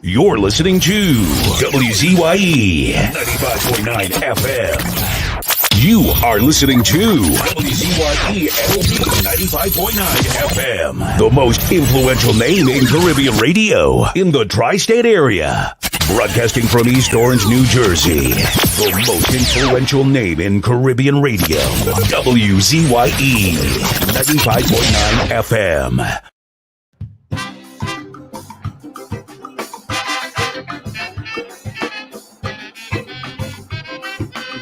You're listening to WZYE 95.9 FM. You are listening to WZYE 95.9 FM, the most influential name in Caribbean radio in the tri-state area. Broadcasting from East Orange, New Jersey, the most influential name in Caribbean radio, WZYE 95.9 FM.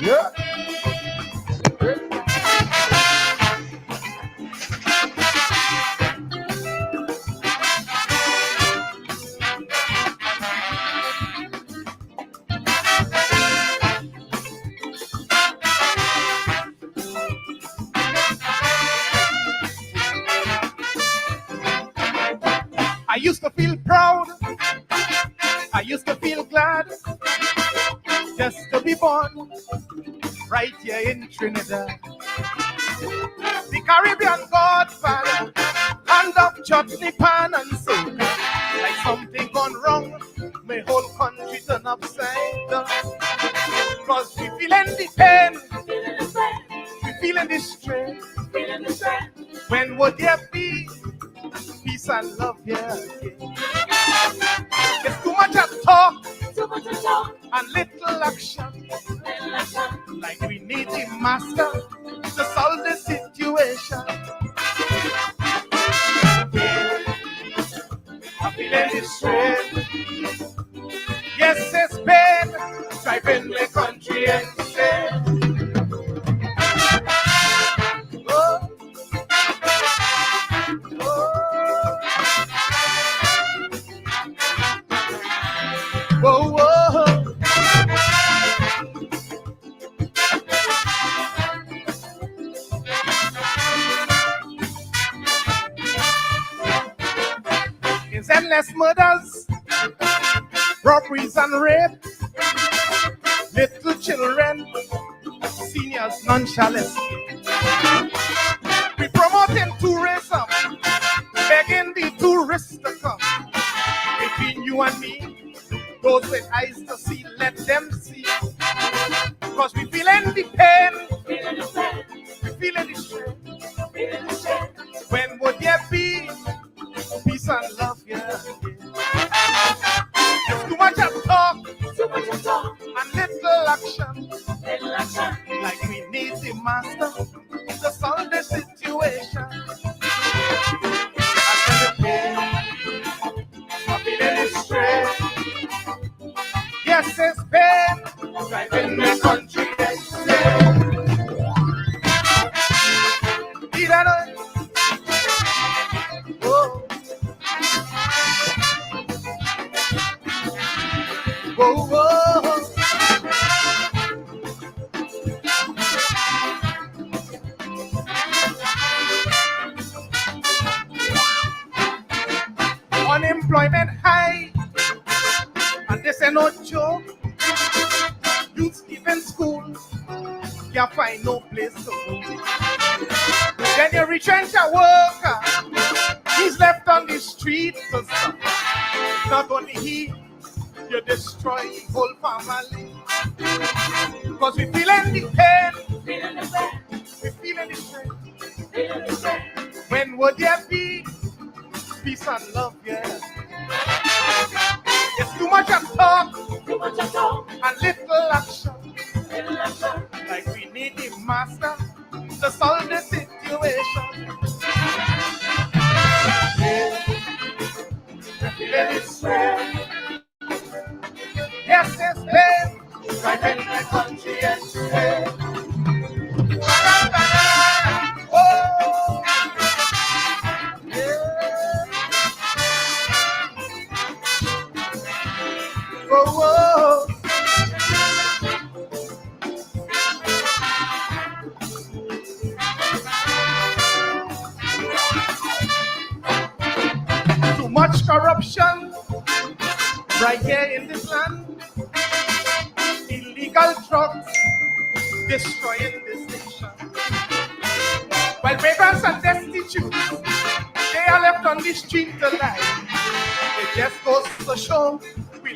Yeah. I used to feel proud. I used to feel glad just to be born right here in Trinidad. The Caribbean Godfather, hand of chutney pan and soul. Like something gone wrong, my whole country turn upside down. Cause we feeling the pain, we feeling the strain. When would there be peace and love here? It's too much of talk and little action. Like we need the master to solve the situation. I'm feeling this strain. Yes, it's pain, driving the country insane. Oh. Whoa, whoa. It's endless murders, robberies and rape, little children, seniors nonchalant. We promoting tourism, begging the tourists to come. Between you and me, those with eyes to see, let them see. Cause we feeling the pain, we feeling the strain. When would there be peace and love here? There's too much of talk and little action. Like we need the master to solve the situation. I feel the pain, I feel the strain. Yes, it's pain, driving the country insane. Did I know it? Whoa. Whoa, whoa. Unemployment high, and this ain't no joke. Youth leaving school, can't find no place to go. Then you retrench a worker, he's left on the street to suffer. Not only he, you destroy the whole family. Cause we feeling the pain, we feeling the strain. When would there be peace and love, yeah? It's too much of talk and little action. Like we need the master to solve the situation. Feeling the strain. Yes, it's pain, driving the country insane. Oh, yeah. Oh, too much corruption right here in this land. Illegal drugs destroying this nation. While beggars and destitutes, they are left on the street to die. It just goes to show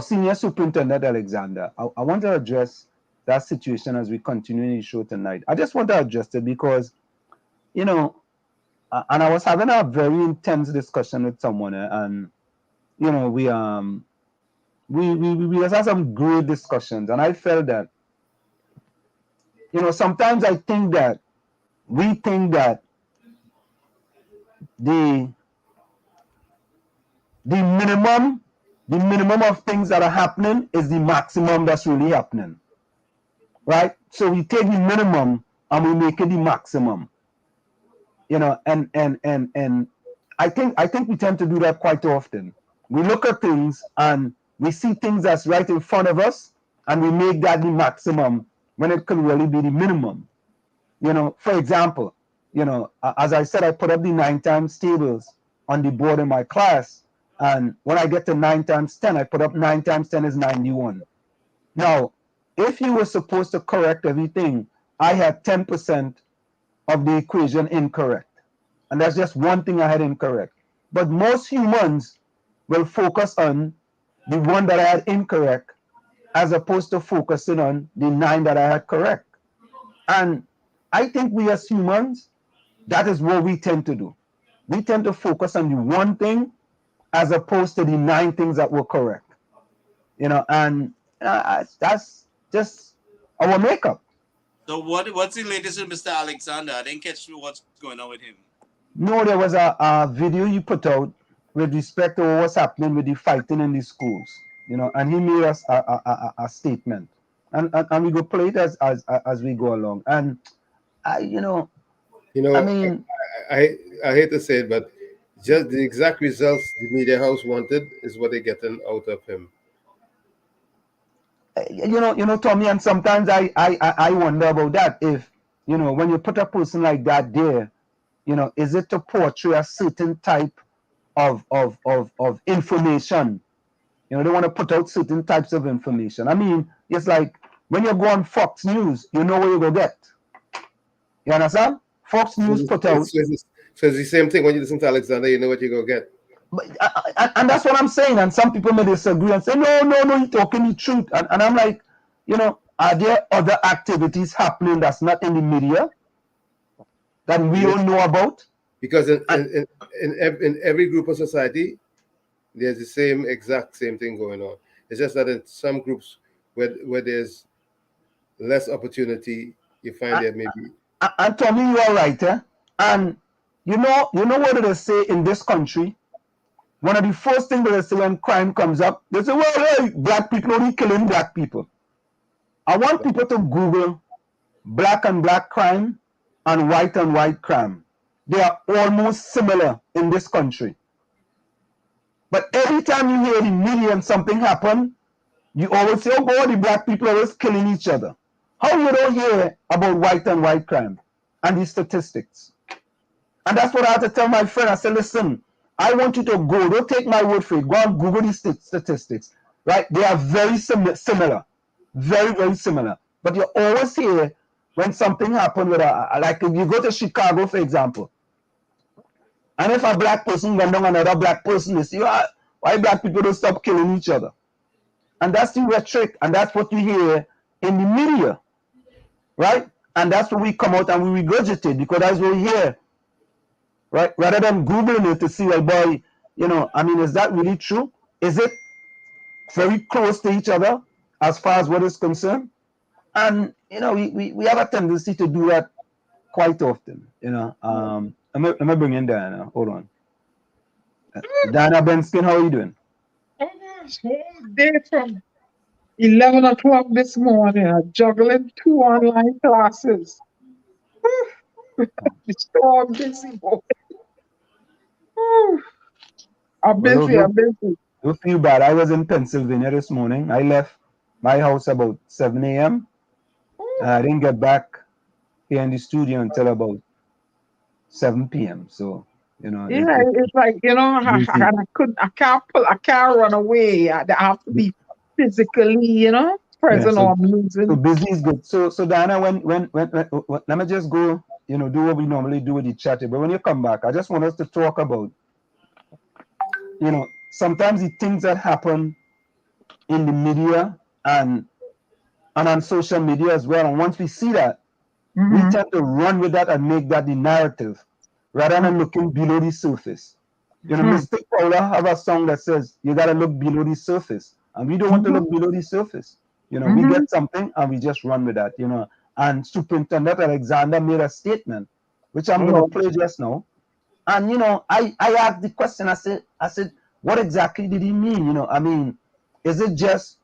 Senior Superintendent Alexander, I want to address that situation as we continue in the show tonight. I just want to address it because, you know, and I was having a very intense discussion with someone, and you know, we just had some great discussions, and I felt that, you know, sometimes I think that we think that the minimum of things that are happening is the maximum that's really happening, right? So we take the minimum and we make it the maximum, you know, and I think we tend to do that quite often. We look at things and we see things that's right in front of us, and we make that the maximum when it could really be the minimum. You know, for example, you know, as I said, I put up the 9 times tables on the board in my class, and when I get to 9 times 10, I put up 9 times 10 is 91. Now, if you were supposed to correct everything, I had 10% of the equation incorrect. And that's just one thing I had incorrect. But most humans will focus on the one that I had incorrect as opposed to focusing on the 9 that I had correct. And I think we as humans, that is what we tend to do. We tend to focus on the one thing as opposed to the 9 things that were correct. You know, and that's just our makeup. So what's the latest with Mr. Alexander? I didn't catch what's going on with him. No, there was a video you put out with respect to what's happening with the fighting in the schools, you know, and he made us a statement, and we go play it as we go along. And I mean, I hate to say it, but just the exact results the media house wanted is what they're getting out of him. You know, Tommy, and sometimes I wonder about that. If, you know, when you put a person like that there, you know, is it to portray a certain type of information? You know, they want to put out certain types of information. I mean, it's like when you go on Fox News, you know where you go get. You understand? Fox News put out. So it's the same thing when you listen to Alexander, you know what you're going to get. But, and that's what I'm saying. And some people may disagree and say, no, you're talking the truth. And I'm like, you know, are there other activities happening that's not in the media that we don't know about? Because in every group of society, there's the exact same thing going on. It's just that in some groups where there's less opportunity, you find there maybe. And Tommy, you are right, eh? And you know what they say in this country? One of the first things that they say when crime comes up, they say, well, hey, black people only killing black people. I want people to Google black and black crime and white crime. They are almost similar in this country. But every time you hear the media and something happen, you always say, oh God, the black people are always killing each other. How you don't hear about white crime and the statistics? And that's what I had to tell my friend. I said, listen, I want you to go. Don't take my word for it. Go and Google these statistics. Right? They are very similar. Very, very similar. But you always hear when something happens with like if you go to Chicago, for example, and if a black person gun down another black person, they say, why black people don't stop killing each other? And that's the rhetoric, and that's what you hear in the media. Right? And that's what we come out and we regurgitate, because that's what we hear. Right? Rather than Googling it to see, like, boy, you know, I mean, is that really true? Is it very close to each other as far as what is concerned? And, you know, we have a tendency to do that quite often, you know. Let me bring in Diana. Hold on. Diana Benskin, how are you doing? Oh, gosh, whole day from 11 o'clock this morning, juggling 2 online classes. It's so busy, boy. I'm busy. Don't feel bad. I was in Pennsylvania this morning. I left my house about 7 a.m. I didn't get back here in the studio until about 7 p.m. So, you know. Yeah, it's like, you know, I can't run away. I have to be physically, you know, present or I'm losing. So busy is good. So Diana, when let me just go, you know, do what we normally do with the chat. But when you come back, I just want us to talk about, you know, sometimes the things that happen in the media and on social media as well. And once we see that, we tend to run with that and make that the narrative rather than looking below the surface. You know, Mystic Paula have a song that says you gotta look below the surface, and we don't want to look below the surface. You know, we get something and we just run with that. You know, and Superintendent Alexander made a statement, which I'm going to play just now. And you know, I asked the question. I said, what exactly did he mean? You know, I mean, is it just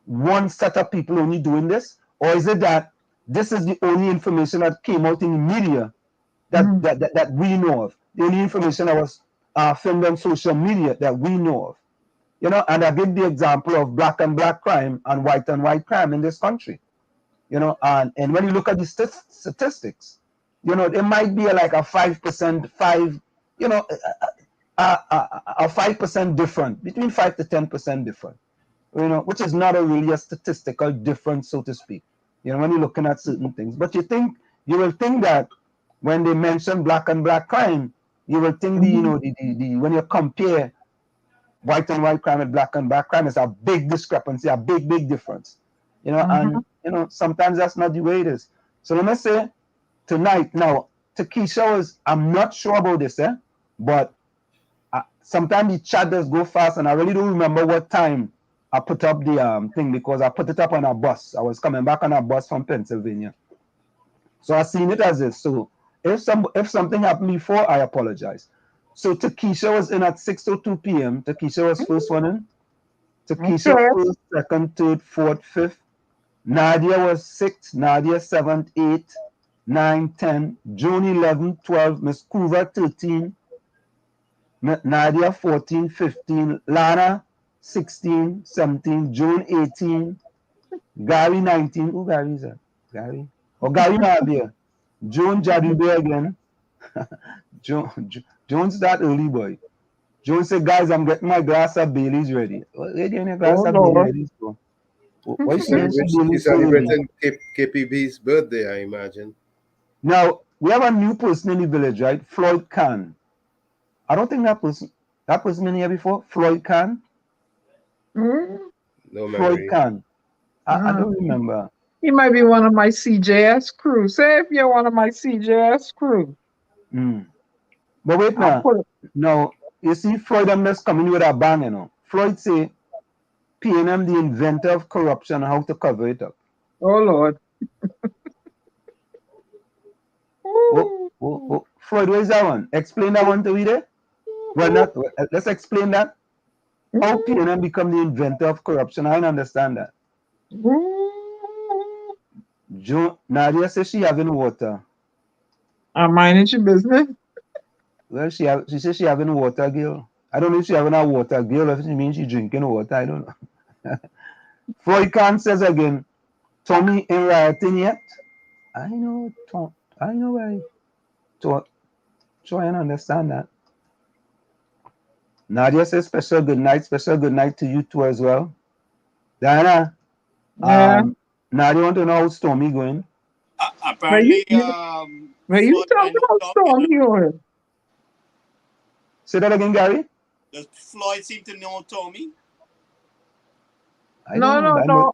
one set of people only doing this, or is it that this is the only information that came out in the media that we know of? The only information that was filmed on social media that we know of. You know, and I give the example of black and black crime and white crime in this country. You know, and when you look at the statistics, you know, it might be like a 5%, you know, a 5% different, between 5 to 10% different, you know, which is not really a statistical difference, so to speak, you know, when you're looking at certain things. But you will think that when they mention black and black crime, you will think you know, when you compare white and white crime and black crime, is a big discrepancy, a big difference, you know, and you know, sometimes that's not the way it is. So let me say tonight, now, Takesha was, I'm not sure about this, but sometimes the chat does go fast, and I really don't remember what time I put up the thing, because I put it up on a bus. I was coming back on a bus from Pennsylvania, so I seen it as this. So if something happened before, I apologize. So Takesha was in at 6:02 p.m. Takesha was first one in. Takesha first, second, third, fourth, fifth. Nadia was 6th, Nadia 7th, 8th, 9, 10, June 11, 12, Miss Coover 13, Nadia 14, 15, Lana 16, 17, June 18, Gary 19. Who Gary is that? Gary? Oh, Gary Mabia. June Jadube again. Jones that early boy. Jones said, guys, I'm getting my glass of Bailey's ready. Where do you need glass of Bailey's ready for? Why you He's celebrating KPB's birthday, I imagine. Now, we have a new person in the village, right? Floyd Khan. I don't think that person been here before. Floyd Khan. No memory. Floyd Khan. I don't remember. He might be one of my CJS crew. Say if you're one of my CJS crew. But wait now. Now, you see Floyd, I'm just coming with a bang, you know. Floyd say, PNM the inventor of corruption, how to cover it up. Oh, Lord. Floyd, where's that one? Explain that one to me there. Well, let's explain that. How PNM become the inventor of corruption? I don't understand that. Nadia says she having water. I'm minding your business. Well, she says she having water, girl. I don't know if she having a water, girl, or if she means she drinking water. I don't know. Floyd Khan says again, Tommy ain't rioting yet. I know, Tom. I know why. Try and understand that. Nadia says special good night to you too as well. Diana, Nadia want to know how Stormy going. Apparently, were you talking about Stormy or? Say that again, Gary. Does Floyd seem to know Tommy? No.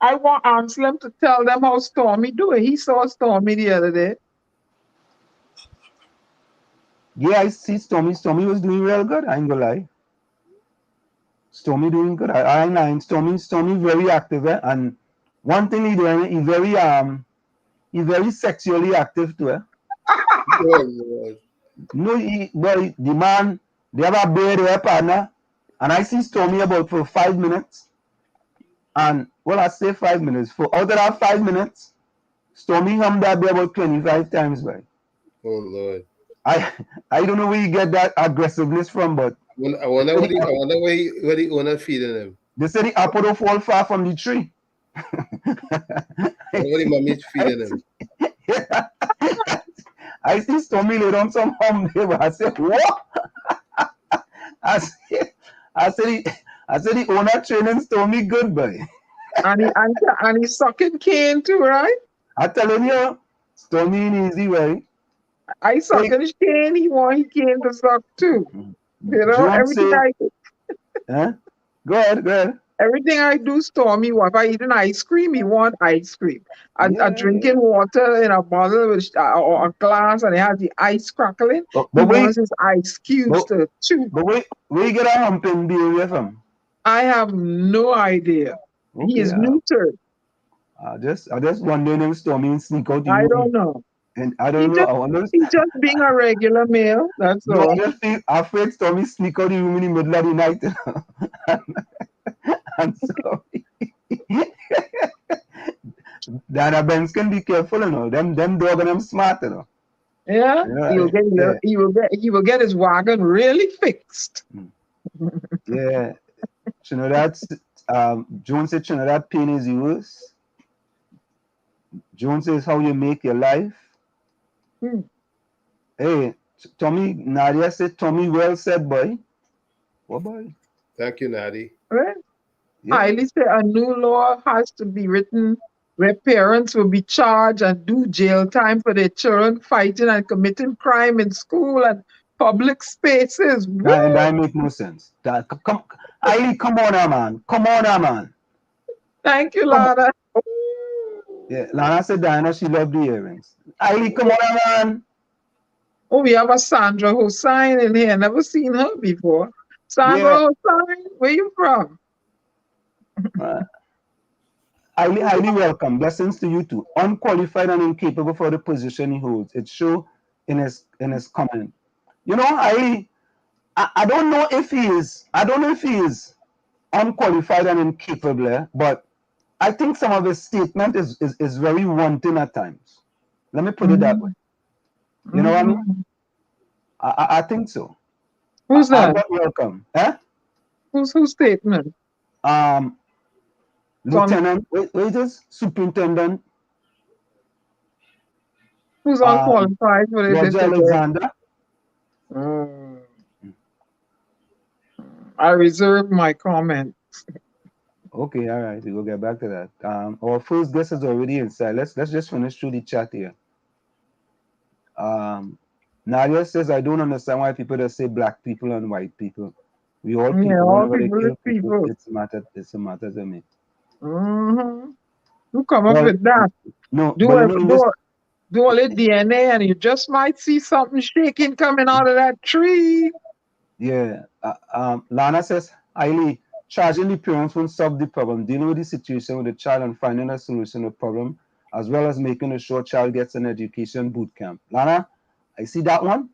I want Anselm to tell them how Stormy doing. He saw Stormy the other day. Yeah, I see Stormy. Stormy was doing real good. I ain't gonna lie. Stormy doing good. I ain't Stormy very active, and one thing he doing, he very sexually active too. No, the man, they have a bear partner, and I see Stormy about for 5 minutes. And well, I say 5 minutes. For out of that 5 minutes, Stormy hummed that bear about 25 times, by. Oh Lord. I don't know where you get that aggressiveness from, but I wonder where the owner feeding him. They say the apple don't fall far from the tree. What the mommy's feeding him? I see Stormy lay down some home there, but I said, what? I said the owner training Stormy good, boy. and he's sucking cane too, right? I telling you, Stormy in easy way. I suck his cane, he want his cane to suck too. You know, John everything say, Go ahead. Everything I do, Stormy, if I eat an ice cream, he want ice cream. I Yeah, drinking water in a bottle with, or a glass, and it has the ice crackling. He but wants his ice cubes but, to chew. but where you get a humping behavior from? I have no idea. He Okay, is neutered. I just wondering if Stormy sneak out the I room, don't know. and I He don't know. just I wonder. he just being a regular male. That's No, I all. just feel afraid Stormy sneak out the room in the middle of the night. I'm sorry. Dana Benz can be careful, you know. Them dog and them smart, you know. Yeah, You know, yeah, he will get his wagon really fixed. yeah. Trinidad, Jones said Trinidad pain is yours. Jones says how you make your life. Hmm. Hey, Tommy, Nadia said, Tommy, well said, boy. What boy? Thank you, Nadi. Right? Yeah. Highly say a new law has to be written where parents will be charged and do jail time for their children fighting and committing crime in school and public spaces. Woo! That make no sense. Eileen, come on now, man. Come on now, man. Thank you, Come on. Lana. Yeah, Lana said Diana, she loved the earrings. Eileen, come on now, man. Oh, we have a Sandra Hossain in here. Never seen her before. Sandra Yeah. Hossain, where you from? Highly welcome. Blessings to you too. Unqualified and incapable for the position he holds. It shows in his comment. You know, I don't know if he is. I don't know if he is unqualified and incapable, but I think some of his statement is very wanting at times. Let me put it that way. You know what I mean? I think so. Who's that? Welcome. Eh? Whose statement? Lieutenant, wait is Superintendent. Who's unqualified for this? Roger Alexander. I reserve my comment. Okay, all right, we'll get back to that. Our first guest is already inside. Let's just finish through the chat here. Nadia says, I don't understand why people just say black people and white people. We all people. Yeah, all Whenever people they is kill people. it's a matter to me. Who come up with that? No, do all the DNA and you just might see something shaking coming out of that tree. Yeah. Lana says, highly charging the parents won't solve the problem. Dealing with the situation with the child and finding a solution to the problem, as well as making sure child gets an education boot camp. Lana, I see that one.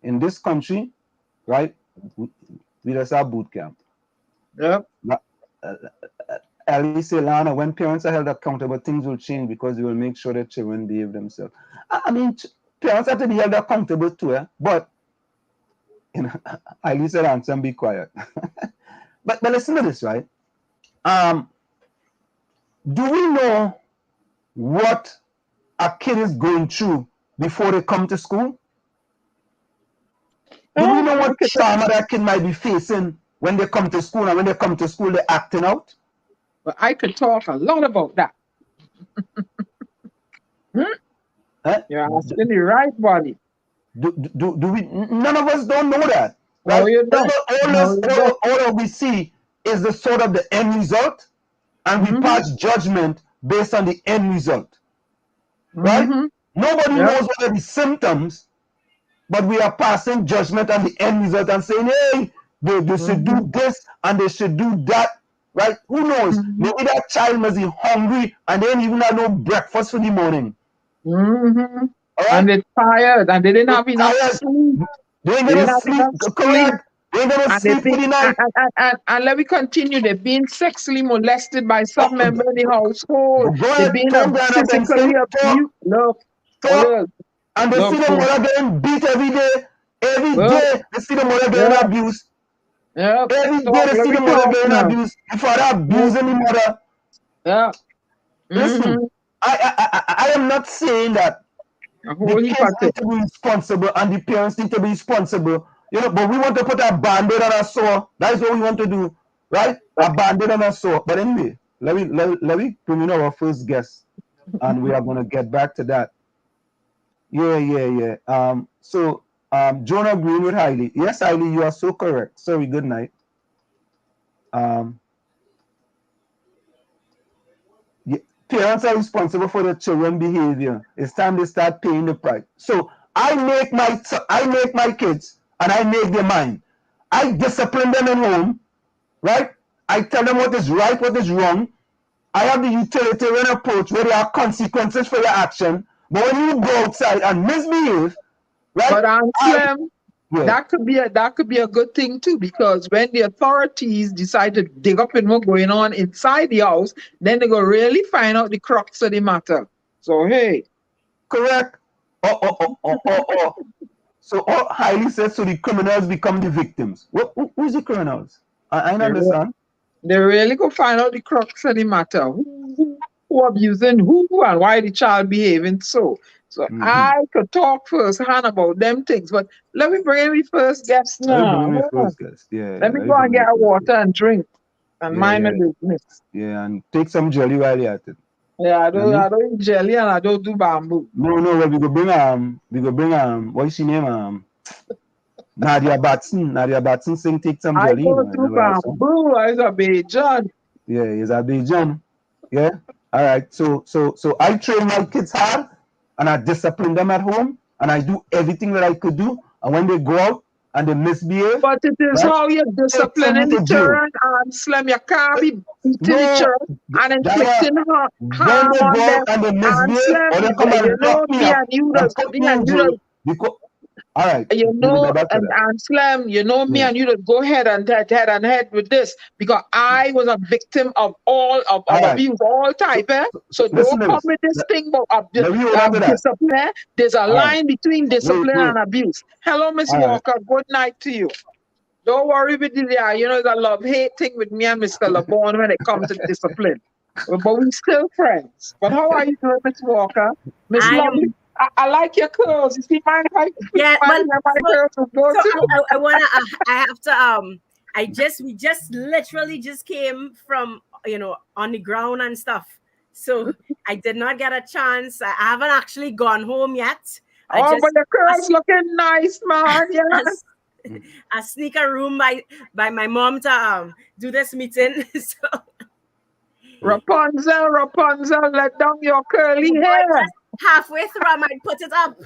In this country, right, we just have boot camp. Yep. Ellie say, Lana, when parents are held accountable, things will change because they will make sure their children behave themselves. I mean, parents have to be held accountable too, but you know, Ellie said, answer and be quiet. but listen to this, right? Do we know what a kid is going through before they come to school? Do we know what trauma that kid might be facing when they come to school, and when they come to school, they're acting out? But I could talk a lot about that. You're asking the right body. Do we? None of us don't know that. Right? No, you don't. All we see is the sort of the end result, and we pass judgment based on the end result. Right? Nobody knows what are the symptoms, but we are passing judgment on the end result and saying, hey, they should do this and they should do that. Right? Who knows? Maybe that child must be hungry and they didn't even have no breakfast for the morning. Right? And they're tired and they didn't have enough sleep. They ain't gonna sleep. Correct. They ain't gonna sleep for the night. And let me continue. They're being sexually molested by some member in the household. They're being physically abused. Look. And they see the mother getting beat every day. Every day they see the mother getting abused. Every day they see the mother getting abused. The father abusing the mother. Listen, I am not saying that the kids need to be responsible and the parents need to be responsible. You know, but we want to put a band-aid on a sore. That is what we want to do, right? A band-aid on a sore. But anyway, let me bring in our first guest, and we are going to get back to that. Yeah. So Jonah Green with Hailey. Yes, Hailey, you are so correct. Sorry, good night. parents are responsible for their children's behavior. It's time they start paying the price. So I make my kids and I make them mine. I discipline them at home, right? I tell them what is right, what is wrong. I have the utilitarian approach where there are consequences for your action. But when you go outside and misbehave, right? But Slim, that could be a good thing too, because when the authorities decide to dig up in what's going on inside the house, then they go really find out the crux of the matter. So hey, correct. So all highly says so the criminals become the victims. Who's the criminals? I don't understand. They really go find out the crux of the matter. Who abusing who and why the child behaving so. So I could talk firsthand about them things, but let me bring in the first guest now. Let me go and get a water and drink and mind my business. Yeah, and take some jelly while you're at it. Yeah, I don't eat jelly and I don't do bamboo. No, well, we go bring what's your name? Nadia Batson sing take some jelly. I go do bamboo, I Azerbaijan. Yeah, it's Azerbaijan. Yeah. All right. So I train my kids hard and I discipline them at home and I do everything that I could do. And when they go out and they misbehave. But it is how you discipline the children and Slim. You can't be beating the children and inflicting harm on them. And they misbehave, or they come and lock me up. All right. You know, and Slim, you know me and you to go ahead and head with this because I was a victim of all of abuse, all type. So don't come with this thing about discipline. There's a line between discipline and abuse. Hello, Miss Walker. Good night to you. Don't worry with the you know, it's a love-hate thing with me and Mr. LeBon when it comes to discipline. But we're still friends. But how are you doing, Miss Walker? Miss Lovely? I like your clothes. You see my clothes I wanna. I have to. We just literally just came from on the ground and stuff. So I did not get a chance. I haven't actually gone home yet. But the curls looking nice, man. Yes. I sneak a room by my mom to do this meeting. So Rapunzel, let down your curly hair. Halfway through, I might put it up.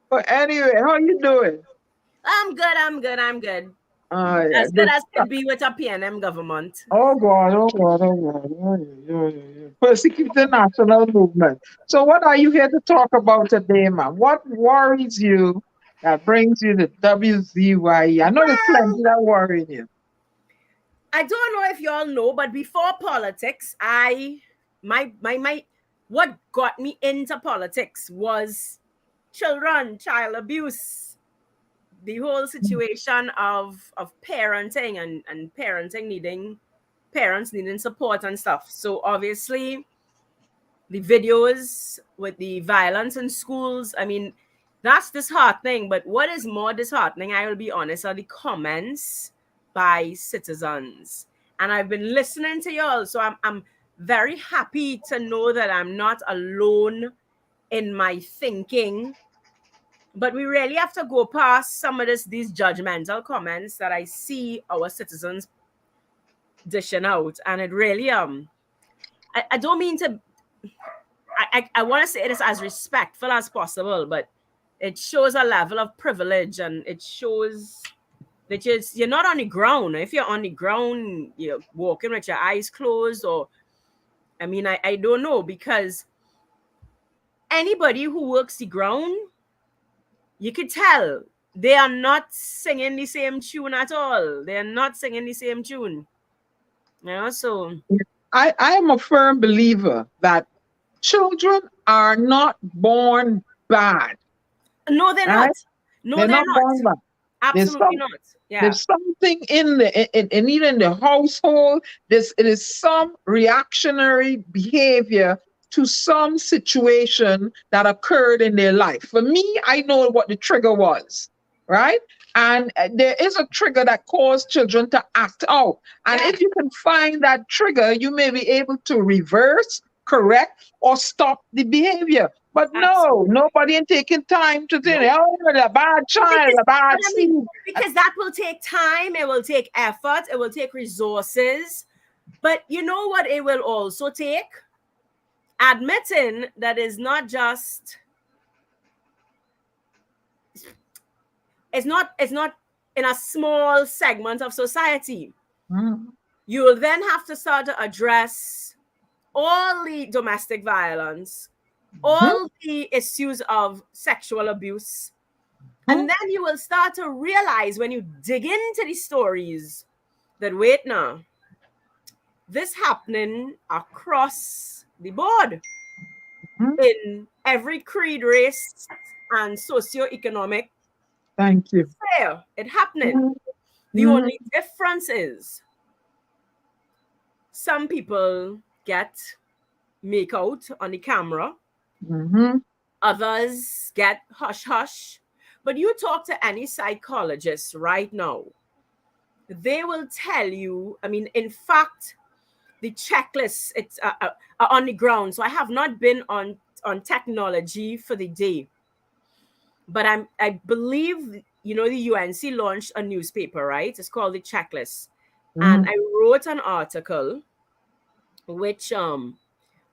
But anyway, how you doing? I'm good. Yeah, as good as could be with a PNM government. Oh God. Persecute the national movement. So what are you here to talk about today, ma'am? What worries you that brings you to WZYE? I know there's plenty that worrying you. I don't know if you all know, but before politics, what got me into politics was child abuse, the whole situation of parenting and parents needing support and stuff. So obviously the videos with the violence in schools, I mean, that's disheartening. But what is more disheartening, I will be honest, are the comments by citizens. And I've been listening to y'all, so I'm very happy to know that I'm not alone in my thinking. But we really have to go past some of these judgmental comments that I see our citizens dishing out. And it really, I don't mean to, I want to say this as respectful as possible, but it shows a level of privilege and it shows that you're not on the ground. If you're on the ground, you're walking with your eyes closed or, I mean, I don't know, because anybody who works the ground, you could tell they are not singing the same tune at all. They're not singing the same tune. So I am a firm believer that children are not born bad. No, they're not. No, they're not. Born bad. Absolutely not. Yeah. There's something in either in the household. It is some reactionary behavior to some situation that occurred in their life. For me, I know what the trigger was, right? And there is a trigger that caused children to act out. And if you can find that trigger, you may be able to reverse, correct, or stop the behavior. But no, nobody ain't taking time to think, oh, a bad child, a bad seed. Because that will take time, it will take effort, it will take resources. But you know what it will also take? Admitting that it's not just, it's not in a small segment of society. You will then have to start to address all the domestic violence, all the issues of sexual abuse. And then you will start to realize when you dig into the stories that, wait now, this happening across the board in every creed, race, and socioeconomic sphere. It happening. The only difference is some people get make out on the camera. Others get hush hush. But you talk to any psychologist right now, they will tell you, I mean, in fact, the checklists, it's on the ground. So I have not been on technology for the day. But I believe, you know, the UNC launched a newspaper, right? It's called the Checklist. And I wrote an article which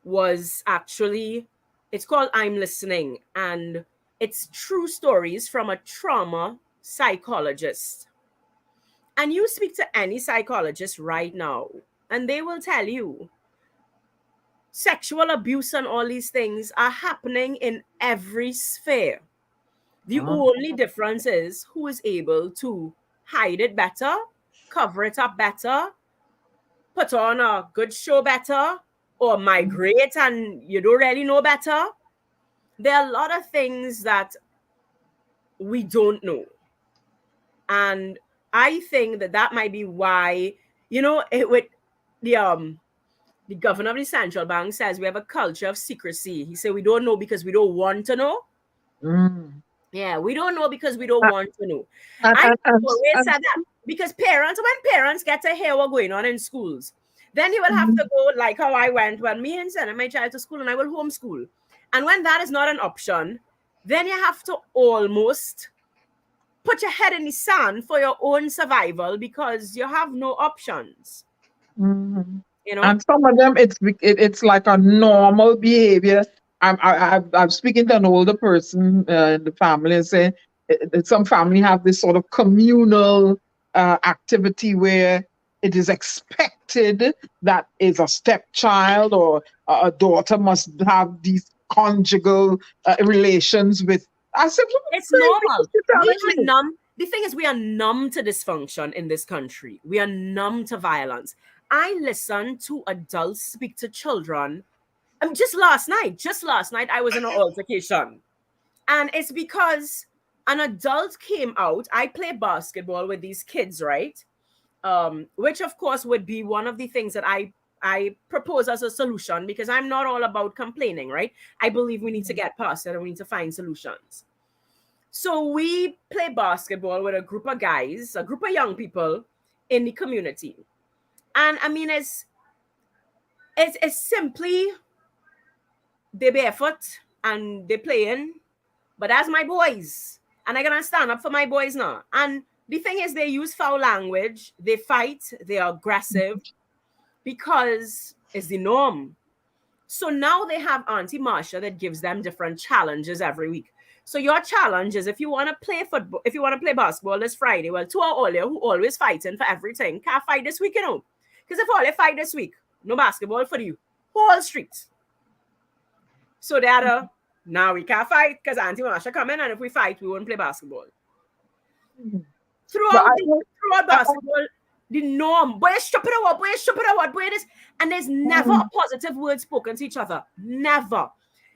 was actually, it's called I'm Listening. And it's true stories from a trauma psychologist. And you speak to any psychologist right now, and they will tell you sexual abuse and all these things are happening in every sphere. The only difference is who is able to hide it better, cover it up better, put on a good show better, or migrate and you don't really know better. There are a lot of things that we don't know. And I think that might be why, you know, with the governor of the central bank says we have a culture of secrecy. He said we don't know because we don't want to know. Yeah, we don't know because we don't want to know. I always said that because when parents get to hear what's going on in schools, then you will have to go like how I went when me and sending my child to school and I will homeschool. And when that is not an option, then you have to almost put your head in the sand for your own survival because you have no options. You know? And some of them, it's like a normal behavior. I'm speaking to an older person in the family and saying some family have this sort of communal activity where it is expected that is a stepchild or a daughter must have these conjugal relations with. I said, it's normal. We are numb. The thing is, we are numb to dysfunction in this country. We are numb to violence. I listen to adults speak to children. Just last night, I was in an altercation. And it's because an adult came out. I play basketball with these kids, right? Which, of course, would be one of the things that I propose as a solution because I'm not all about complaining, right? I believe we need to get past it and we need to find solutions. So we play basketball with a group of guys, a group of young people in the community. And I mean, it's simply they barefoot and they playing, but that's my boys. And I'm gonna stand up for my boys now. And the thing is, they use foul language, they fight, they are aggressive because it's the norm. So now they have Auntie Marsha that gives them different challenges every week. So your challenge is if you want to play football, if you want to play basketball this Friday, well, two are earlier who always fighting for everything can't fight this week, you know. Because if all they fight this week, no basketball for you, whole streets. So that now we can't fight because Auntie Marsha come in, and if we fight, we won't play basketball. Throughout basketball, the norm, boy, stupid or what, boy, this, and there's never a positive word spoken to each other. Never.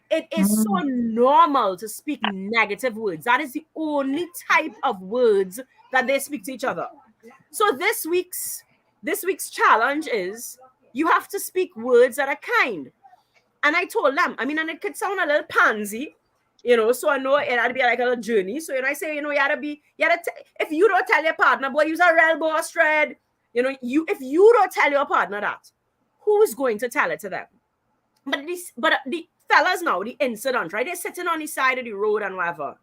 It is so normal to speak negative words. That is the only type of words that they speak to each other. So this week's challenge is you have to speak words that are kind. And I told them, I mean, and it could sound a little pansy, you know, so I know it had to be like a little journey. So, you know, I say, you know, if you don't tell your partner, boy, use a real boss thread, you know, if you don't tell your partner that, who's going to tell it to them? But the fellas now, the incident, right? They're sitting on the side of the road and whatever.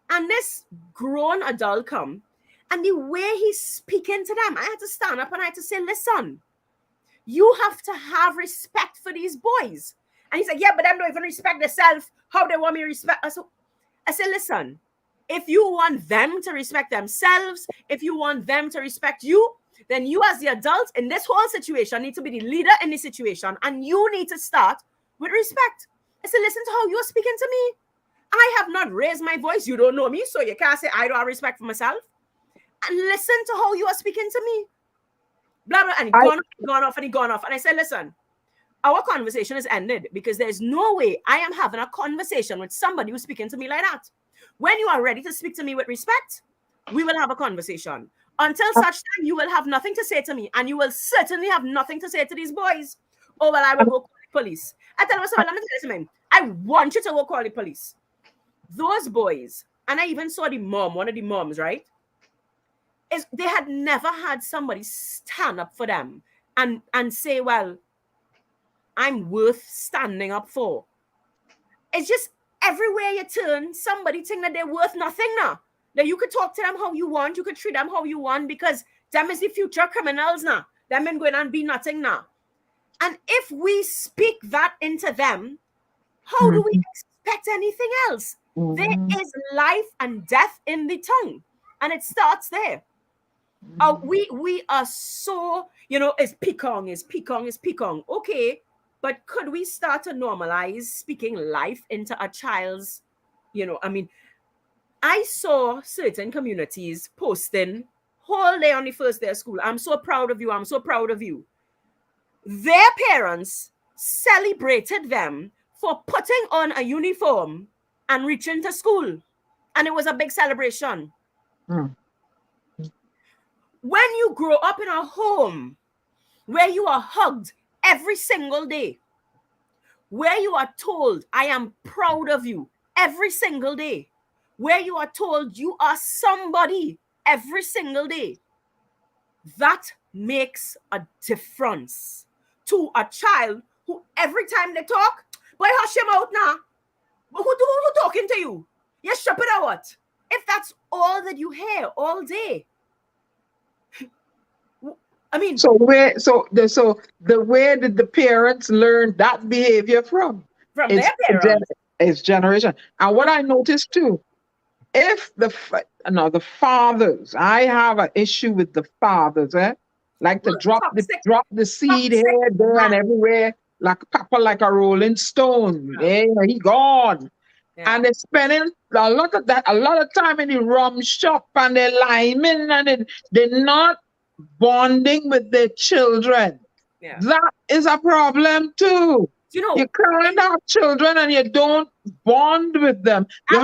And this grown adult come, and the way he's speaking to them, I had to stand up and I had to say, listen, You have to have respect for these boys. And he's like, yeah, but them don't even respect themselves. How they want me to respect us? I said, listen, if you want them to respect themselves, if you want them to respect you, then you as the adult in this whole situation need to be the leader in the situation. And you need to start with respect. I said, listen to how you're speaking to me. I have not raised my voice. You don't know me, so you can't say I don't have respect for myself. And listen to how you are speaking to me. Blah, blah. And he gone off. And I said, listen, our conversation is ended because there's no way I am having a conversation with somebody who's speaking to me like that. When you are ready to speak to me with respect, we will have a conversation. Until such time, you will have nothing to say to me, and you will certainly have nothing to say to these boys. Oh, well, I will go call the police. I tell myself, let me tell you something. I want you to go call the police. Those boys, and I even saw the mom, one of the moms, right? They had never had somebody stand up for them and say, well, I'm worth standing up for. It's just everywhere you turn, somebody think that they're worth nothing now. That you could talk to them how you want, you could treat them how you want, because them is the future criminals now. Them ain't going and be nothing now. And if we speak that into them, how do we expect anything else? There is life and death in the tongue. And it starts there. We are so, it's peacock. Okay, but could we start to normalize speaking life into a child's, I saw certain communities posting whole day on the first day of school. I'm so proud of you. I'm so proud of you. Their parents celebrated them for putting on a uniform and reaching to school. And it was a big celebration. When you grow up in a home where you are hugged every single day, where you are told, I am proud of you every single day, where you are told you are somebody every single day, that makes a difference to a child who every time they talk, boy, hush him out now. But who talking to you? You shut it out. If that's all that you hear all day, I mean, so the where did the parents learn that behavior from? From their parents. It's generation. And what I noticed too, if the fathers, I have an issue with the fathers, like to drop the seed here, there, and everywhere, like Papa, like a rolling stone. Yeah. He gone. Yeah. And they're spending a lot of time in the rum shop, and they're liming, and they're not bonding with their children. Yeah. That is a problem too. You can't have children and you don't bond with them. You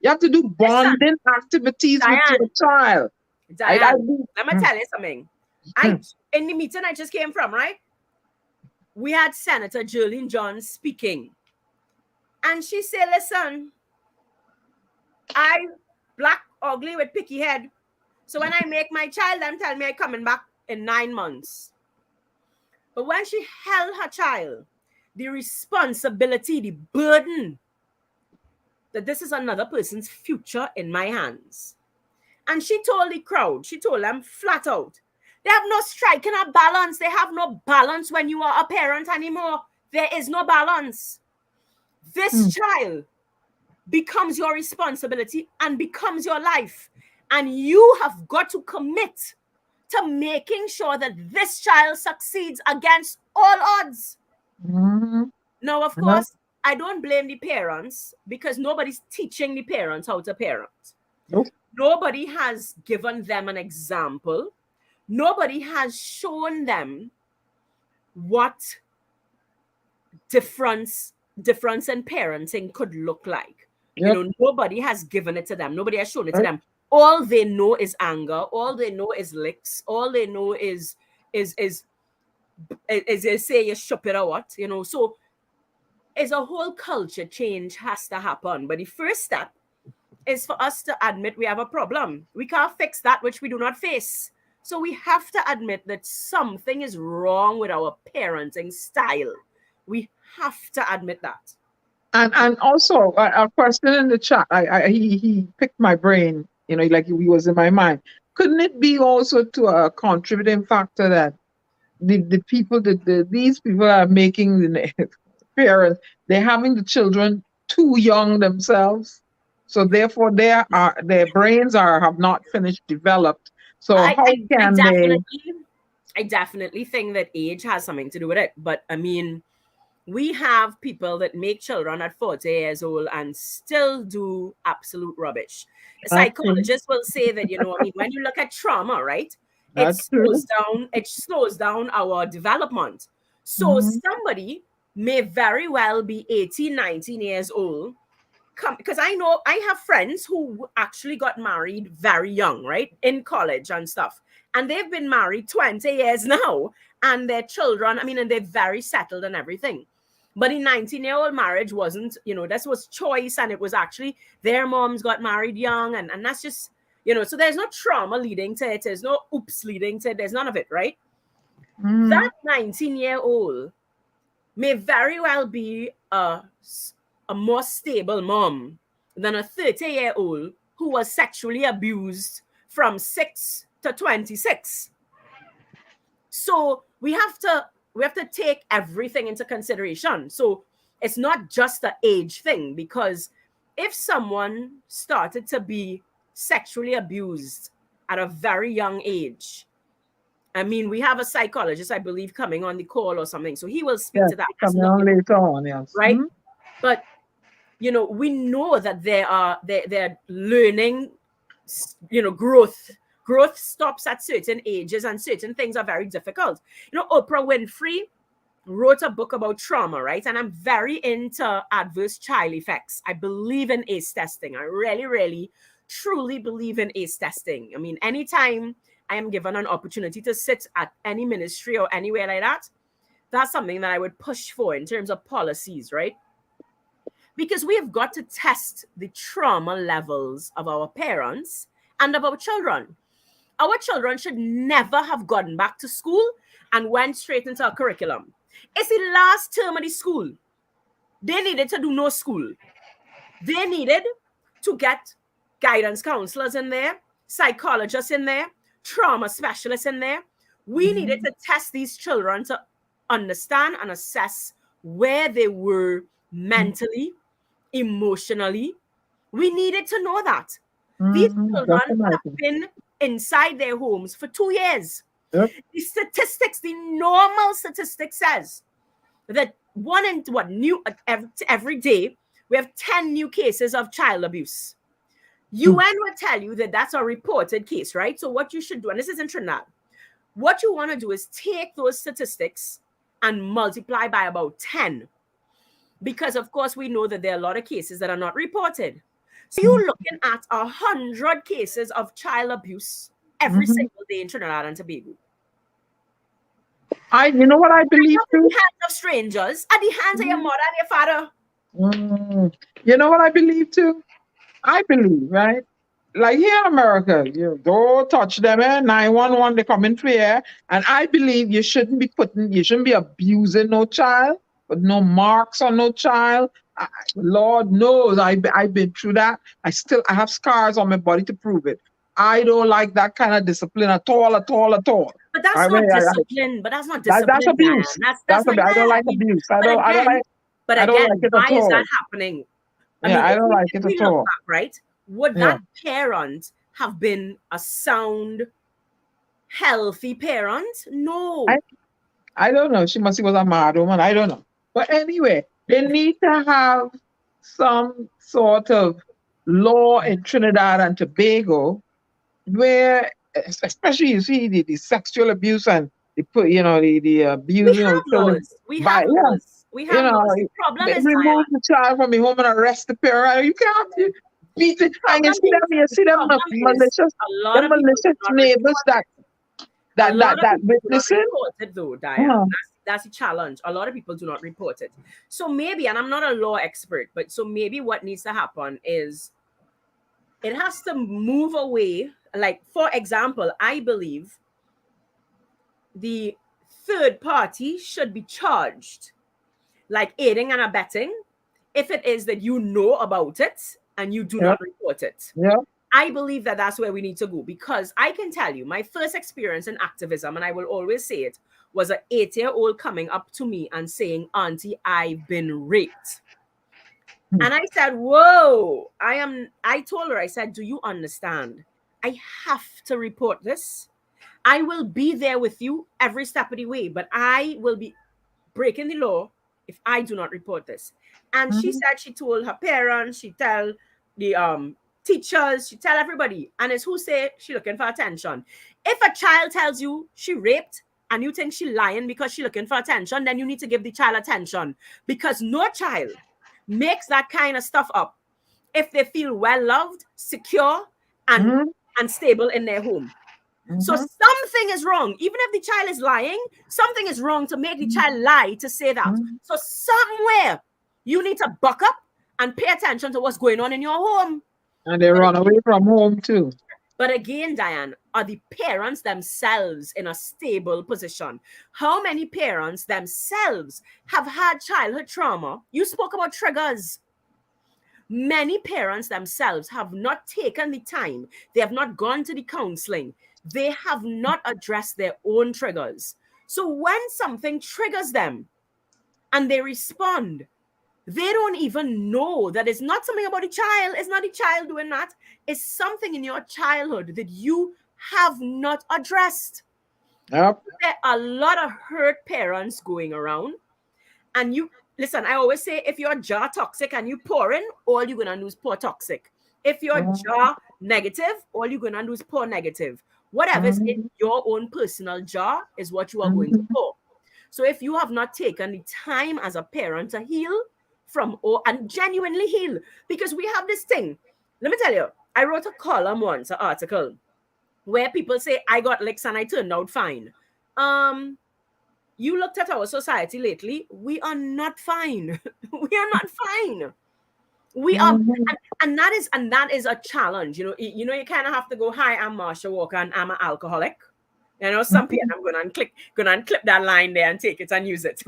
have to do bonding activities with your child. Diane, let me tell you something. In the meeting I just came from, right? We had Senator Jerlene Jones speaking. And she said, listen, I black, ugly with picky head. So when I make my child, them tell me I coming back in 9 months. But when she held her child, the responsibility, the burden, that this is another person's future in my hands. And she told the crowd, she told them flat out, they have no striking a balance. They have no balance when you are a parent anymore. There is no balance. This child becomes your responsibility and becomes your life. And you have got to commit to making sure that this child succeeds against all odds. Now, of course, I don't blame the parents because nobody's teaching the parents how to parent. Nope. Nobody has given them an example. Nobody has shown them what difference in parenting could look like. Yep. Nobody has given it to them. Nobody has shown it to them. All they know is anger. All they know is licks. All they know is they say you shop it or what, So it's a whole culture change has to happen. But the first step is for us to admit we have a problem. We can't fix that which we do not face. So we have to admit that something is wrong with our parenting style. We have to admit that. And also a person in the chat, he picked my brain, like he was in my mind. Couldn't it be also to a contributing factor that the people these people are making the parents, they're having the children too young themselves, so therefore their brains have not finished developed. So how can they? I definitely think that age has something to do with it. But I mean, we have people that make children at 40 years old and still do absolute rubbish. A psychologist will say that, I mean, when you look at trauma, right, it slows down our development. So somebody may very well be 18, 19 years old, because I know I have friends who actually got married very young, right, in college and stuff. And they've been married 20 years now. And their children, I mean, and they're very settled and everything. But the 19-year-old marriage wasn't, this was choice. And it was actually their moms got married young. And that's just, so there's no trauma leading to it. There's no oops leading to it. There's none of it, right? That 19-year-old may very well be a more stable mom than a 30-year-old who was sexually abused from 6 to 26. So we have to take everything into consideration. So it's not just the age thing, because if someone started to be sexually abused at a very young age, I mean, we have a psychologist, I believe, coming on the call or something, so he will speak to that. Coming on later on, yes. Right? But we know that they're learning, growth stops at certain ages, and certain things are very difficult. Oprah Winfrey wrote a book about trauma, right? And I'm very into adverse child effects. I believe in ACE testing. I really, really, truly believe in ACE testing. I mean, anytime I am given an opportunity to sit at any ministry or anywhere like that, that's something that I would push for in terms of policies, right? Because we have got to test the trauma levels of our parents and of our children. Our children should never have gotten back to school and went straight into a curriculum. It's the last term of the school. They needed to do no school. They needed to get guidance counselors in there, psychologists in there, trauma specialists in there. We needed to test these children to understand and assess where they were mentally, emotionally. We needed to know that. These children have been inside their homes for 2 years. Yep. The statistics, the normal statistics says that every day we have 10 new cases of child abuse. UN will tell you that that's a reported case, right? So what you should do, and this is in Trinidad, what you want to do is take those statistics and multiply by about 10. Because, of course, we know that there are a lot of cases that are not reported. So you're looking at 100 cases of child abuse every single day in Trinidad and Tobago. You know what I believe too? At the hands of strangers, at the hands of your mother and your father. You know what I believe too? I believe, right? Like here in America, you don't touch them, 911, they come in for here. And I believe you shouldn't be abusing no child, but no marks on no child. Lord knows I've been through that. I have scars on my body to prove it. I don't like that kind of discipline at all. But that's not discipline. But that's not discipline. That's abuse. That's I don't like abuse. I don't like it why at all. is that happening? I don't like it at all. Back, right? Would that parent have been a sound, healthy parent? No. I don't know. She was a mad woman. I don't know. But anyway, they need to have some sort of law in Trinidad and Tobago where, especially you see the sexual abuse and the abuse. We have laws. We have laws. The problem is remove the child from the home and arrest the parent. You can't beat it. And you see them malicious neighbors that witnessing. Though, Diane. That's a challenge. A lot of people do not report it. So maybe, and I'm not a law expert, but so maybe what needs to happen is it has to move away. Like, for example, I believe the third party should be charged, like aiding and abetting, if it is that you know about it and you do not report it. Yeah. I believe that that's where we need to go, because I can tell you my first experience in activism, and I will always say it, was an 8-year-old coming up to me and saying, "Auntie, I've been raped." And I said, whoa, I told her, I said, do you understand? I have to report this. I will be there with you every step of the way, but I will be breaking the law if I do not report this. And she said she told her parents, she tell the teachers, she tell everybody. And it's who say she looking for attention. If a child tells you she raped and you think she lying because she looking for attention, then you need to give the child attention, because no child makes that kind of stuff up if they feel well loved, secure, and stable in their home. So something is wrong. Even if the child is lying, something is wrong to make the child lie to say that. So somewhere you need to buck up and pay attention to what's going on in your home. And they run away from home too. But again, Diane, are the parents themselves in a stable position? How many parents themselves have had childhood trauma? You spoke about triggers. Many parents themselves have not taken the time. They have not gone to the counseling. They have not addressed their own triggers. So when something triggers them and they respond, they don't even know that it's not something about the child. It's not the child doing that. It's something in your childhood that you have not addressed. Yep. There are a lot of hurt parents going around. And you, listen, I always say, if your jar toxic and you pour in, all you're going to do is pour toxic. If your jar negative, all you're going to do is pour negative. Whatever is in your own personal jar is what you are going to pour. So if you have not taken the time as a parent to heal from and genuinely heal, because we have this thing. Let me tell you, I wrote a column once, an article, where people say, I got licks and I turned out fine. You looked at our society lately, we are not fine. We are not fine. We are, and that is a challenge. You you kind of have to go, hi, I'm Marsha Walker and I'm an alcoholic. You know, some people, I'm going to clip that line there and take it and use it.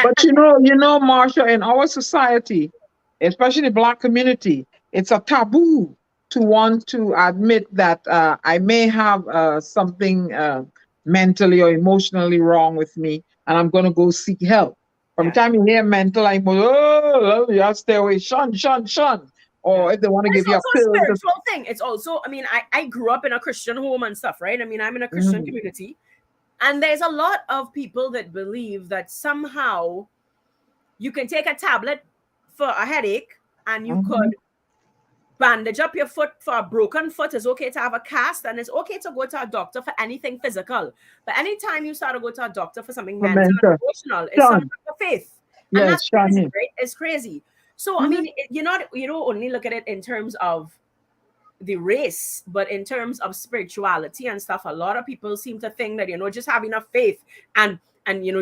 But you know, Marsha, in our society, especially the Black community, it's a taboo to want to admit that I may have something mentally or emotionally wrong with me, and I'm going to go seek help. From the time you hear mental, I'm you have to stay away, shun. Or if they want to give you a pill. It's also a spiritual thing. It's also, I mean, I grew up in a Christian home and stuff, right? I mean, I'm in a Christian community. And there's a lot of people that believe that somehow you can take a tablet for a headache and you could bandage up your foot for a broken foot. It's okay to have a cast, and it's okay to go to a doctor for anything physical. But anytime you start to go to a doctor for something mental and emotional, it's something for faith. And that's crazy, right? It's crazy. So, I mean, you don't only look at it in terms of the race, but in terms of spirituality and stuff. A lot of people seem to think that, just having enough faith and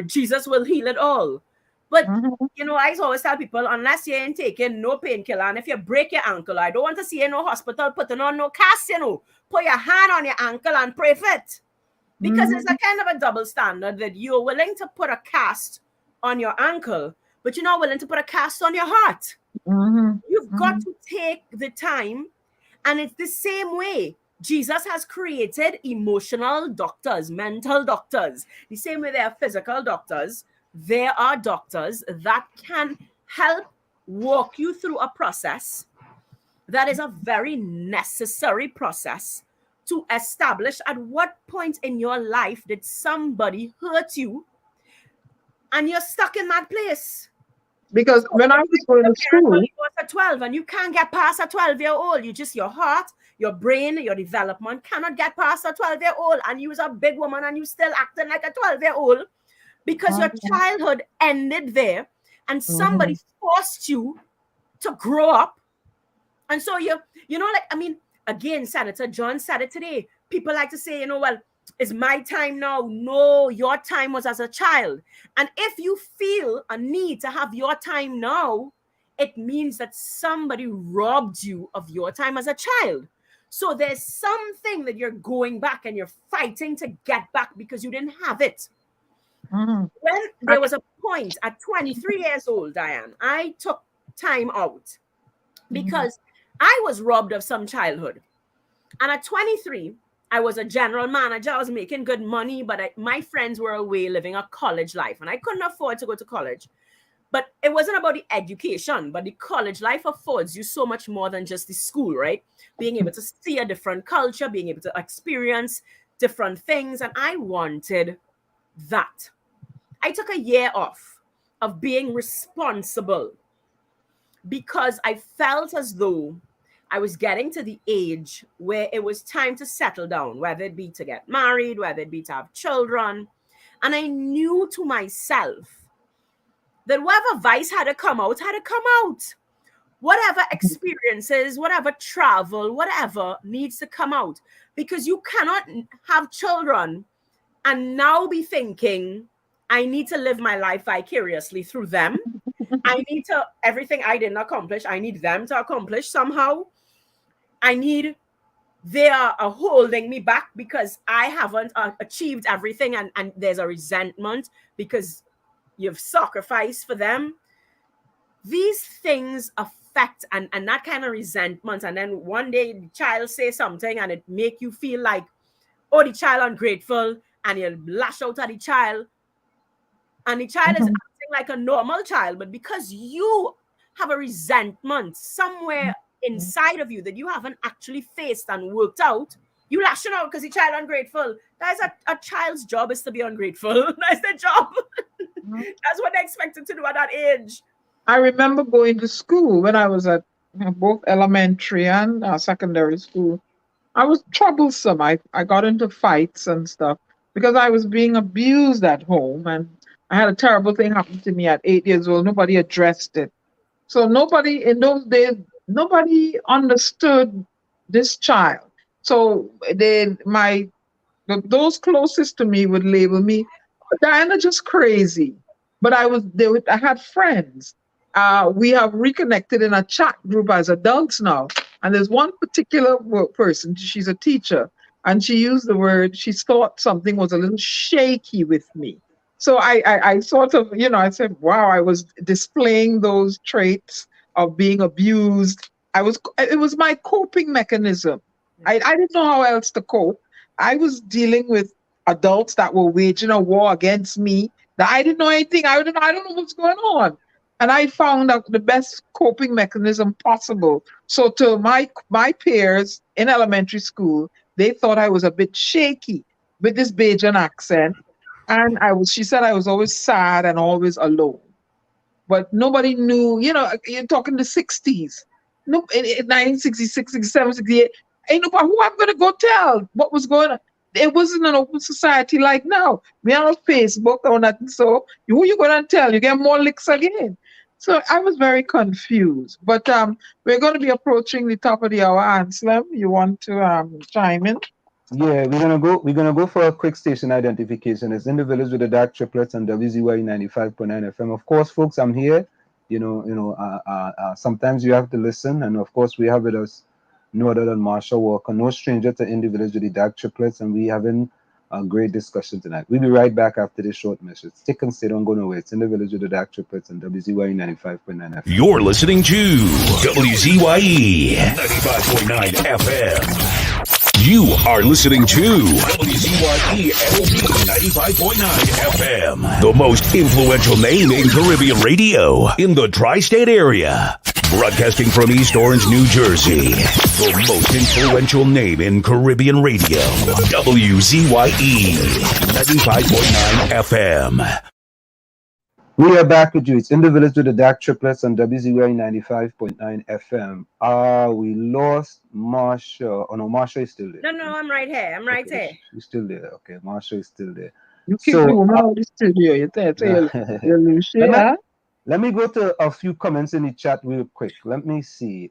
Jesus will heal it all. But, I always tell people, unless you ain't taking no painkiller, and if you break your ankle, I don't want to see you in no hospital putting on no cast, put your hand on your ankle and pray for it. Because it's a kind of a double standard that you're willing to put a cast on your ankle, but you're not willing to put a cast on your heart. You've got to take the time. And it's the same way Jesus has created emotional doctors, mental doctors. The same way there are physical doctors, there are doctors that can help walk you through a process that is a very necessary process to establish at what point in your life did somebody hurt you and you're stuck in that place. Because when I was going to school, you was at 12 and you can't get past a 12-year-old. Your heart, your brain, your development cannot get past a 12-year-old, and you was a big woman and you still acting like a 12-year-old because your childhood ended there and somebody forced you to grow up. And so again, Senator John said it today. People like to say, well, it's my time now. No, your time was as a child. And if you feel a need to have your time now, it means that somebody robbed you of your time as a child. So there's something that you're going back and you're fighting to get back because you didn't have it. When there was a point at 23 years old, Diane, I took time out because I was robbed of some childhood. And at 23, I was a general manager. I was making good money, but my friends were away living a college life, and I couldn't afford to go to college. But it wasn't about the education, but the college life affords you so much more than just the school, right? Being able to see a different culture, being able to experience different things. And I wanted that. I took a year off of being responsible because I felt as though I was getting to the age where it was time to settle down, whether it be to get married, whether it be to have children. And I knew to myself that whatever vice had to come out, whatever experiences, whatever travel, whatever needs to come out, because you cannot have children and now be thinking, I need to live my life vicariously through them. I need to, everything I didn't accomplish, I need them to accomplish somehow. They are holding me back because I haven't achieved everything, and there's a resentment because you've sacrificed for them. These things affect and that kind of resentment. And then one day the child says something and it make you feel like, oh, the child ungrateful, and you lash out at the child. And the child is acting like a normal child, but because you have a resentment somewhere inside of you that you haven't actually faced and worked out, you lashing out because the child ungrateful. That's a child's job, is to be ungrateful. That's their job. That's what they're expected to do at that age. I remember going to school when I was at both elementary and secondary school. I was troublesome. I got into fights and stuff because I was being abused at home, and I had a terrible thing happen to me at 8 years old. Nobody addressed it. So nobody in those days, nobody understood this child. So those closest to me would label me, oh, Diana, just crazy. But I had friends. We have reconnected in a chat group as adults now. And there's one particular person, she's a teacher, and she used the word, she thought something was a little shaky with me. So I sort of, I said, wow, I was displaying those traits of being abused. It was my coping mechanism. I didn't know how else to cope. I was dealing with adults that were waging a war against me, that I didn't know anything. I don't know what's going on. And I found out the best coping mechanism possible. So to my peers in elementary school, they thought I was a bit shaky with this Bajan accent. And she said I was always sad and always alone. But nobody knew, you're talking the 60s. No, in 1966, 67, 68. Ain't nobody, who I'm going to go tell what was going on? It wasn't an open society like now. We are on Facebook or nothing. So who you going to tell? You get more licks again. So I was very confused. But we're going to be approaching the top of the hour. Anselm, you want to chime in? Yeah, we're gonna go for a quick station identification. It's in the village with the DAG Triplets and WZYE 95.9 FM. Of course, folks, I'm here. Sometimes you have to listen, and of course, we have with us no other than Marsha Walker, no stranger to in the village with the DAG Triplets, and we having a great discussion tonight. We'll be right back after this short message. Stick and stay, don't go nowhere. It's in the village with the DAG Triplets and WZYE 95.9 FM. You're listening to WZYE 95.9 FM. You are listening to WZYE 95.9 FM, the most influential name in Caribbean radio in the tri-state area. Broadcasting from East Orange, New Jersey, the most influential name in Caribbean radio, WZYE 95.9 FM. We are back with you. It's in the village with the DAG Triplets on WZYE 95.9 FM. We lost Marsha. Oh no, Marsha is still there. No, I'm right here. I'm right here. She's still there. Okay, Marsha is still there. You keep the woman out of the studio. Let me go to a few comments in the chat real quick. Let me see.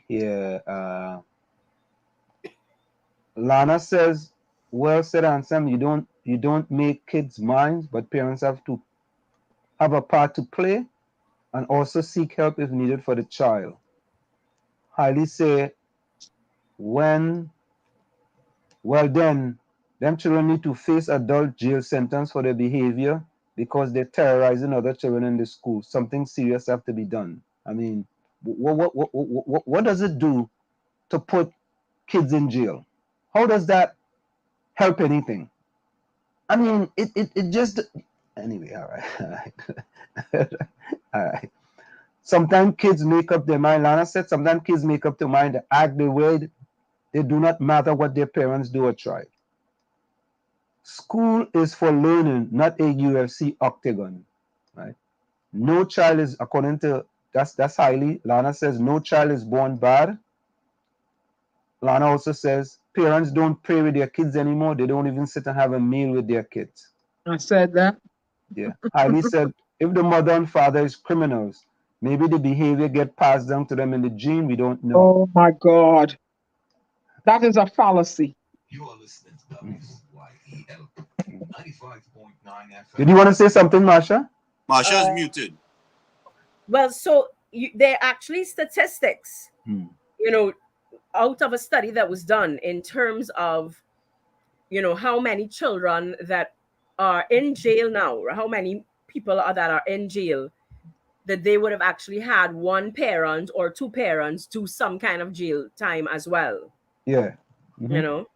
Here. Lana says, well said, Ansem. You don't make kids' minds, but parents have to have a part to play and also seek help if needed for the child. Highly say, them children need to face adult jail sentence for their behavior because they're terrorizing other children in the school. Something serious have to be done. I mean, what does it do to put kids in jail? How does that help anything? I mean, it just, anyway, all right. All right. Sometimes kids make up their mind. Lana said sometimes kids make up their mind to act the way they do not matter what their parents do or try. School is for learning, not a UFC octagon, right? No child is, according to, that's highly, Lana says no child is born bad. Lana also says parents don't pray with their kids anymore. They don't even sit and have a meal with their kids. I said that. Yeah. Highly said if the mother and father is criminals, maybe the behavior get passed down to them in the gene. We don't know. Oh my God. That is a fallacy. You are listening to WZYE 95.9 FM. Did you want to say something, Marsha? Marsha is muted. Well, so there are actually statistics, you know, out of a study that was done in terms of, you know, how many children that are in jail now, or how many people that are in jail, that they would have actually had one parent or two parents do some kind of jail time as well. Yeah. You know?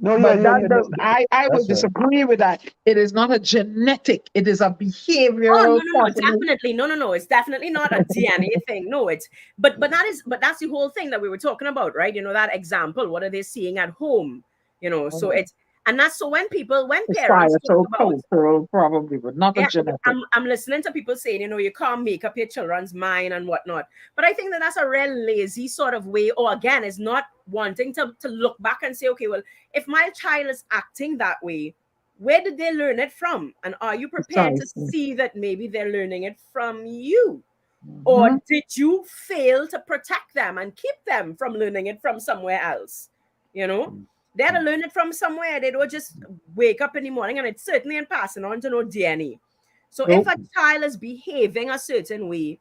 No, But I would right. disagree with that. It is not a genetic, it is a behavioral. No, definitely. No. It's definitely not a DNA thing. No, it's but that's the whole thing that we were talking about, right? You know, that example. What are they seeing at home? You know, so it's and that's so when parents talk about, probably, but not a genetic. I'm listening to people saying, you know, you can't make up your children's mind and whatnot. But I think that's a real lazy sort of way, or again, is not wanting to look back and say, okay, well, if my child is acting that way, where did they learn it from? And are you prepared to see that maybe they're learning it from you? Or did you fail to protect them and keep them from learning it from somewhere else? You know? They had to learn it from somewhere. They don't just wake up in the morning, and it's certainly in passing on to no DNA. So if a child is behaving a certain way,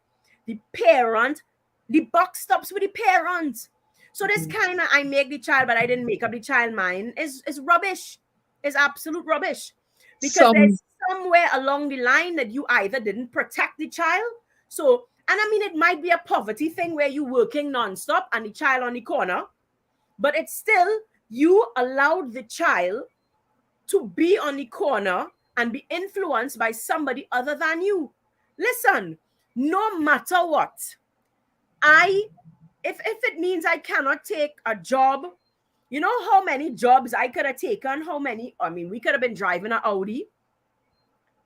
the buck stops with the parent. So this kind of I make the child, but I didn't make up the child mind is rubbish. Is absolute rubbish. Because there's somewhere along the line that you either didn't protect the child. So, and I mean, it might be a poverty thing where you're working nonstop and the child on the corner, but it's still, you allowed the child to be on the corner and be influenced by somebody other than you. Listen, no matter what, if it means I cannot take a job, you know how many jobs I could have taken, we could have been driving an Audi,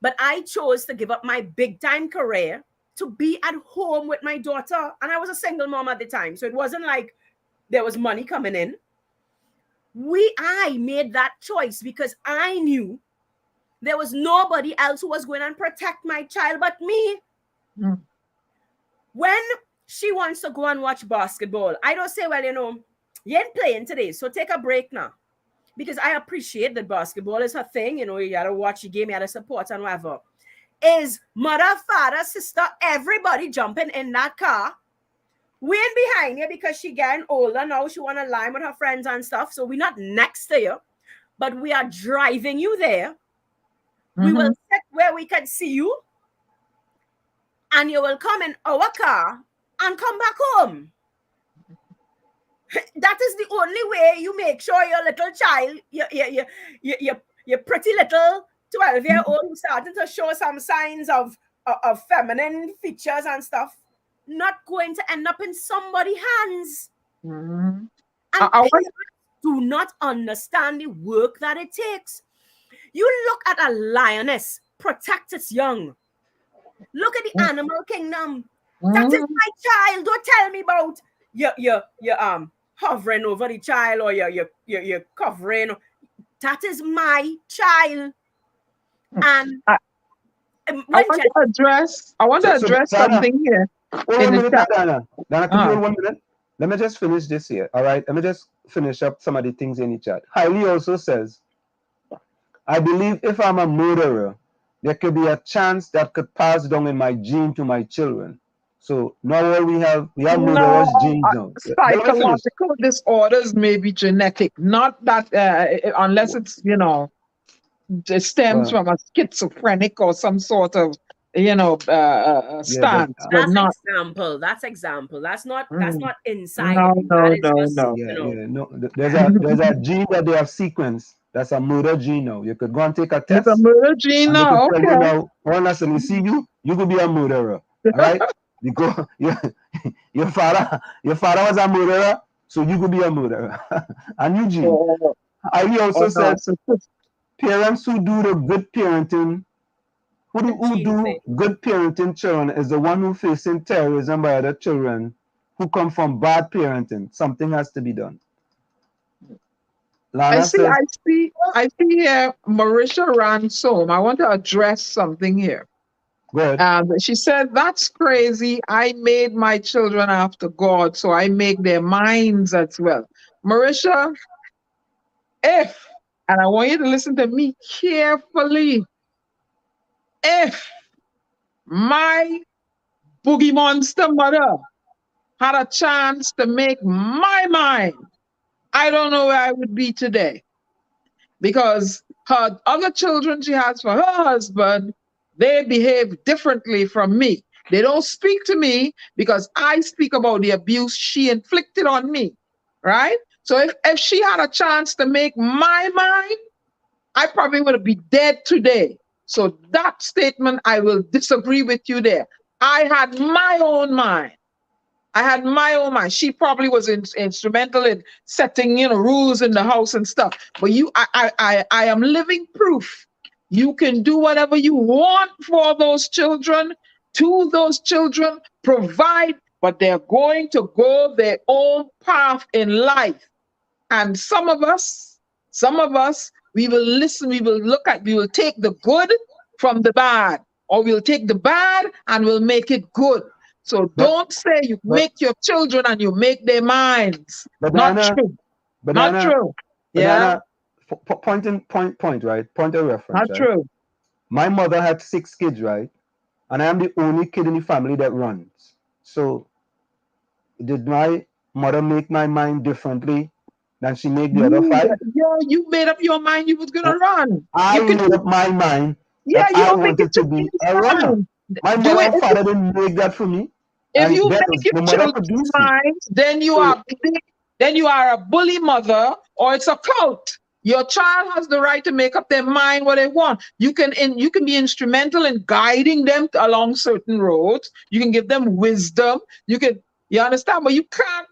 but I chose to give up my big time career to be at home with my daughter. And I was a single mom at the time. So it wasn't like there was money coming in. I made that choice because I knew there was nobody else who was going to protect my child but me. When she wants to go and watch basketball, I don't say, well, you know, you ain't playing today, so take a break now. Because I appreciate that basketball is her thing. You know, you got to watch the game, you got to support and whatever. Is mother, father, sister, everybody jumping in that car, way behind you because she getting older now. She want to line with her friends and stuff. So we're not next to you, but we are driving you there. We will sit where we can see you, and you will come in our car and come back home. That is the only way you make sure your little child, your pretty little 12-year-old who's starting to show some signs of feminine features and stuff, not going to end up in somebody's hands. And parents do not understand the work that it takes. You look at a lioness, protect its young. Look at the animal kingdom. That is my child. Don't tell me about your hovering over the child or you're covering. That is my child. And I want to address something here. One minute, Dana, could you hold 1 minute? Let me just finish this here. All right. Let me just finish up some of the things in the chat. Hailey also says, I believe if I'm a murderer, there could be a chance that could pass down in my gene to my children. So now we have murderers' genes now. Psychological disorders may be genetic, not that unless it's, you know, it stems from a schizophrenic or some sort of stance, but that's not. example. That's example. That's not inside No, of you. no, That is no, just, no. No. There's a gene that they have sequenced. That's a murder gene now. You could go and take a It's a test, murder gene and they could now. tell you Okay. now, honestly, you see you could be a murderer. All right? Because your father was a murderer, so you could be a murderer. A new gene. Oh, I also no. said parents who do the good parenting, who do good parenting children is the one who facing terrorism by other children who come from bad parenting. Something has to be done. I Lana see says, here Marisha Ransom. I want to address something here. go ahead. She said, that's crazy. I made my children after God, so I make their minds as well. Marisha, and I want you to listen to me carefully, if my boogie monster mother had a chance to make my mind, I don't know where I would be today. Because her other children she has for her husband, they behave differently from me. They don't speak to me because I speak about the abuse she inflicted on me, right? So if she had a chance to make my mind, I probably would be dead today. So that statement, I will disagree with you there. I had my own mind. She probably was instrumental in setting, rules in the house and stuff. But I am living proof. You can do whatever you want for those children, to those children, provide, but they're going to go their own path in life. And some of us, we will listen, we will take the good from the bad, or we'll take the bad and we'll make it good. So don't say you make your children and you make their minds. Not true. Not true. Yeah. Point, right? Point of reference. Not right? true. My mother had 6 kids, right? And I am the only kid in the family that runs. So did my mother make my mind differently than she made the other 5? You made up your mind you was gonna run. I made up my mind that you I don't make wanted it to be a runner. My mother and father didn't make that for me. If you that make your mother children's minds, then you are a bully mother, or it's a cult. Your child has the right to make up their mind what they want. You can be instrumental in guiding them along certain roads. You can give them wisdom. You understand? But you can't.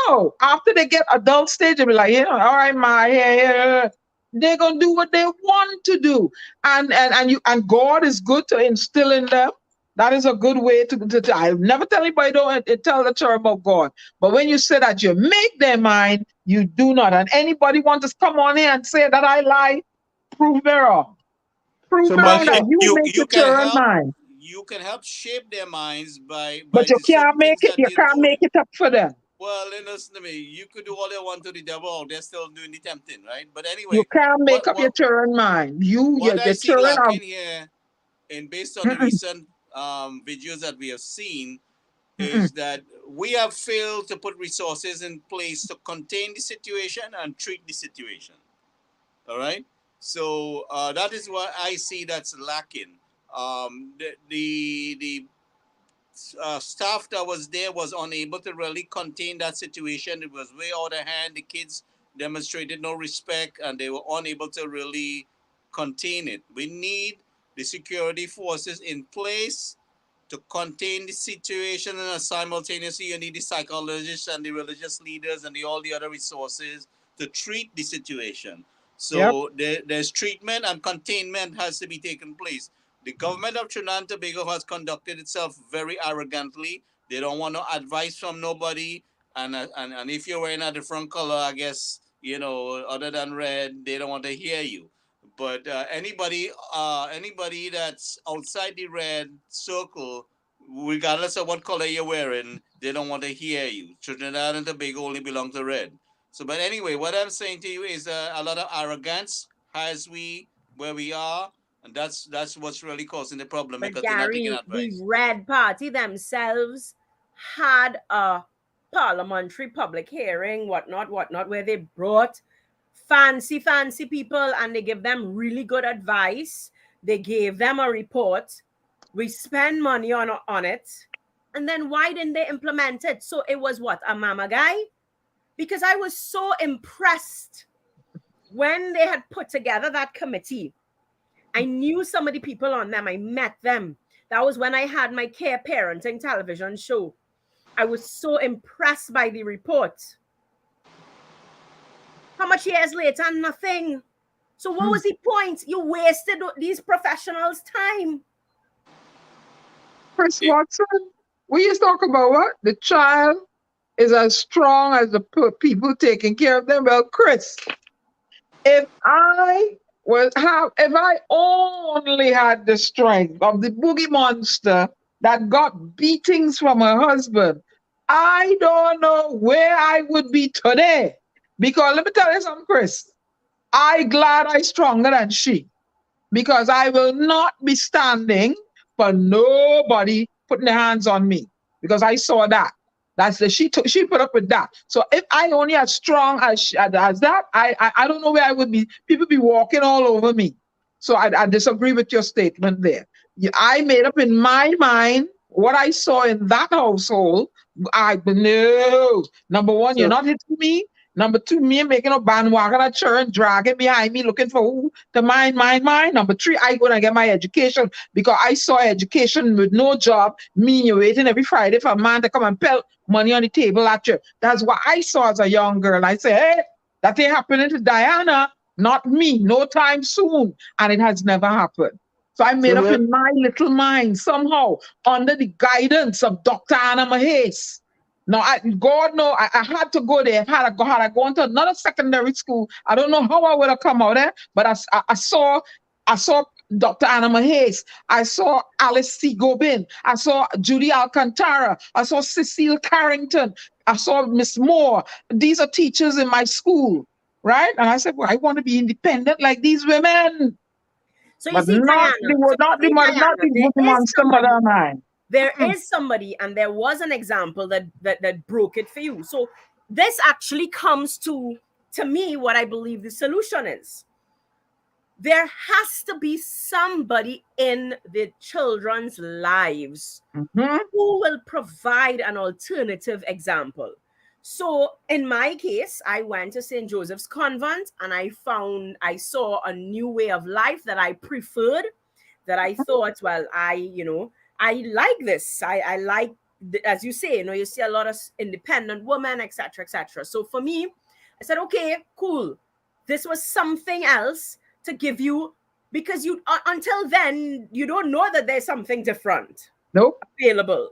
No. After they get adult stage, they'll be like, all right, ma, yeah. They're gonna do what they want to do, and God is good to instill in them. That is a good way to I never tell anybody don't tell the child about God. But when you say that you make their mind, you do not. And anybody want to come on here and say that I lie, prove me wrong. Prove me wrong that you make your children's mind. You can help shape their minds by but you can't make it. You can't make it up for them. Well, listen to me. You could do all they want to the devil. They're still doing the tempting, right? But anyway, you can't make up your children's mind. I see lacking here, and based on the recent videos that we have seen, is that we have failed to put resources in place to contain the situation and treat the situation. All right. So that is what I see that's lacking. The staff that was there was unable to really contain that situation. It was way out of hand. The kids demonstrated no respect, and they were unable to really contain it. We need the security forces in place to contain the situation, and simultaneously you need the psychologists and the religious leaders and all the other resources to treat the situation. So there's treatment and containment has to be taken place. The government of Trinidad and Tobago has conducted itself very arrogantly. They don't want no advice from nobody, and if you're wearing a different color, I guess, other than red, they don't want to hear you. But anybody that's outside the red circle, regardless of what color you're wearing, they don't want to hear you. Trinidad and Tobago only belong to red. So, but anyway, what I'm saying to you is a lot of arrogance has where we are, and that's what's really causing the problem, but because Gary, they're not taking advice. The Red Party themselves had a parliamentary public hearing, whatnot, where they brought fancy people and they give them really good advice. They gave them a report, We spend money on it. And then why didn't they implement it? So it was what? A mama guy? Because I was so impressed when they had put together that committee. I knew some of the people on them. I met them. That was when I had my Care Parenting television show. I was so impressed by the report. How much years later? Nothing. So what was the point? You wasted these professionals' time. Chris Watson, we used to talk about what? The child is as strong as the people taking care of them. Well, Chris, if I only had the strength of the boogie monster that got beatings from her husband, I don't know where I would be today. Because let me tell you something, Chris. I'm glad I'm stronger than she. Because I will not be standing for nobody putting their hands on me. Because I saw that. She put up with that. So if I only as strong as that, I don't know where I would be. People be walking all over me. So I disagree with your statement there. I made up in my mind what I saw in that household. No. Number one, you're not hitting me. Number two, me making a bandwagon at church and dragging behind me looking for who to mine. Number three, I go and get my education because I saw education with no job. Me, you're waiting every Friday for a man to come and pelt money on the table at you. That's what I saw as a young girl. I say, hey, that ain't happening to Diana, not me, no time soon. And it has never happened. So I made up in my little mind somehow under the guidance of Dr. Anna Mahes. Now, God know, I had to go there. Had I gone to another secondary school, I don't know how I would have come out there, but I saw Dr. Anna Mahes. I saw Alice C. Gobin. I saw Judy Alcantara. I saw Cecile Carrington. I saw Miss Moore. These are teachers in my school, right? And I said, well, I want to be independent like these women. So you see, Diana, the monster mother of mine. There is somebody, and there was an example that broke it for you. So this actually comes to me what I believe the solution is. There has to be somebody in the children's lives who will provide an alternative example. So in my case, I went to St. Joseph's Convent and I saw a new way of life that I preferred, that I thought, well, I like this. I like, as you say, you see a lot of independent women, etc., etc. So for me, I said, okay, cool. This was something else to give you, because you until then, you don't know that there's something different available.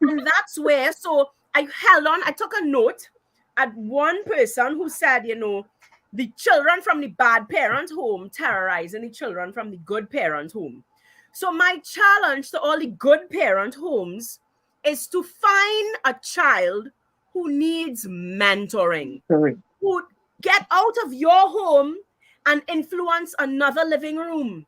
And that's where, so I held on. I took a note at one person who said, the children from the bad parent home terrorizing the children from the good parent home. So my challenge to all the good parent homes is to find a child who needs mentoring, who get out of your home and influence another living room.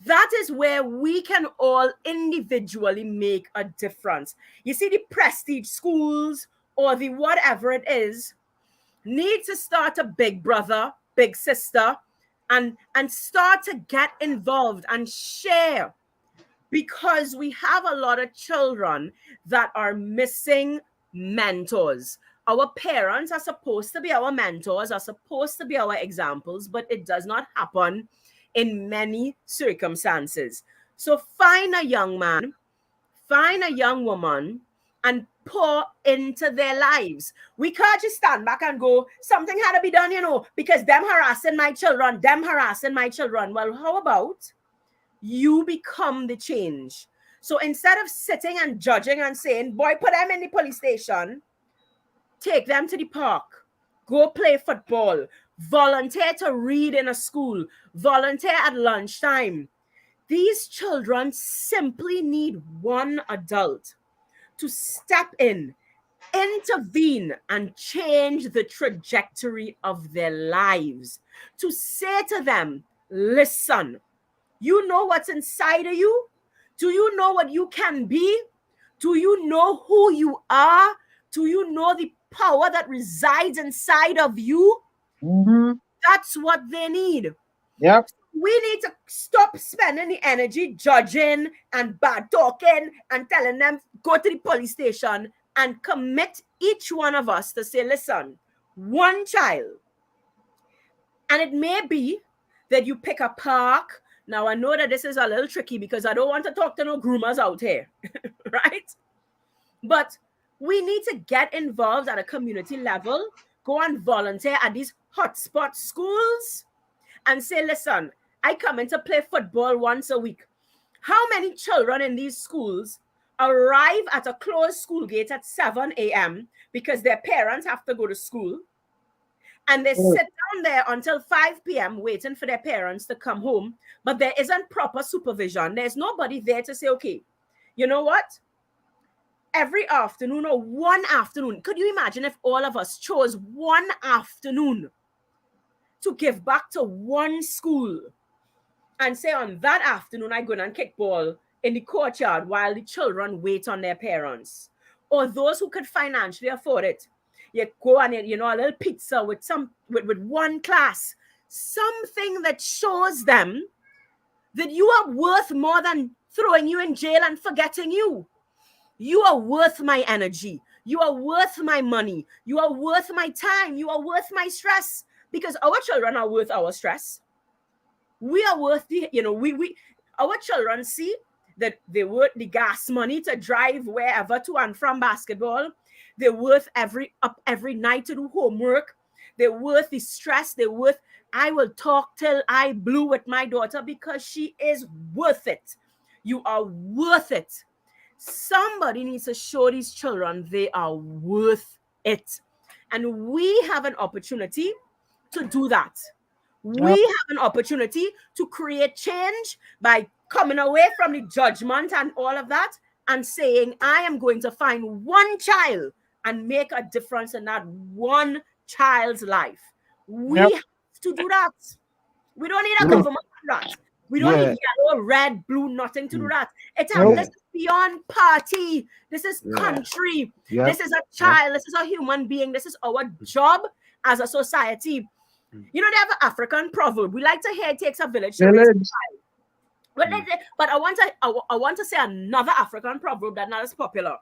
That is where we can all individually make a difference. You see, the prestige schools or the whatever it is need to start a big brother, big sister, and start to get involved and share, because we have a lot of children that are missing mentors. Our parents are supposed to be our mentors, are supposed to be our examples, but it does not happen in many circumstances. So find a young man, find a young woman, and pour into their lives. We can't just stand back and go, something had to be done, because them harassing my children. Well, how about you become the change? So instead of sitting and judging and saying, boy, put them in the police station, take them to the park, go play football, volunteer to read in a school, volunteer at lunchtime. These children simply need one adult to step in, intervene, and change the trajectory of their lives. To say to them, listen, you know what's inside of you? Do you know what you can be? Do you know who you are? Do you know the power that resides inside of you? Mm-hmm. That's what they need. Yep. we need to stop spending the energy judging and bad talking and telling them go to the police station, and commit each one of us to say, listen, one child. And it may be that you pick a park. Now, I know that this is a little tricky because I don't want to talk to no groomers out here, right? But we need to get involved at a community level, go and volunteer at these hotspot schools and say, listen, I come in to play football once a week. How many children in these schools arrive at a closed school gate at 7 a.m. because their parents have to go to school, and they sit down there until 5 p.m. waiting for their parents to come home, but there isn't proper supervision. There's nobody there to say, okay, you know what? Every afternoon or one afternoon, could you imagine if all of us chose one afternoon to give back to one school and say on that afternoon, I go and kick ball in the courtyard while the children wait on their parents? Or those who could financially afford it, you go and, you know, a little pizza with one class, something that shows them that you are worth more than throwing you in jail and forgetting you. You are worth my energy. You are worth my money. You are worth my time. You are worth my stress, because our children are worth our stress. We are worth the, you know, our children see that they're worth the gas money to drive wherever to and from basketball. They're worth up every night to do homework. They're worth the stress. They're worth, I will talk till I blue with my daughter because she is worth it. You are worth it. Somebody needs to show these children they are worth it. And we have an opportunity to do that. We have an opportunity to create change by coming away from the judgment and all of that and saying, I am going to find one child and make a difference in that one child's life. We have to do that. We don't need a government to do that. We don't need yellow, red, blue, nothing to do that. This is beyond party. This is country. This is a child. This is a human being. This is our job as a society. You know, they have an African proverb. We like to hear it takes a village to raise a child. But I want to say another African proverb that's not as popular.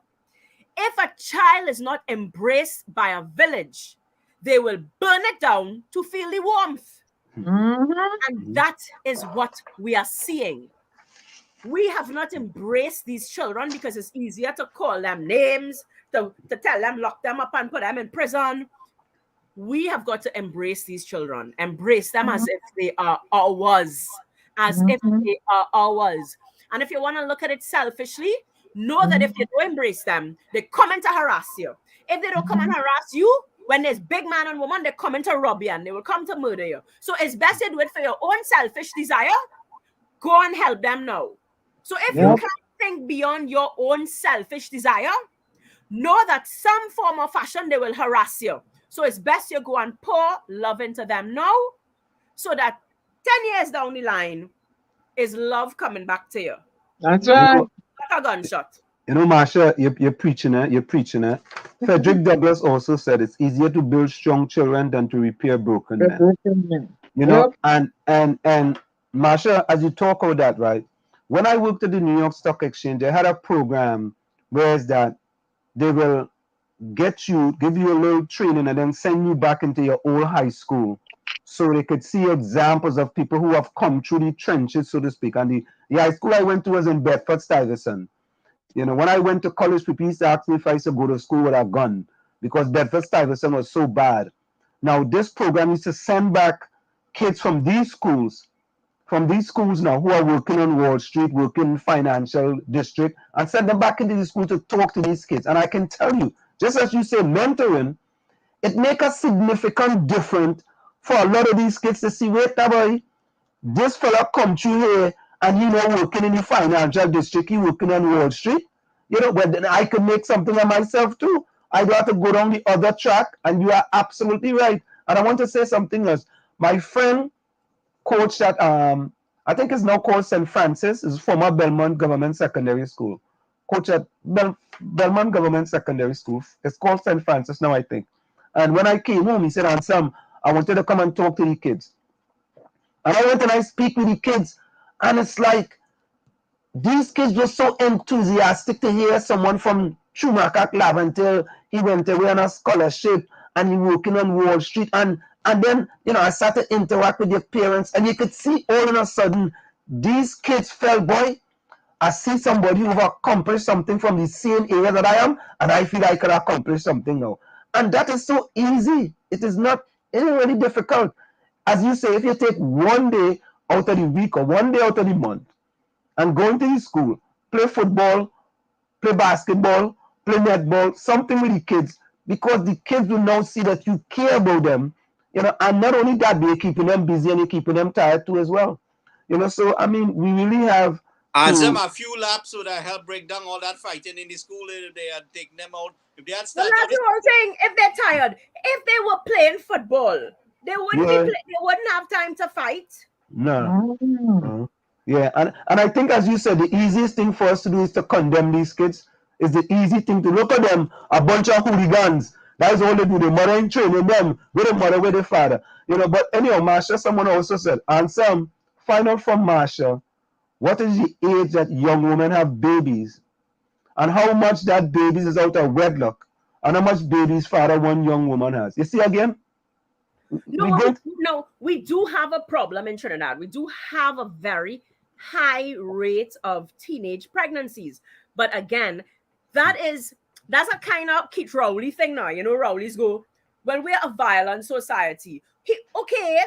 If a child is not embraced by a village, they will burn it down to feel the warmth. And that is what we are seeing. We have not embraced these children because it's easier to call them names, to tell them, lock them up and put them in prison. We have got to embrace these children, embrace them as if they are ours, if they are ours. And if you want to look at it selfishly, know that if you don't embrace them, they come in to harass you. If they don't come and harass you, when there's big man and woman, they come in to rob you and they will come to murder you. So it's best to do it for your own selfish desire. Go and help them now. So if you can't think beyond your own selfish desire, know that some form or fashion they will harass you. So it's best you go and pour love into them now, so that 10 years down the line is love coming back to you. That's right. Like a gunshot. You know, Marsha, you're preaching it. You're preaching it. Frederick Douglass also said it's easier to build strong children than to repair broken men. You know, and Marsha, as you talk about that, right? When I worked at the New York Stock Exchange, they had a program where that they will give you a little training and then send you back into your old high school so they could see examples of people who have come through the trenches, so to speak. And the high school I went to was in Bedford-Stuyvesant. You know, when I went to college, people used to ask me if I used to go to school with a gun because Bedford-Stuyvesant was so bad. Now, this program used to send back kids from these schools now who are working on Wall Street, working in financial district, and send them back into the school to talk to these kids. And I can tell you, just as you say, mentoring, it makes a significant difference for a lot of these kids to see, wait, boy, this fella come through here and he now working in the financial district, he working on Wall Street. You know, but then I can make something of myself too. I don't have to go down the other track, and you are absolutely right. And I want to say something else. My friend coached at, I think it's now called St. Francis, is former Belmont Government Secondary School. Coach at Belmont Government Secondary School. It's called St. Francis now, I think. And when I came home, he said, Sam, I wanted to come and talk to the kids. And I went and I speak with the kids, and it's like these kids were so enthusiastic to hear someone from Schumacher Lab until he went away on a scholarship and he working on Wall Street. And then, I started to interact with their parents, and you could see all of a sudden these kids felt, boy, I see somebody who've accomplished something from the same area that I am, and I feel I could accomplish something now. And that is so easy. It is not really difficult. As you say, if you take one day out of the week or one day out of the month and go into the school, play football, play basketball, play netball, something with the kids, because the kids will now see that you care about them, and not only that, you're keeping them busy and you're keeping them tired too as well. So I mean, we really have and some a few laps would have helped break down all that fighting in the school if they had taken them out. If they had started, well, that's what I'm saying. If they're tired, if they were playing football, they wouldn't they wouldn't have time to fight. No. Yeah, and I think, as you said, the easiest thing for us to do is to condemn these kids. Is the easy thing to look at them, a bunch of hooligans. That is all they do. The mother ain't training them with the mother, with the father. But anyhow, Marsha, someone also said, and some find out from Marsha, what is the age that young women have babies, and how much that babies is out of wedlock, and how much babies father one young woman has. You see again? No, we do have a problem in Trinidad. We do have a very high rate of teenage pregnancies. But again, that's a kind of Keith Rowley thing now. Rowley's go, well, we're a violent society. Okay,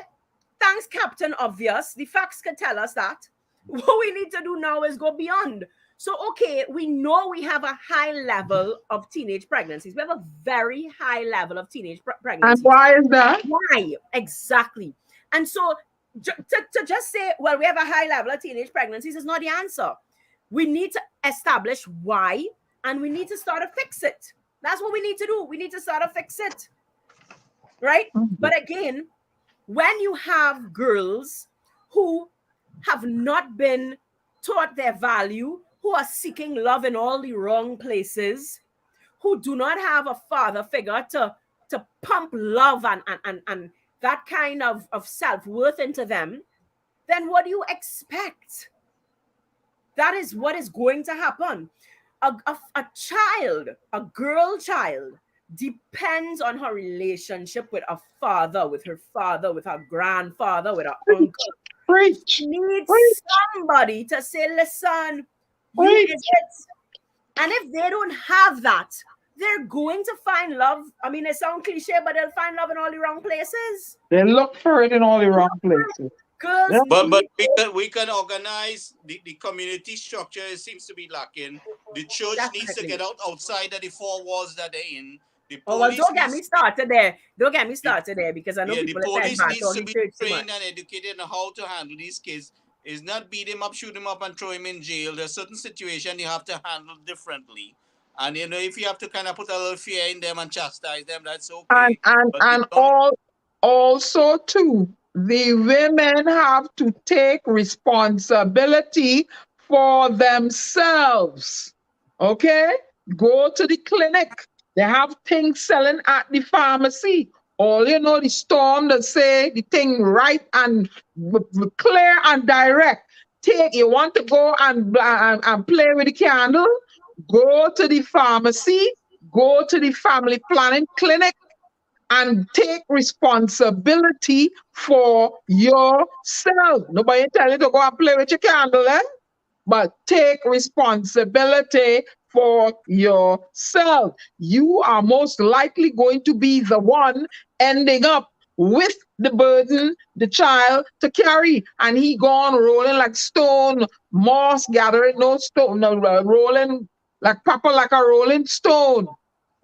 thanks, Captain Obvious. The facts can tell us that. What we need to do now is go beyond. So, okay, we know we have a high level of teenage pregnancies. We have a very high level of teenage pregnancies. And why is that? Why? Exactly. And so to just say, well, we have a high level of teenage pregnancies is not the answer. We need to establish why, and we need to start to fix it. That's what we need to do. We need to start to fix it. Right? Mm-hmm. But again, when you have girls who have not been taught their value, who are seeking love in all the wrong places, who do not have a father figure to pump love and that kind of self-worth into them, then what do you expect? That is what is going to happen. A child, a girl child, depends on her relationship with a father, with her grandfather, with her uncle. She needs somebody to say, listen, you did it. And if they don't have that, they're going to find love. I mean, it sounds cliche, but they'll find love in all the wrong places. They look for it in all the wrong places. But we can organize the community structure. It seems to be lacking. The church needs to get outside of the four walls that they're in. Well, don't get me started there. Because I know people the police needs to be trained and educated on how to handle these kids. It's not beat him up, shoot him up, and throw him in jail. There's certain situations you have to handle differently. And if you have to kind of put a little fear in them and chastise them, that's okay. And also too, the women have to take responsibility for themselves. Okay? Go to the clinic. They have things selling at the pharmacy. All the storm that say the thing right and clear and direct. You want to go and play with the candle? Go to the pharmacy, go to the family planning clinic, and take responsibility for yourself. Nobody tell you to go and play with your candle, but take responsibility for yourself. You are most likely going to be the one ending up with the burden, the child to carry, and he gone rolling like stone, moss gathering, no stone, no, rolling like papa like a rolling stone.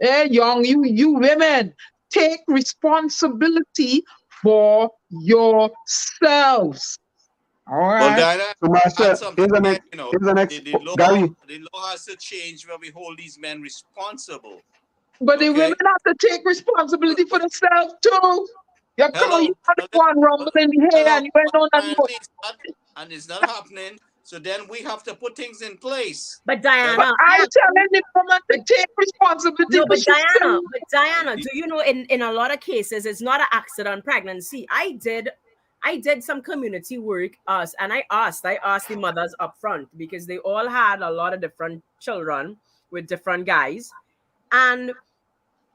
Young, you women, take responsibility for yourselves. All right. Well, Diana, so the law has to change where we hold these men responsible. But the women have to take responsibility for themselves too. You have one rumble in the hair and you went on and it's not happening. So then we have to put things in place. But Diana, I'm telling the woman to take responsibility. No, but Diana, do you know in a lot of cases it's not an accident pregnancy? I did I did some community work, and I asked the mothers up front because they all had a lot of different children with different guys. And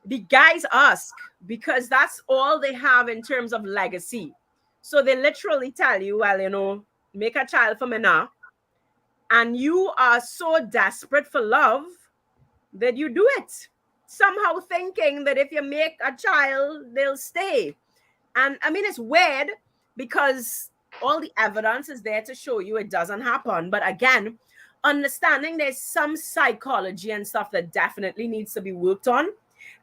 the guys ask because that's all they have in terms of legacy. So they literally tell you, well, you know, make a child for me now. And you are so desperate for love that you do it. Somehow thinking that if you make a child, they'll stay. And I mean, it's weird because all the evidence is there to show you it doesn't happen. But again, understanding there's some psychology and stuff that definitely needs to be worked on.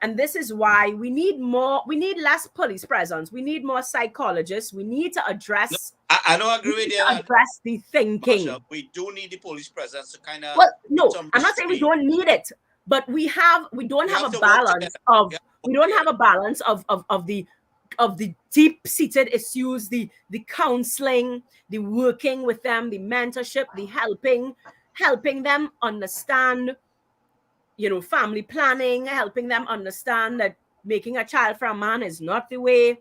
And this is why we need less police presence. We need more psychologists. We need to address. I don't agree with you. Address the thinking. Marsha, we do need the police presence to kind of. Well, no, I'm not saying we don't need it, but we don't have a balance of the deep-seated issues, the counseling, the working with them, the mentorship, the helping them understand, you know, family planning, helping them understand that making a child for a man is not the way.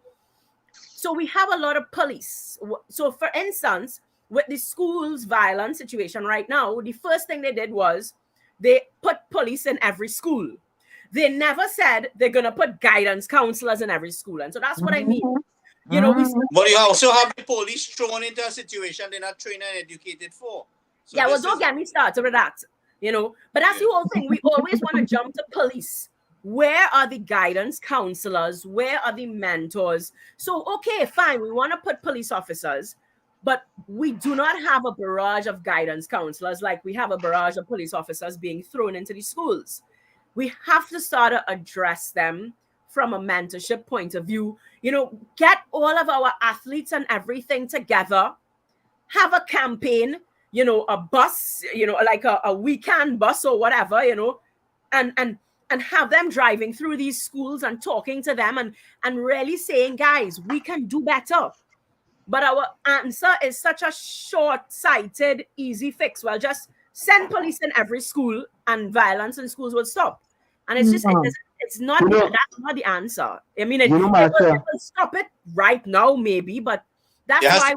So we have a lot of police. So for instance, with the school's violence situation right now, the first thing they did was they put police in every school. They never said they're going to put guidance counselors in every school. And so that's what I mean. You know, but you also have the police thrown into a situation they're not trained and educated for. So yeah, well, don't get me started with that. You know, but that's the whole thing. We always want to jump to police. Where are the guidance counselors? Where are the mentors? So, okay, fine. We want to put police officers, but we do not have a barrage of guidance counselors like we have a barrage of police officers being thrown into the schools. We have to start to address them from a mentorship point of view. You know, get all of our athletes and everything together, have a campaign, you know, a bus, you know, like a weekend bus or whatever, you know, and have them driving through these schools and talking to them and really saying, guys, we can do better. But our answer is such a short-sighted, easy fix. Well, just send police in every school and violence in schools will stop. And it's just, it's not, that's not the answer. I mean, it will stop it right now, maybe, but that's why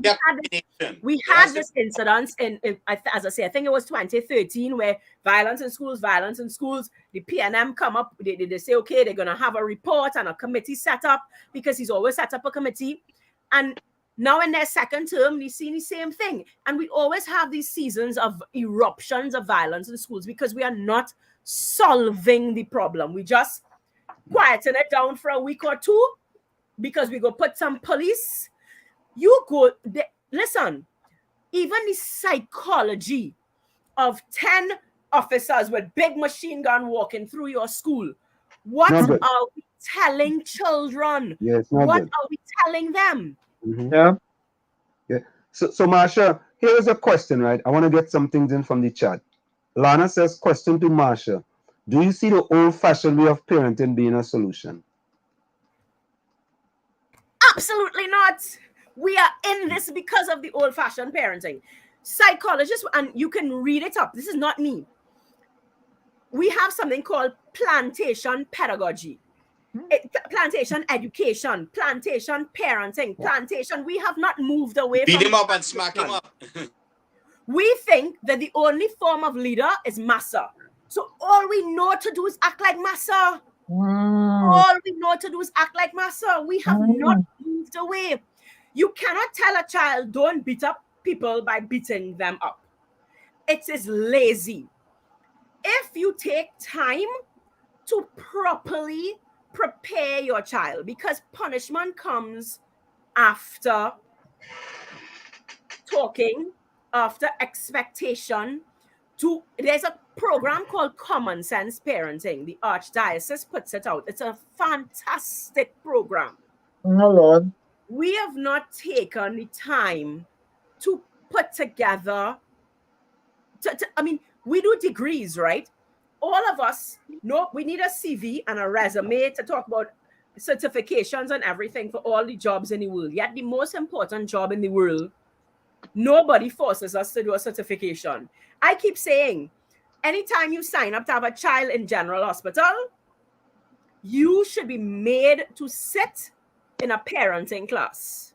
we had this incident in, as I say, I think it was 2013, where violence in schools, the PNM come up, they say, okay, they're going to have a report and a committee set up, because he's always set up a committee. And now in their second term, we see the same thing. And we always have these seasons of eruptions of violence in schools because we are not solving the problem. We just quieten it down for a week or two because we go put some police. Listen, even the psychology of 10 officers with big machine gun walking through your school. What are we telling children? What are we telling them? Mm-hmm. Yeah. So Marsha, here is a question, right? I want to get some things in from the chat. Lana says, question to Marsha. Do you see the old-fashioned way of parenting being a solution? Absolutely not. We are in this because of the old-fashioned parenting. Psychologists, and you can read it up. This is not me. We have something called plantation pedagogy. Plantation education, plantation parenting, plantation. We have not moved away from. Beat him up and smack him up. We think that the only form of leader is massa. So all we know to do is act like massa. All we know to do is act like massa. We have not moved away. You cannot tell a child don't beat up people by beating them up. It is lazy. If you take time to properly prepare your child, because punishment comes after talking, after expectation. There's a program called Common Sense Parenting. The Archdiocese puts it out. It's a fantastic program. Oh, Lord. We have not taken the time to put together. I mean, we do degrees, right? All of us know we need a CV and a resume to talk about certifications and everything for all the jobs in the world. Yet the most important job in the world, nobody forces us to do a certification. I keep saying, anytime you sign up to have a child in General Hospital, you should be made to sit in a parenting class.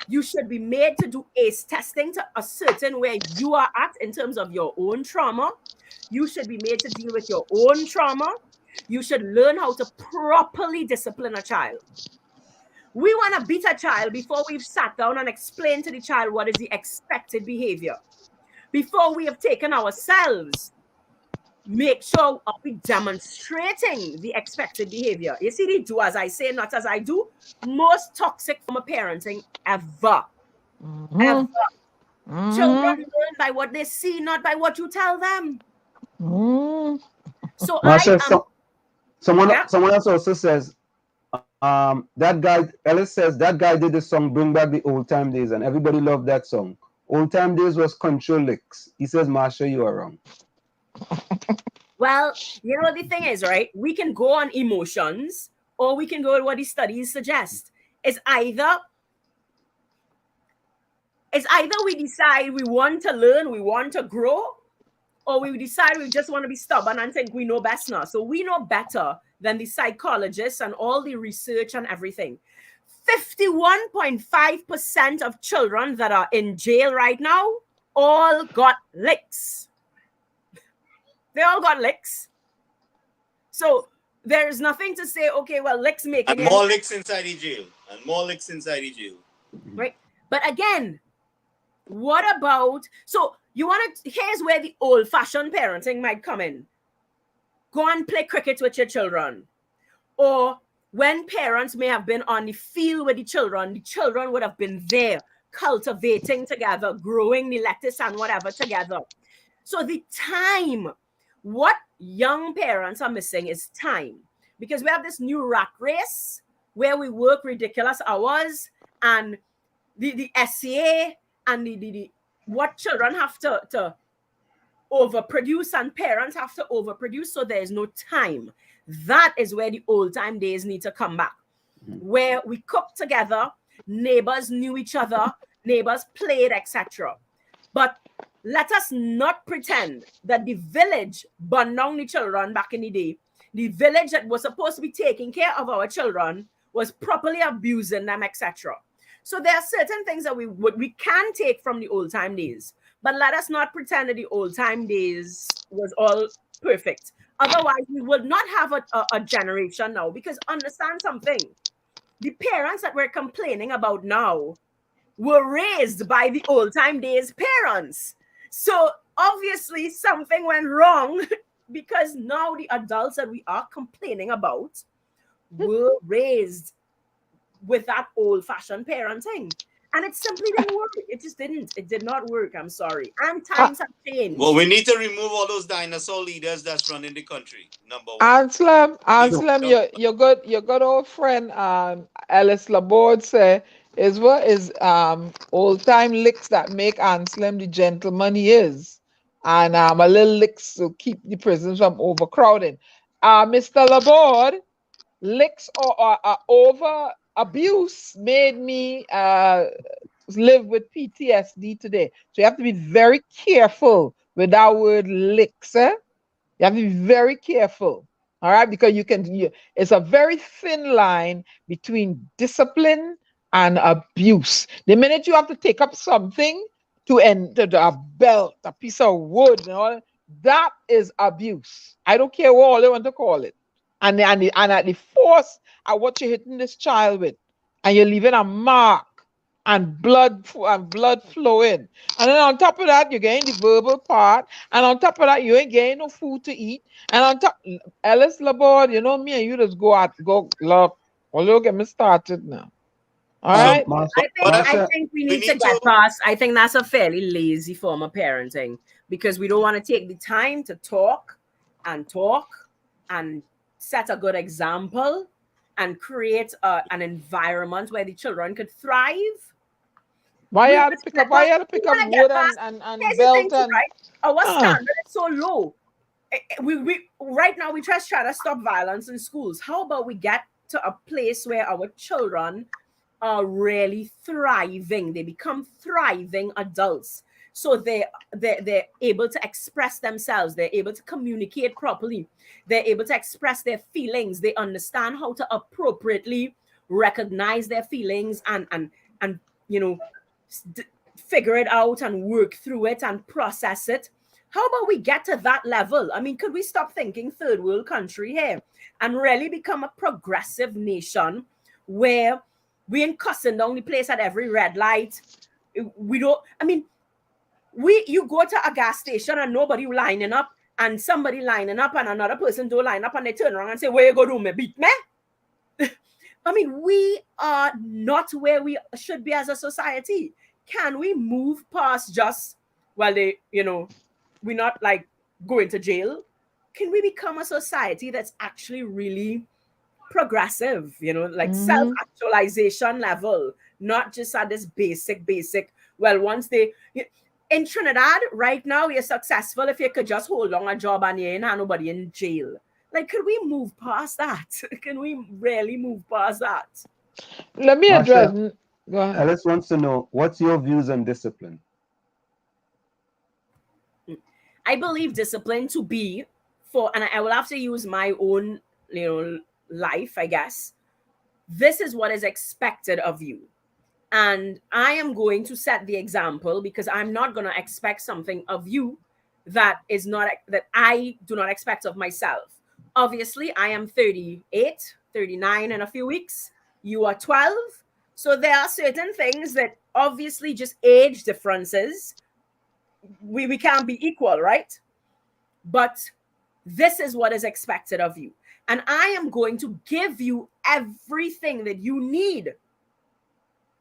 You should be made to do ACE testing to ascertain where you are at in terms of your own trauma. You should be made to deal with your own trauma. You should learn how to properly discipline a child. We want to beat a child before we've sat down and explained to the child what is the expected behavior. Before we have taken ourselves, make sure are we demonstrating the expected behavior. You see, they do as I say, not as I do. Most toxic form of parenting ever. Ever. Children learn by what they see, not by what you tell them. So Marsha, someone else also says, that guy, Ellis says, that guy did the song Bring Back the Old Time Days, and everybody loved that song. Old Time Days was control licks. He says, Marsha, you are wrong. Well, you know, the thing is, right? We can go on emotions, or we can go with what the studies suggest. It's either we decide we want to learn, we want to grow, or we decide we just want to be stubborn and think we know best now. So we know better than the psychologists and all the research and everything. 51.5% of children that are in jail right now all got licks. They all got licks. So there is nothing to say, okay, well, licks make it. And more licks inside the jail. And more licks inside the jail. Right. But again, what about, so you want to, here's where the old-fashioned parenting might come in. Go and play cricket with your children. Or when parents may have been on the field with the children would have been there, cultivating together, growing the lettuce and whatever together. So the time, what young parents are missing is time. Because we have this new rat race where we work ridiculous hours, and the SCA and the what children have to overproduce and parents have to overproduce, so there's no time. That is where the old time days need to come back, where we cooked together, neighbors knew each other, neighbors played, etc. But let us not pretend that the village burned down the children back in the day. The village that was supposed to be taking care of our children was properly abusing them, etc. So there are certain things that we can take from the old time days, but let us not pretend that the old time days was all perfect. Otherwise, we will not have a generation now, because understand something. The parents that we're complaining about now were raised by the old time days parents. So obviously something went wrong, because now the adults that we are complaining about were raised with that old-fashioned parenting, and it simply didn't work. It just didn't. It did not work. I'm sorry. And times have changed. Well, we need to remove all those dinosaur leaders that's running the country. Number one. Anselm, your good old friend Alice Laborde say is what is old time licks that make Anselm the gentleman he is, and a little licks to keep the prisons from overcrowding. Mr. Laborde, licks or over abuse made me live with PTSD today. So you have to be very careful with that word licks. You have to be very careful. All right, because it's a very thin line between discipline and abuse. The minute you have to take up something to enter a belt, a piece of wood, and all that is abuse. I don't care what all they want to call it. And at the force at what you're hitting this child with, and you're leaving a mark and blood flowing. And then on top of that, you're getting the verbal part. And on top of that, you ain't getting no food to eat. And on top, Alice Laborde, you know me and you just go look. Well, look, get me started now. All right. I think we need to get past. I think that's a fairly lazy form of parenting, because we don't want to take the time to talk and set a good example and create an environment where the children could thrive. Why you have to pick up wood and belt and right? Our standard is so low. We right now we just try to stop violence in schools. How about we get to a place where our children are really thriving? They become thriving adults. So they're able to express themselves. They're able to communicate properly. They're able to express their feelings. They understand how to appropriately recognize their feelings and figure it out and work through it and process it. How about we get to that level? I mean, could we stop thinking third world country here and really become a progressive nation where we ain't cussing down the place at every red light? We don't, I mean, you go to a gas station and nobody lining up, and somebody lining up and another person don't line up, and they turn around and say, where you go do me, beat me? I mean, we are not where we should be as a society. Can we move past just, well, we're not like going to jail? Can we become a society that's actually really progressive, like self-actualization level, not just at this basic, well, once in Trinidad right now, you're successful if you could just hold on a job and you ain't have nobody in jail. Like, could we move past that? Can we really move past that? Let me address. Marsha, Go ahead. Alice wants to know, what's your views on discipline? I believe discipline to be and I will have to use my own, life, I guess. This is what is expected of you. And I am going to set the example, because I'm not going to expect something of you that I do not expect of myself. Obviously, I am 38, 39 in a few weeks. You are 12. So there are certain things that obviously just age differences. We can't be equal, right? But this is what is expected of you. And I am going to give you everything that you need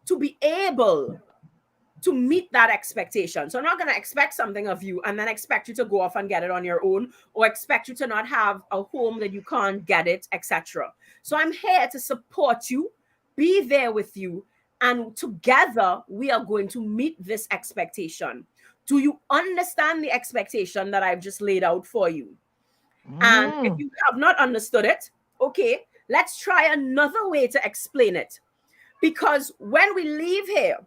to be able to meet that expectation. So I'm not going to expect something of you and then expect you to go off and get it on your own, or expect you to not have a home that you can't get it, etc. So I'm here to support you, be there with you, and together we are going to meet this expectation. Do you understand the expectation that I've just laid out for you? And if you have not understood it, okay, let's try another way to explain it. Because when we leave here,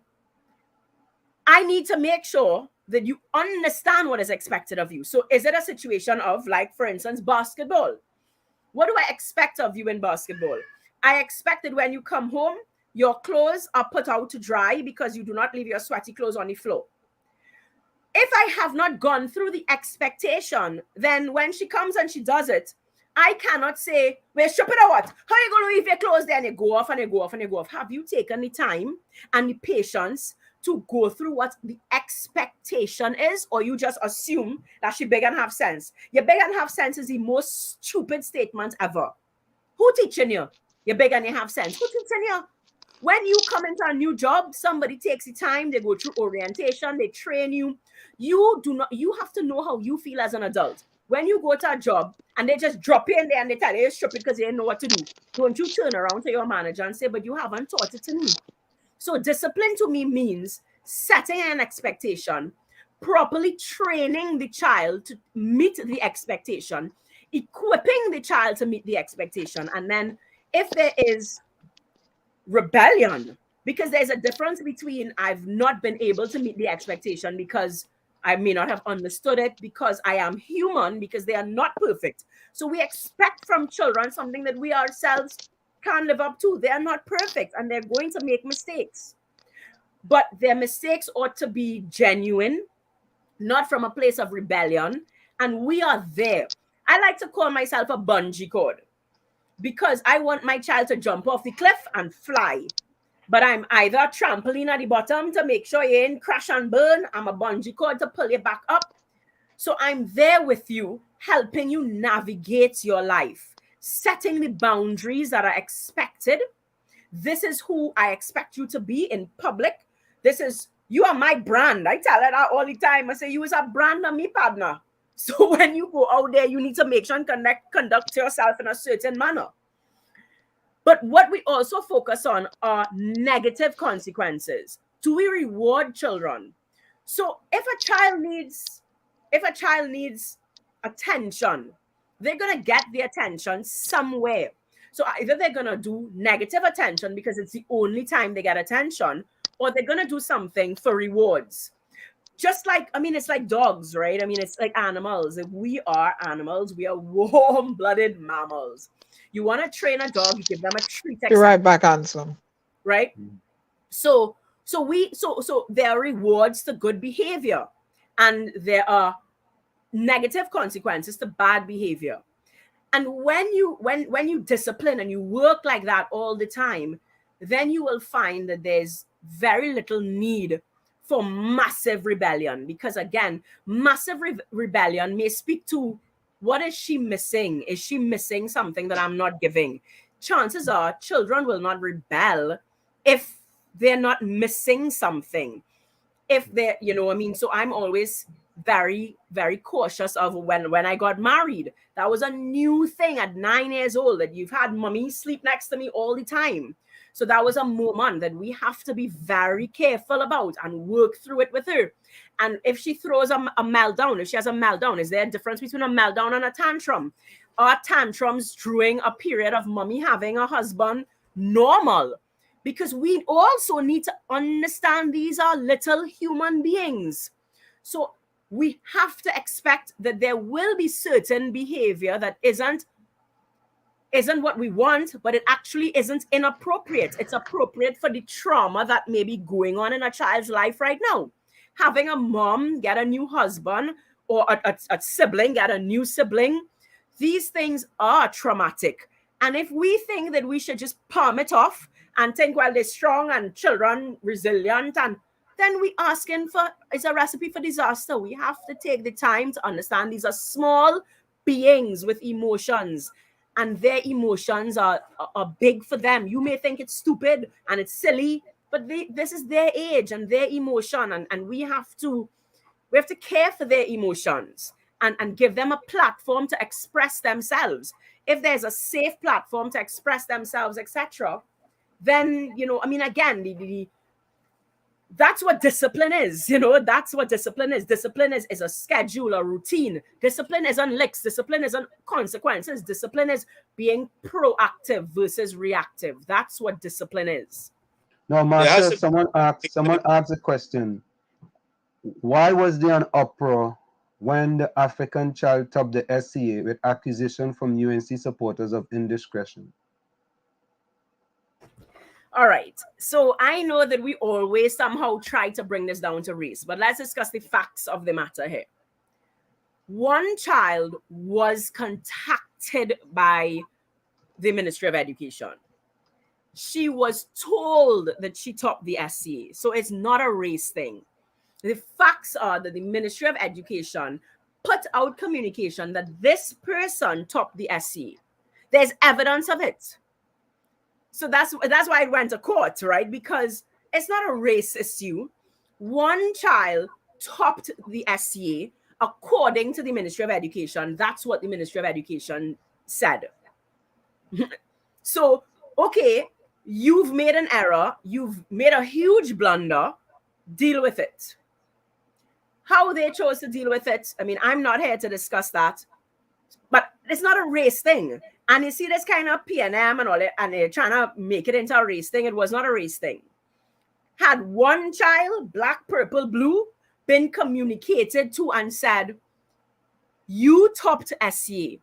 I need to make sure that you understand what is expected of you. So is it a situation of, like, for instance, basketball? What do I expect of you in basketball? I expect that when you come home, your clothes are put out to dry, because you do not leave your sweaty clothes on the floor. If I have not gone through the expectation, then when she comes and she does it, I cannot say, well, strip it or what? How you going to leave your clothes there? And you go off and you go off and you go off. Have you taken the time and the patience to go through what the expectation is? Or you just assume that she beg and have sense? Your beg and have sense is the most stupid statement ever. Who teaching you? You beg and you have sense. Who teaching you? When you come into a new job, somebody takes the time, they go through orientation, they train you. You have to know how you feel as an adult. When you go to a job and they just drop you in there and they tell you you're stupid because they didn't know what to do, don't you turn around to your manager and say, but you haven't taught it to me. So discipline to me means setting an expectation, properly training the child to meet the expectation, equipping the child to meet the expectation. And then if there is rebellion, because there's a difference between I've not been able to meet the expectation because I may not have understood it, because I am human, because they are not perfect. So we expect from children something that we ourselves can't live up to. They are not perfect and they're going to make mistakes. But their mistakes ought to be genuine, not from a place of rebellion. And we are there. I like to call myself a bungee cord, because I want my child to jump off the cliff and fly. But I'm either a trampoline at the bottom to make sure you ain't crash and burn. I'm a bungee cord to pull you back up. So I'm there with you, helping you navigate your life, setting the boundaries that are expected. This is who I expect you to be in public. You are my brand. I tell her that all the time. I say, you is a brand of me, partner. So when you go out there, you need to make sure and conduct yourself in a certain manner. But what we also focus on are negative consequences. Do we reward children? So if a child needs attention, they're going to get the attention somewhere. So either they're going to do negative attention because it's the only time they get attention, or they're going to do something for rewards. Just like, it's like dogs, right? It's like animals. If we are animals, we are warm-blooded mammals. You want to train a dog, you give them a treat. Be right back, Ansel. Right? So So there are rewards to good behavior, and there are negative consequences to bad behavior. And when you discipline and you work like that all the time, then you will find that there's very little need for massive rebellion, because again, massive rebellion may speak to, what is she missing? Is she missing something that I'm not giving? Chances are children will not rebel if they're not missing something. If they're, so I'm always very, very cautious of when I got married. That was a new thing at 9 years old, that you've had mommy sleep next to me all the time. So that was a moment that we have to be very careful about and work through it with her. And if she throws a meltdown, if she has a meltdown, is there a difference between a meltdown and a tantrum? Are tantrums during a period of mommy having a husband normal? Because we also need to understand these are little human beings. So we have to expect that there will be certain behavior that isn't what we want, but it actually isn't inappropriate. It's appropriate for the trauma that may be going on in a child's life right now. Having a mom get a new husband, or a sibling get a new sibling, these things are traumatic. And if we think that we should just palm it off and think, well, they're strong and children resilient, and then we asking for, it's a recipe for disaster. We have to take the time to understand these are small beings with emotions, and their emotions are big for them. You may think it's stupid and it's silly, but this is their age and their emotion, and we have to care for their emotions and give them a platform to express themselves. If there's a safe platform to express themselves, etc., then, again, that's what discipline is. That's what discipline is. Discipline is a schedule, a routine. Discipline isn't licks. Discipline isn't consequences. Discipline is being proactive versus reactive. That's what discipline is. Now, Marsha, someone asked a question. Why was there an uproar when the African child topped the SCA with accusation from UNC supporters of indiscretion? All right. So I know that we always somehow try to bring this down to race, but let's discuss the facts of the matter here. One child was contacted by the Ministry of Education. She was told that she topped the SCA. So it's not a race thing. The facts are that the Ministry of Education put out communication that this person topped the SCA. There's evidence of it. So that's why it went to court, right? Because it's not a race issue. One child topped the SCA according to the Ministry of Education. That's what the Ministry of Education said. So, okay, you've made an error. You've made a huge blunder. Deal with it. How they chose to deal with it, I'm not here to discuss that. But it's not a race thing. And you see this kind of P&M and all it, and they're trying to make it into a race thing. It was not a race thing. Had one child, black, purple, blue, been communicated to and said, you topped SCA.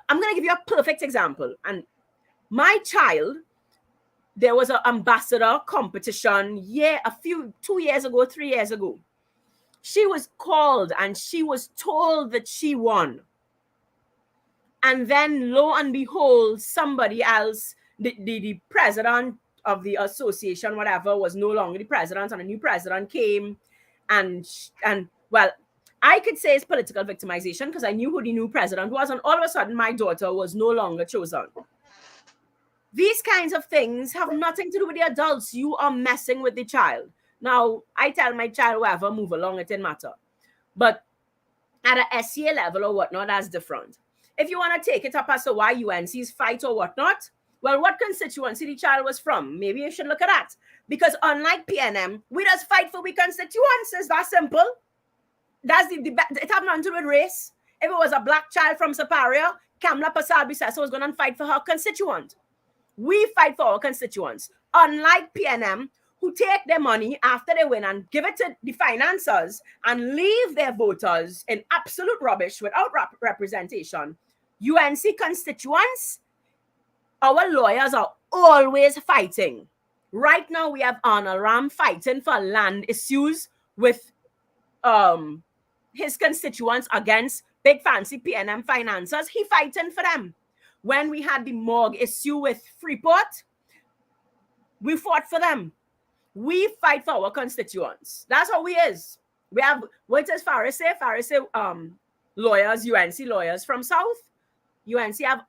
I'm going to give you a perfect example. And my child, there was an ambassador competition 2 years ago, 3 years ago. She was called and she was told that she won. And then, lo and behold, somebody else, the president of the association, whatever, was no longer the president, and a new president came. And well, I could say it's political victimization because I knew who the new president was, and all of a sudden, my daughter was no longer chosen. These kinds of things have nothing to do with the adults. You are messing with the child. Now, I tell my child, whatever, move along, it didn't matter. But at a SCA level or whatnot, that's different. If you want to take it up as to why UNC's fight or whatnot, well, what constituency the child was from? Maybe you should look at that. Because unlike PNM, we just fight for we constituents. It's that simple. That's it have nothing to do with race. If it was a black child from Superior, Kamla Pasal-Bissessor was going to fight for her constituent. We fight for our constituents. Unlike PNM, who take their money after they win and give it to the financiers and leave their voters in absolute rubbish without representation. UNC constituents, our lawyers are always fighting. Right now, we have Arnold Ram fighting for land issues with his constituents against big fancy PNM financiers. He fighting for them. When we had the morgue issue with Freeport, we fought for them. We fight for our constituents. That's how we is. We have, what does Faris say? Faris say, lawyers, UNC lawyers from South. UNC have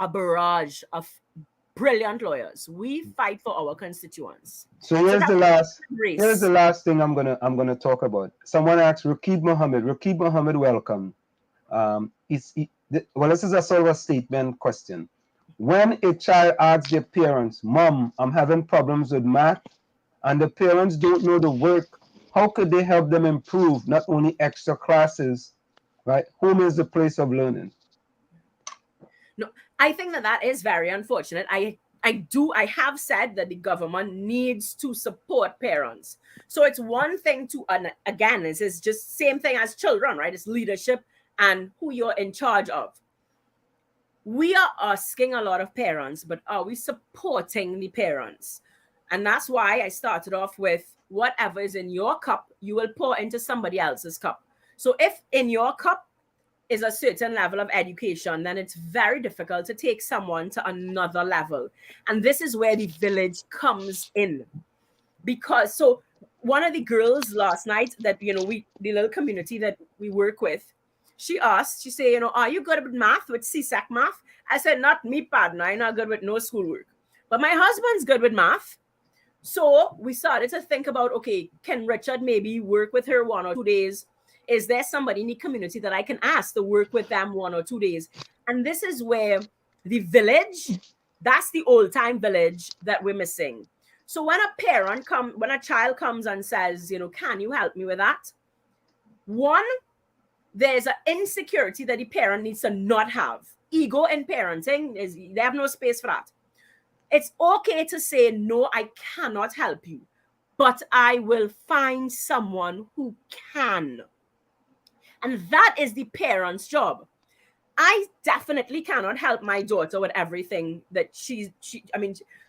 a barrage of brilliant lawyers. We fight for our constituents. So here's the last thing I'm gonna talk about. Someone asked Rakib Mohammed. Rakib Mohammed, welcome. This is a sort of a statement question. When a child asks their parents, "Mom, I'm having problems with math," and the parents don't know the work, how could they help them improve? Not only extra classes, right? Home is the place of learning. No, I think that is very unfortunate. I have said that the government needs to support parents. So it's one thing to, again, this is just same thing as children, right? It's leadership and who you're in charge of. We are asking a lot of parents, but are we supporting the parents? And that's why I started off with whatever is in your cup, you will pour into somebody else's cup. So if in your cup is a certain level of education, then it's very difficult to take someone to another level. And this is where the village comes in. Because, so one of the girls last night that, the little community that we work with, she asked, she said, are you good with math, with CSEC math? I said, not me, partner. I'm not good with no schoolwork. But my husband's good with math. So we started to think about, okay, can Richard maybe work with her 1 or 2 days? Is there somebody in the community that I can ask to work with them 1 or 2 days? And this is where the village, that's the old time village that we're missing. So when a child comes and says, can you help me with that? One, there's an insecurity that the parent needs to not have. Ego in parenting, they have no space for that. It's okay to say, no, I cannot help you, but I will find someone who can. And that is the parent's job. I definitely cannot help my daughter with everything that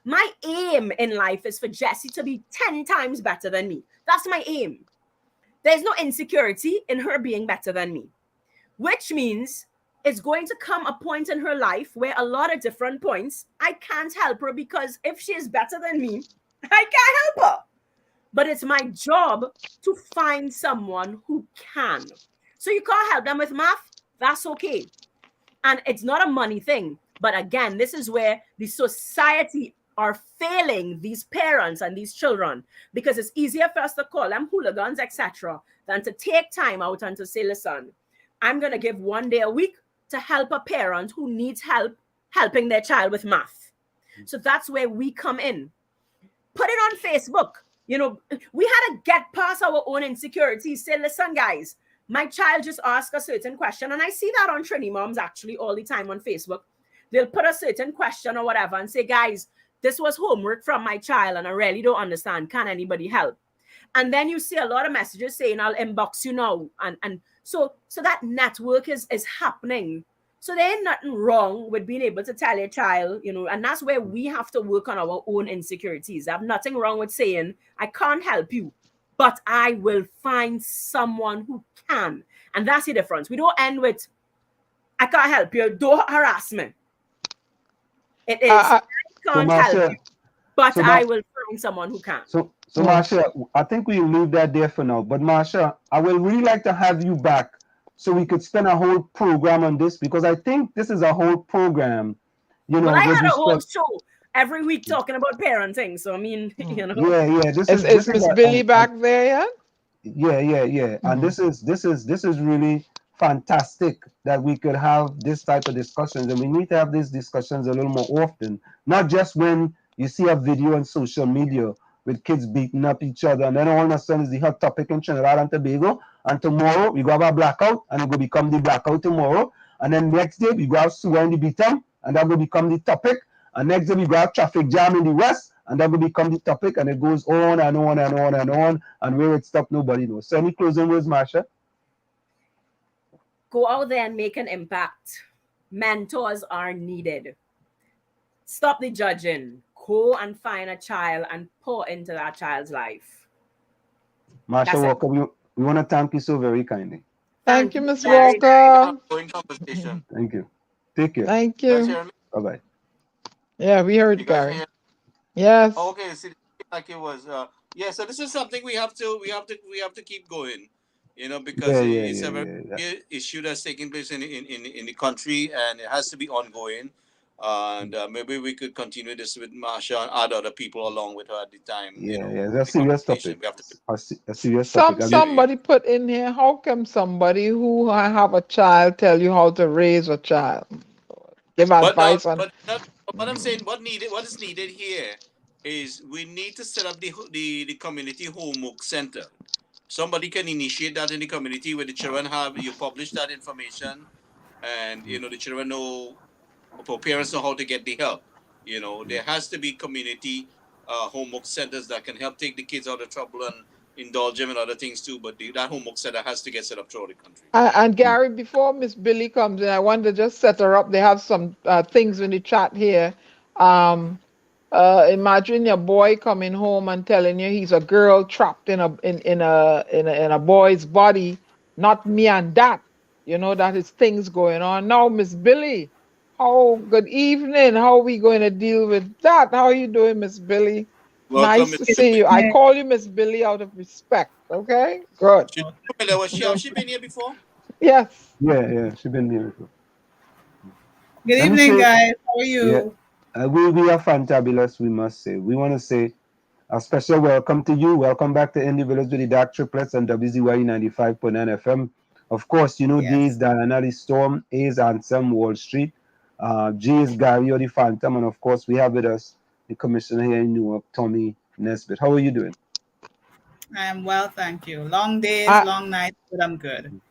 my aim in life is for Jessie to be 10 times better than me. That's my aim. There's no insecurity in her being better than me, which means it's going to come a point in her life where a lot of different points, I can't help her because if she is better than me, I can't help her. But it's my job to find someone who can. So you can't help them with math, that's okay. And it's not a money thing. But again, this is where the society are failing these parents and these children, because it's easier for us to call them hooligans, etc., than to take time out and to say, listen, I'm going to give 1 day a week to help a parent who needs help helping their child with math. So that's where we come in. Put it on Facebook. We had to get past our own insecurities. Say, listen, guys, my child just asked a certain question. And I see that on Trini Moms actually all the time on Facebook. They'll put a certain question or whatever and say, guys, this was homework from my child and I really don't understand. Can anybody help? And then you see a lot of messages saying, I'll inbox you now. And so that network is happening. So there ain't nothing wrong with being able to tell your child, and that's where we have to work on our own insecurities. I have nothing wrong with saying, I can't help you, but I will find someone who can. And that's the difference. We don't end with, I can't help you, don't harass me. It is, I can't help you, but I will find someone who can. So Marsha, I think we'll leave that there for now. But Marsha, I would really like to have you back so we could spend a whole program on this, because I think this is a whole program. Well, I had a whole show every week talking about parenting. So I mean, Yeah. Is Miss Billie back there yet? Yeah. And this is really fantastic that we could have this type of discussions, and we need to have these discussions a little more often, not just when you see a video on social media with kids beating up each other, and then all of a sudden it's the hot topic in Trinidad and Tobago, and tomorrow we go have a blackout, and it will become the blackout tomorrow, and then next day we go have sewer in the beatum, and that will become the topic, and next day we go have traffic jam in the west, and that will become the topic, and it goes on and on and on and on, and where it stops, nobody knows. So any closing words, Marsha? Go out there and make an impact. Mentors are needed. Stop the judging. go and find a child and pour into that child's life. Marsha Walker, we want to thank you so very kindly. Thank you, Miss very Walker. Conversation. Thank you. Take care. Thank you. Bye-bye. Yeah, we heard You guys Gary. hear? Yes. Okay, see, like it was. Yeah, so this is something we have to keep going. Because it's a very issue that's taking place in the country, and it has to be ongoing. And maybe we could continue this with Marsha and add other people along with her at the time. That's a serious topic. We have to. A serious topic. Somebody put in here, how can somebody who have a child tell you how to raise a child? Give advice on. But what I'm saying, what is needed here is we need to set up the community homework center. Somebody can initiate that in the community where the children you publish that information, and the children know, for parents know how to get the help. There has to be community homework centers that can help take the kids out of trouble and indulge them in other things too. But that homework center has to get set up throughout the country. And Gary, before Miss Billie comes in, I want to just set her up. They have some things in the chat here. Imagine your boy coming home and telling you he's a girl trapped in a boy's body, not me and that. That is things going on. Now, Miss Billie, good evening. How are we going to deal with that? How are you doing, Miss Billie? Welcome, nice to see you. I call you Miss Billie out of respect. Okay, good. Has she been here before? Yes. Yeah, she's been here before. Good evening, guys. How are you? Yeah. We are fantabulous, we must say. We want to say a special welcome to you. Welcome back to Indie Village with the DAG Triplets and WZYE 95.9 FM. Of course, D is Diana the Storm, A is Ansem Wall Street, G is Gary or the Phantom, and of course we have with us the commissioner here in Newark, Tommy Nesbitt. How are you doing? I am well, thank you. Long days, long nights, but I'm good.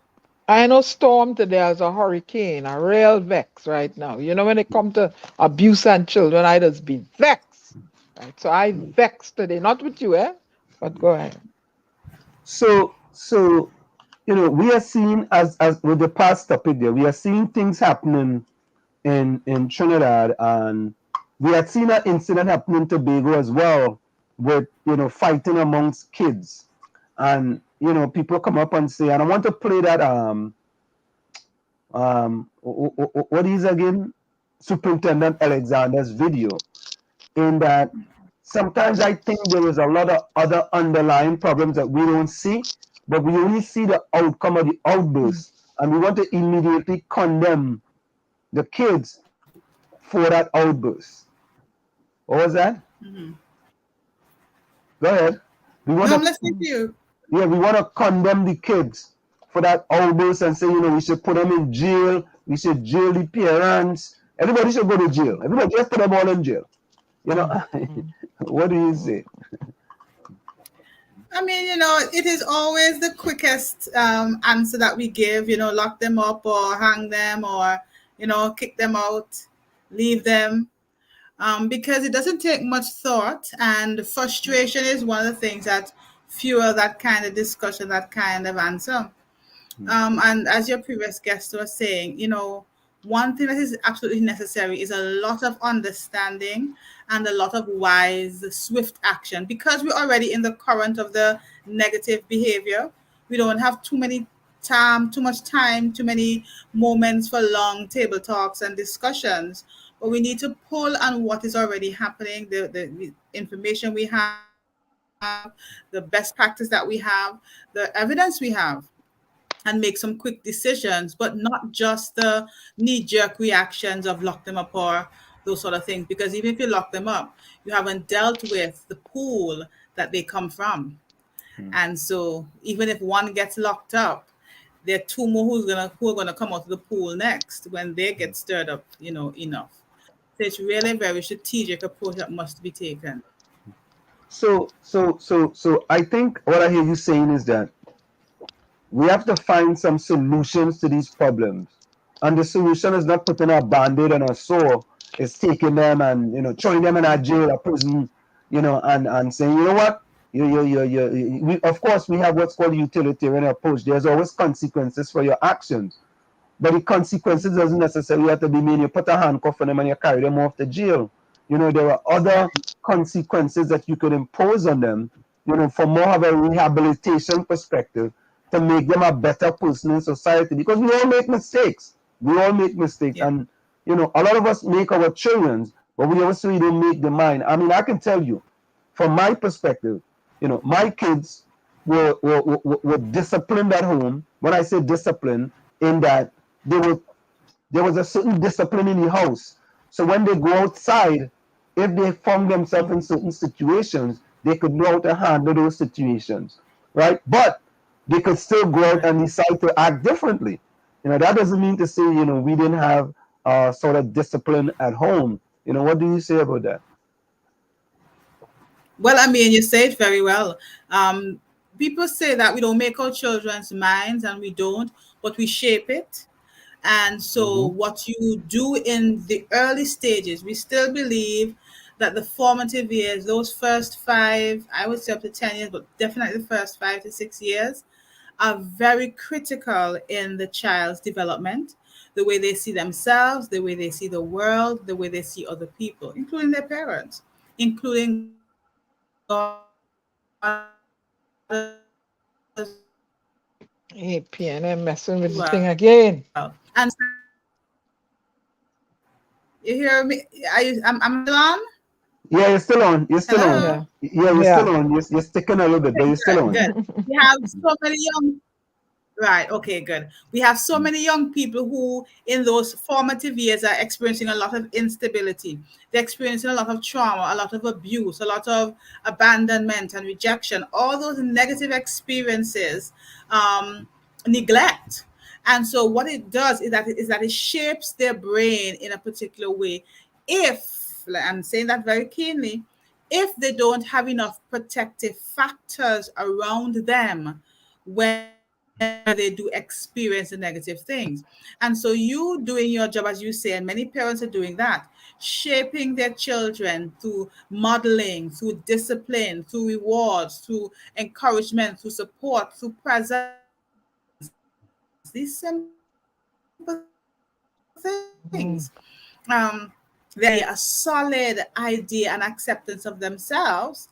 I know Storm today has a hurricane, a real vex right now. When it comes to abuse and children, I just been vexed. Right? So I vexed today, not with you, but go ahead. So we are seeing, as with the past topic there, we are seeing things happening in Trinidad, and we had seen an incident happening in Tobago as well with, fighting amongst kids. And, people come up and say, and I want to play that, what is again? Superintendent Alexander's video, in that sometimes I think there is a lot of other underlying problems that we don't see, but we only see the outcome of the outburst, and we want to immediately condemn the kids for that outburst. What was that? Mm-hmm. Go ahead. I'm listening to you. Yeah, we want to condemn the kids for that outburst and say, we should put them in jail. We should jail the parents. Everybody should go to jail. Everybody just put them all in jail. What do you say? I mean, it is always the quickest answer that we give, lock them up or hang them or, kick them out, leave them. Because it doesn't take much thought, and frustration is one of the things that fuel that kind of discussion, that kind of answer. And as your previous guest was saying, one thing that is absolutely necessary is a lot of understanding and a lot of wise, swift action, because we're already in the current of the negative behavior. We don't have too much time, too many moments for long table talks and discussions. But we need to pull on what is already happening, the information we have, the best practice that we have, the evidence we have, and make some quick decisions, but not just the knee-jerk reactions of lock them up or those sort of things. Because even if you lock them up, you haven't dealt with the pool that they come from. And so even if one gets locked up, there are two more who are gonna come out of the pool next when they get stirred up, enough. So it's really a very strategic approach that must be taken. So I think what I hear you saying is that we have to find some solutions to these problems. And the solution is not putting a band-aid on a sore, it's taking them and throwing them in a jail or prison, and saying, you know what? We, of course, we have what's called a utilitarian approach. There's always consequences for your actions. But the consequences doesn't necessarily have to be mean you put a handcuff on them and you carry them off to jail. there are other consequences that you could impose on them, for more of a rehabilitation perspective to make them a better person in society. Because we all make mistakes. We all make mistakes. Yeah. And, a lot of us make our children's, but we also don't make the mine. I mean, I can tell you, from my perspective, my kids were disciplined at home. When I say discipline, in that there was a certain discipline in the house. So when they go outside, if they found themselves in certain situations, they could know how to handle those situations, right? But they could still go out and decide to act differently. That doesn't mean to say, we didn't have sort of discipline at home. What do you say about that? Well, I mean, you say it very well. People say that we don't make our children's minds, and we don't, but we shape it. And so, what you do in the early stages, we still believe that the formative years, those first 5, I would say up to 10 years, but definitely the first 5 to 6 years, are very critical in the child's development. The way they see themselves, the way they see the world, the way they see other people, including their parents, including God. Hey, PNM messing with the thing again. And you hear me? I'm still on? Yeah, you're still on. You're still Hello? on. Yeah, you're still on. You're sticking a little bit, but you're still on. Good. We have so many young. Right. Okay, good. We have so many young people who, in those formative years, are experiencing a lot of instability. They're experiencing a lot of trauma, a lot of abuse, a lot of abandonment and rejection. All those negative experiences, neglect. And so, what it does is that it shapes their brain in a particular way. If, I'm saying that very keenly, if they don't have enough protective factors around them when they do experience the negative things. And so you doing your job, as you say, and many parents are doing that, shaping their children through modeling, through discipline, through rewards, through encouragement, through support, through presence. These simple things. They a solid idea and acceptance of themselves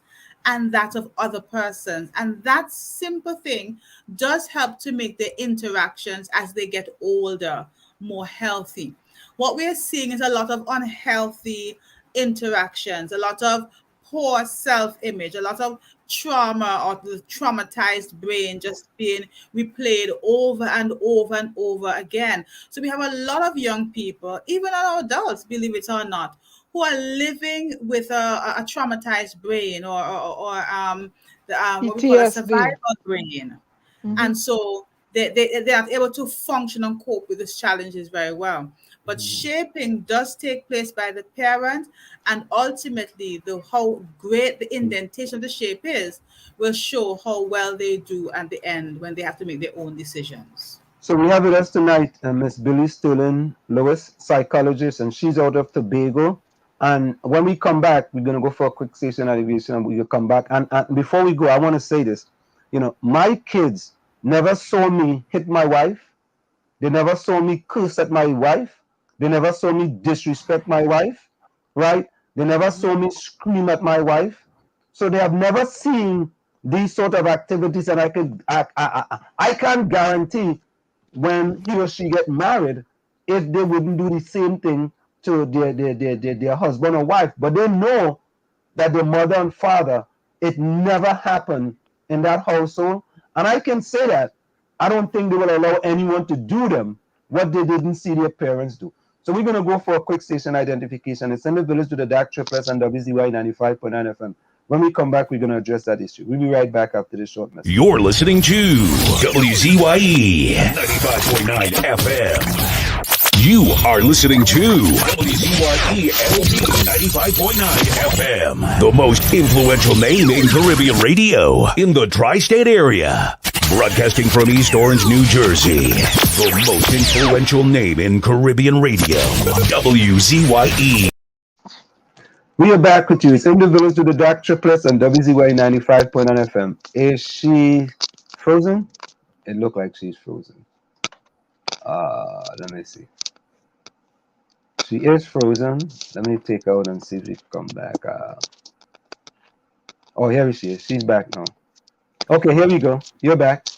and that of other persons. And that simple thing does help to make the interactions as they get older more healthy. What we're seeing is a lot of unhealthy interactions, a lot of poor self-image, a lot of trauma, or the traumatized brain just being replayed over and over and over again. So we have a lot of young people, even adults, believe it or not, who are living with a traumatized brain, or what we call a survival brain. And so they're not able to function and cope with these challenges very well. But shaping does take place by the parent, and ultimately how great the indentation of the shape is will show how well they do at the end when they have to make their own decisions. So we have with us tonight Miss Billie Sterling Lewis, psychologist, and she's out of Tobago. And when we come back, we're going to go for a quick station elevation, and we'll come back. And before we go, I want to say this. My kids never saw me hit my wife. They never saw me curse at my wife. They never saw me disrespect my wife, right? They never saw me scream at my wife. So they have never seen these sort of activities, and I can't guarantee when he or she get married if they wouldn't do the same thing to their husband or wife. But they know that their mother and father, it never happened in that household. And I can say that I don't think they will allow anyone to do them what they didn't see their parents do. So we're going to go for a quick station identification. It's in the village to the DAG Triplets and WZYE 95.9 FM. When we come back, we're going to address that issue. We'll be right back after this short message. You're listening to WZYE 95.9 FM. You are listening to WZYE LP 95.9 FM, the most influential name in Caribbean radio in the tri-state area. Broadcasting from East Orange, New Jersey, the most influential name in Caribbean radio, WZYE. We are back with you. It's in the village to the DAG Triplets and WZYE 95.9 FM. Is she frozen? It looked like she's frozen. Let me see. She is frozen. Let me take her out and see if she come back. Oh, here she is. She's back now. Okay, here we go. You're back.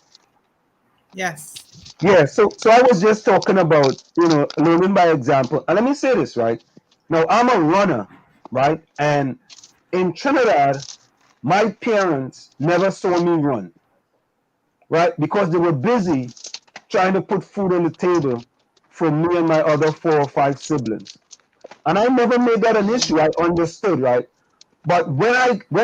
Yes. Yeah, so I was just talking about, learning by example. And let me say this, right? Now, I'm a runner, right? And in Trinidad, my parents never saw me run, right? Because they were busy trying to put food on the table for me and my other 4 or 5 siblings. And I never made that an issue. I understood, right? But when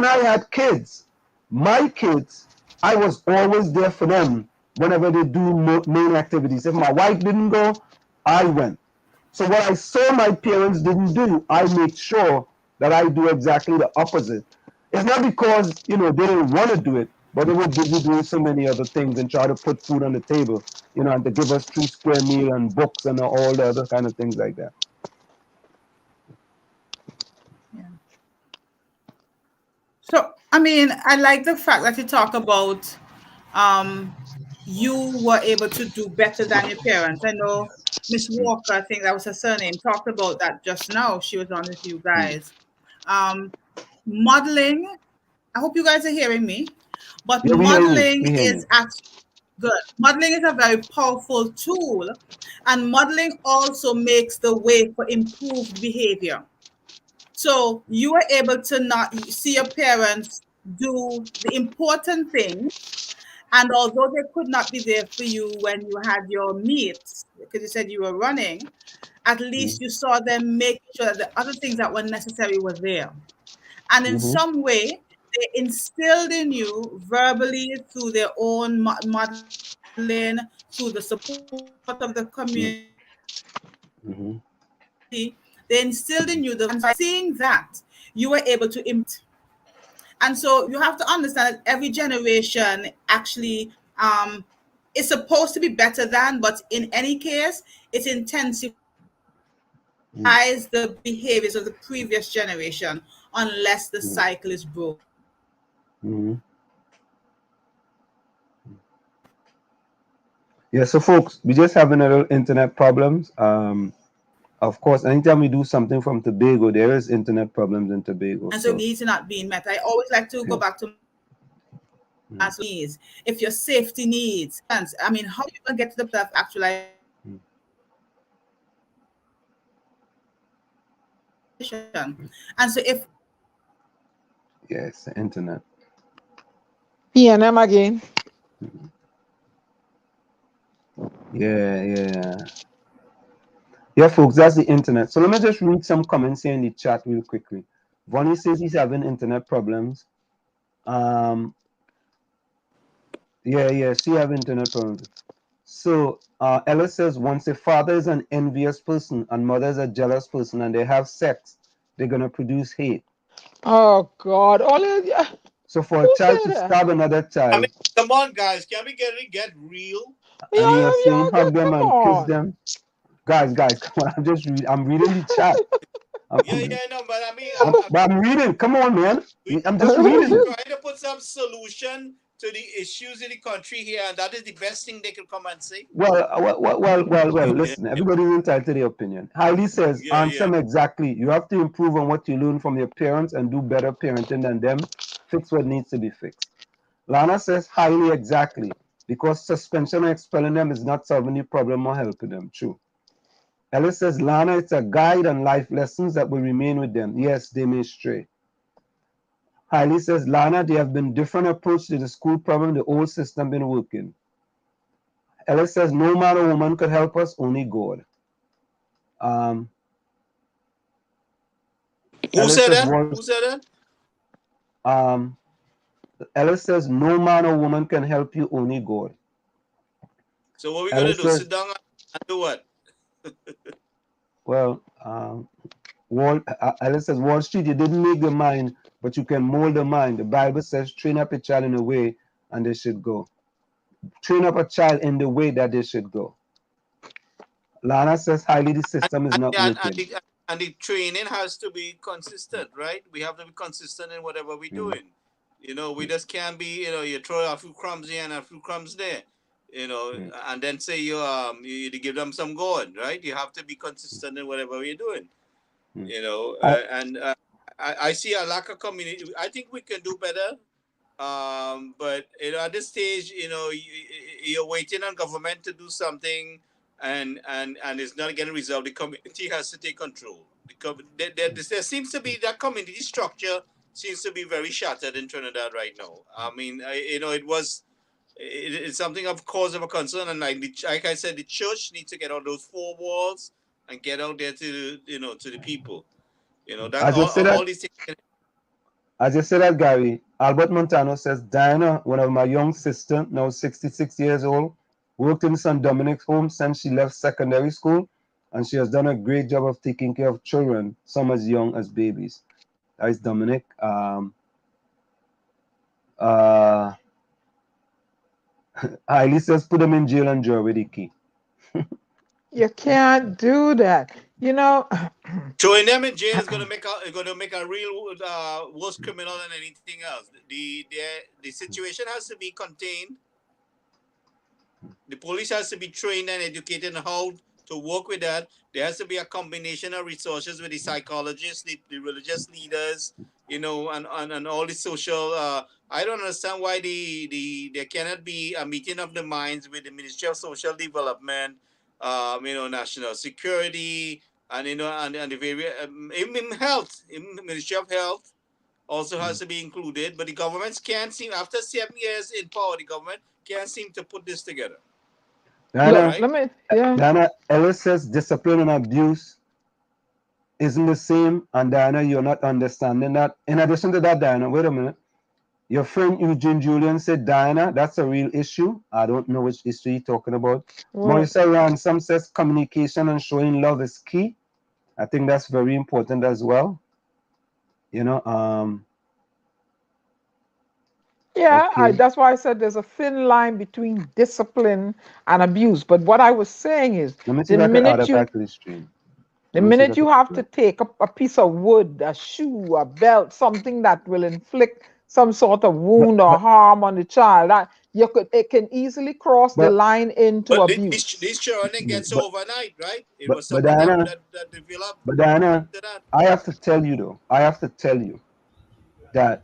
I had kids, my kids, I was always there for them whenever they do main activities. If my wife didn't go, I went. So what I saw my parents didn't do, I made sure that I do exactly the opposite. It's not because they didn't want to do it, but they were busy doing so many other things and try to put food on the table, and to give us 3 square meal and books and all the other kind of things like that. So, I mean, I like the fact that you talk about you were able to do better than your parents. I know Miss Walker, I think that was her surname, talked about that just now. She was on with you guys. Modeling, I hope you guys are hearing me, but Yeah, modeling is actually good. Modeling is a very powerful tool, and modeling also makes the way for improved behavior. So you were able to not see your parents do the important things, and although they could not be there for you when you had your meets, because you said you were running, at least you saw them make sure that the other things that were necessary were there. And in some way, they instilled in you verbally through their own modeling, through the support of the community. They instilled in you and by seeing that, you were able to impact. And so you have to understand that every generation actually is supposed to be better than, but in any case, it intensifies the behaviors of the previous generation unless the cycle is broken. Yeah, so folks, we just having a little internet problems. Of course, anytime we do something from Tobago, there is internet problems in Tobago. And so needs are not being met. I always like to go back to needs. If your safety needs, I mean, how are you going to get to the self actualization? And so if yes, the internet. PNM again. Yeah, folks, that's the internet. So let me just read some comments here in the chat real quickly. Vonnie says he's having internet problems. Yeah, she have internet problems. So Ella says once a father is an envious person and mother is a jealous person and they have sex, they're gonna produce hate. Oh God! So for a child to stab another child. I mean, come on, guys, can we get real? And you are saying hug them and kiss them. Guys, come on! I'm reading the chat. No, but I mean, I'm reading. Come on, man. I'm just reading. Trying to put some solution to the issues in the country here, and that is the best thing they can come and say. Well. Listen, everybody's entitled to their opinion. Heidi says, answer them exactly. You have to improve on what you learn from your parents and do better parenting than them. Fix what needs to be fixed. Lana says, highly exactly. Because suspension or expelling them is not solving the problem or helping them. True. Ellis says, Lana, it's a guide and life lessons that will remain with them. Yes, they may stray. Hailey says, Lana, there have been different approach to the school problem. The old system been working. Ellis says, no man or woman could help us, only God. Who said that? Who said that? Ellis says, no man or woman can help you, only God. So what are we going to do? Sit down and do what? Well, Alice says, Wall Street, you didn't make the mind, but you can mold the mind. The Bible says, train up a child in a way, and they should go. Train up a child in the way that they should go. Lana says, highly, the system is not working. And the training has to be consistent, right? We have to be consistent in whatever we're doing. You know, we just can't be, you know, you throw a few crumbs here and a few crumbs there. and then say you give them some gourd, right? You have to be consistent in whatever you're doing, and I see a lack of community. I think we can do better. But at this stage, you're waiting on government to do something, and it's not getting resolved. The community has to take control. There seems to be that community structure seems to be very shattered in Trinidad right now. I mean, it's something of cause of a concern, and like I said, the church needs to get out those four walls and get out there to to the people. That all these things. As you said that, Gary, Albert Montano says, Diana, one of my young sister, now 66 years old, worked in St. Dominic's home since she left secondary school, and she has done a great job of taking care of children, some as young as babies. That is Dominic. Hailey says, put them in jail and draw with the key. You can't do that. Throwing them in jail is going to make a real worse criminal than anything else. The situation has to be contained. The police has to be trained and educated on how to work with that. There has to be a combination of resources with the psychologists, the religious leaders, and all the social. I don't understand why there cannot be a meeting of the minds with the Ministry of Social Development, national security. And and the various even health, Ministry of Health also has to be included. But the governments can't seem, after 7 years in power, the government can't seem to put this together. Diana, Ellis says discipline and abuse isn't the same, and Diana, you're not understanding that. In addition to that, Diana, wait a minute. Your friend Eugene Julian said, Diana, that's a real issue. I don't know which issue you're talking about. Marissa Ransom says communication and showing love is key. I think that's very important as well. That's why I said there's a thin line between discipline and abuse. But what I was saying is, the minute you have to take a piece of wood, a shoe, a belt, something that will inflict some sort of wound or harm on the child, it can easily cross the line into abuse. This children gets overnight, right? It was something that developed. But Diana, I have to tell you that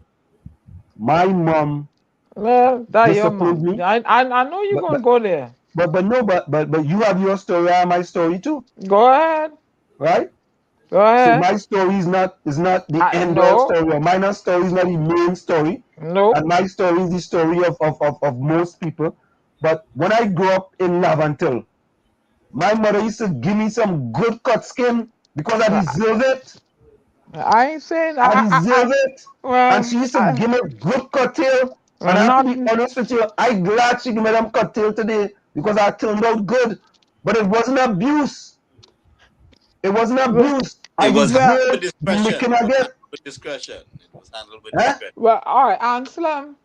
my mom disciplined me. I know you're gonna go there. But you have your story, I have my story too. Go ahead. Right? Go ahead. So my story is not the end of story. My story is not the main story. No. And my story is the story of most people. But when I grew up in Lavantil, my mother used to give me some good cut skin because I deserve it. I ain't saying I deserve it. And she used to give me good cut tail. And I have to be honest with you, I'm glad she gave me them cut tail today because I turned out good. But it wasn't abuse. It wasn't abuse. It was handled with discretion. It was handled with discretion. Well, all right, Anselm.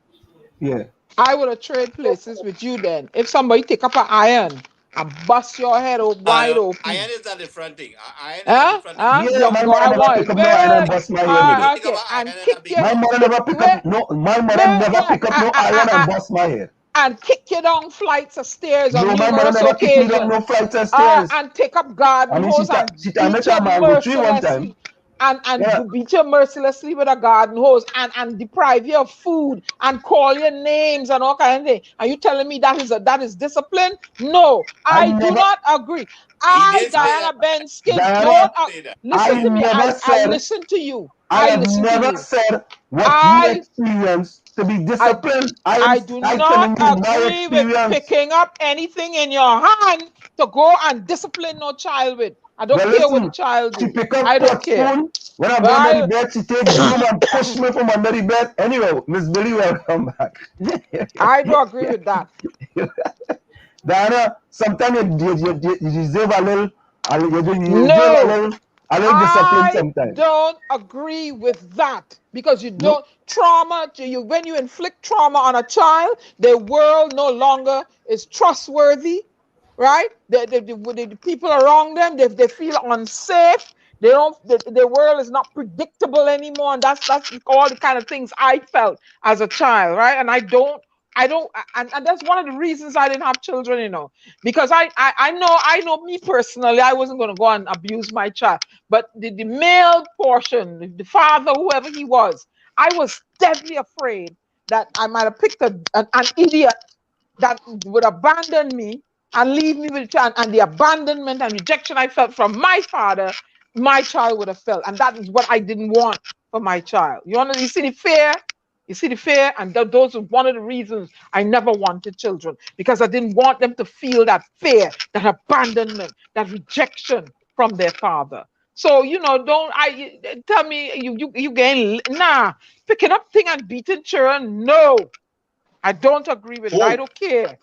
Yeah. I would have traded places with you then. If somebody take up an iron and bust your head wide open. Iron is not the front thing. Iron is not the front thing. Yeah, my mother never pick up no iron and bust my head. My mother never pick up no iron and bust my head. And kick you down flights of stairs on numerous occasions. No flights of stairs. And take up garden hose and beat you mercilessly. And beat you mercilessly with a garden hose and deprive you of food and call your names and all kind of things. Are you telling me that is discipline? No, I do not agree. Diana Benskin, don't listen to me. I listen to you. I have never said what you experienced to be disciplined. I do not agree with picking up anything in your hand to go and discipline no child with. I don't care what the child do. I don't care. When I'm under the bed, she takes broom and push me from under the bed. Anyway, Miss Billie, welcome back. I do agree with that. Diana, sometimes you deserve a little. I don't agree with that because you don't when you inflict trauma on a child, the world no longer is trustworthy, right? The people around them, they feel unsafe. The world is not predictable anymore, and that's all the kind of things I felt as a child, right? And I don't I don't, and that's one of the reasons I didn't have children, you know, because I know me personally, I wasn't going to go and abuse my child, but the male portion, the father, whoever he was, I was deadly afraid that I might have picked an idiot that would abandon me and leave me with a child, and the abandonment and rejection I felt from my father, my child would have felt, and that is what I didn't want for my child. You see the fear? You see the fear? And those are one of the reasons I never wanted children, because I didn't want them to feel that fear, that abandonment, that rejection from their father. So, you know, tell me you getting, picking up thing and beating children. No, I don't agree with it. I don't care.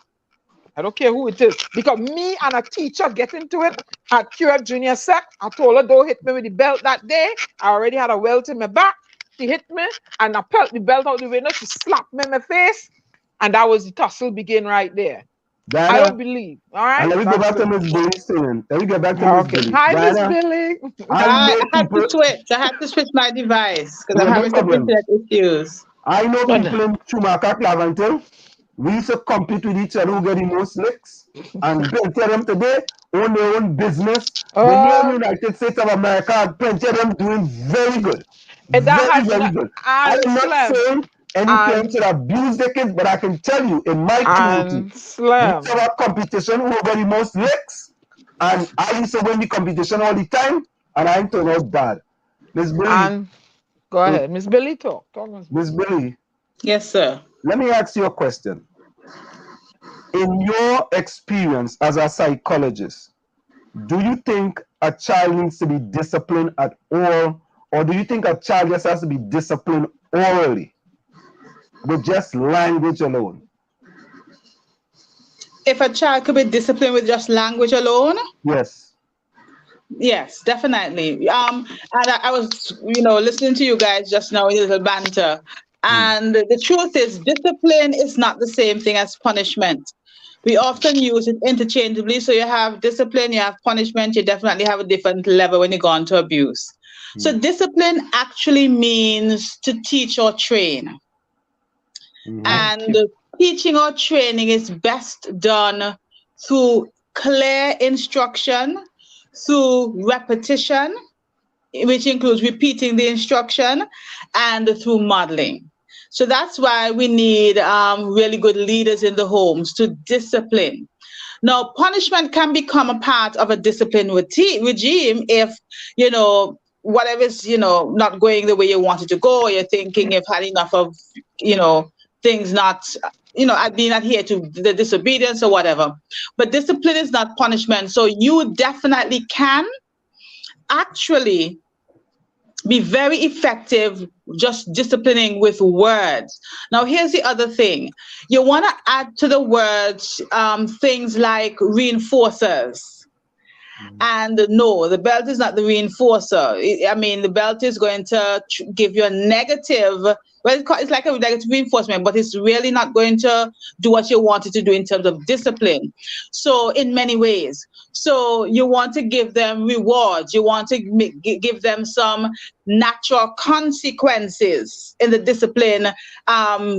I don't care who it is. Because me and a teacher get into it at QF Junior Sec. I told her, don't hit me with the belt that day. I already had a welt in my back. She hit me and I pelt the belt out the window. She slapped me in my face. And that was the tussle begin right there. Diana, I don't believe. All right. And let me go back to Miss Billie soon. Let me get back to Miss Billie. Hi, Miss Billie. I had to switch. I had to switch my device because I'm having some internet issues. I know people in Schumacher, Claventil. We used to compete with each other who get the most licks. And plenty of them today own their own business. When you're in the United States of America, plenty of them doing very good. Very good. I'm not saying any parents should abuse their kids, but I can tell you, in my community, we used to have competition who got the most licks. And I used to win the competition all the time, and I turned out bad. Miss Billie. Go ahead. Miss Billie, talk. Miss Billie. Yes, sir. Let me ask you a question. In your experience as a psychologist, do you think a child needs to be disciplined at all, or do you think a child just has to be disciplined orally with just language alone? If a child could be disciplined with just language alone? Yes. Yes, definitely. And I was, listening to you guys just now with a little banter. And the truth is, discipline is not the same thing as punishment. We often use it interchangeably. So you have discipline, you have punishment, you definitely have a different level when you go on to abuse. So discipline actually means to teach or train. And teaching or training is best done through clear instruction, through repetition, which includes repeating the instruction, and through modeling. So that's why we need really good leaders in the homes to discipline. Now, punishment can become a part of a discipline regime if, whatever is, not going the way you want it to go, or you're thinking you've had enough of, things not, being adhered to the disobedience or whatever. But discipline is not punishment. So you definitely can actually be very effective just disciplining with words. Now, here's the other thing. You want to add to the words things like reinforcers. And no, the belt is not the reinforcer. The belt is going to give you a negative, it's like a negative reinforcement, but it's really not going to do what you want it to do in terms of discipline. So in many ways. So you want to give them rewards. You want to give them some natural consequences in the discipline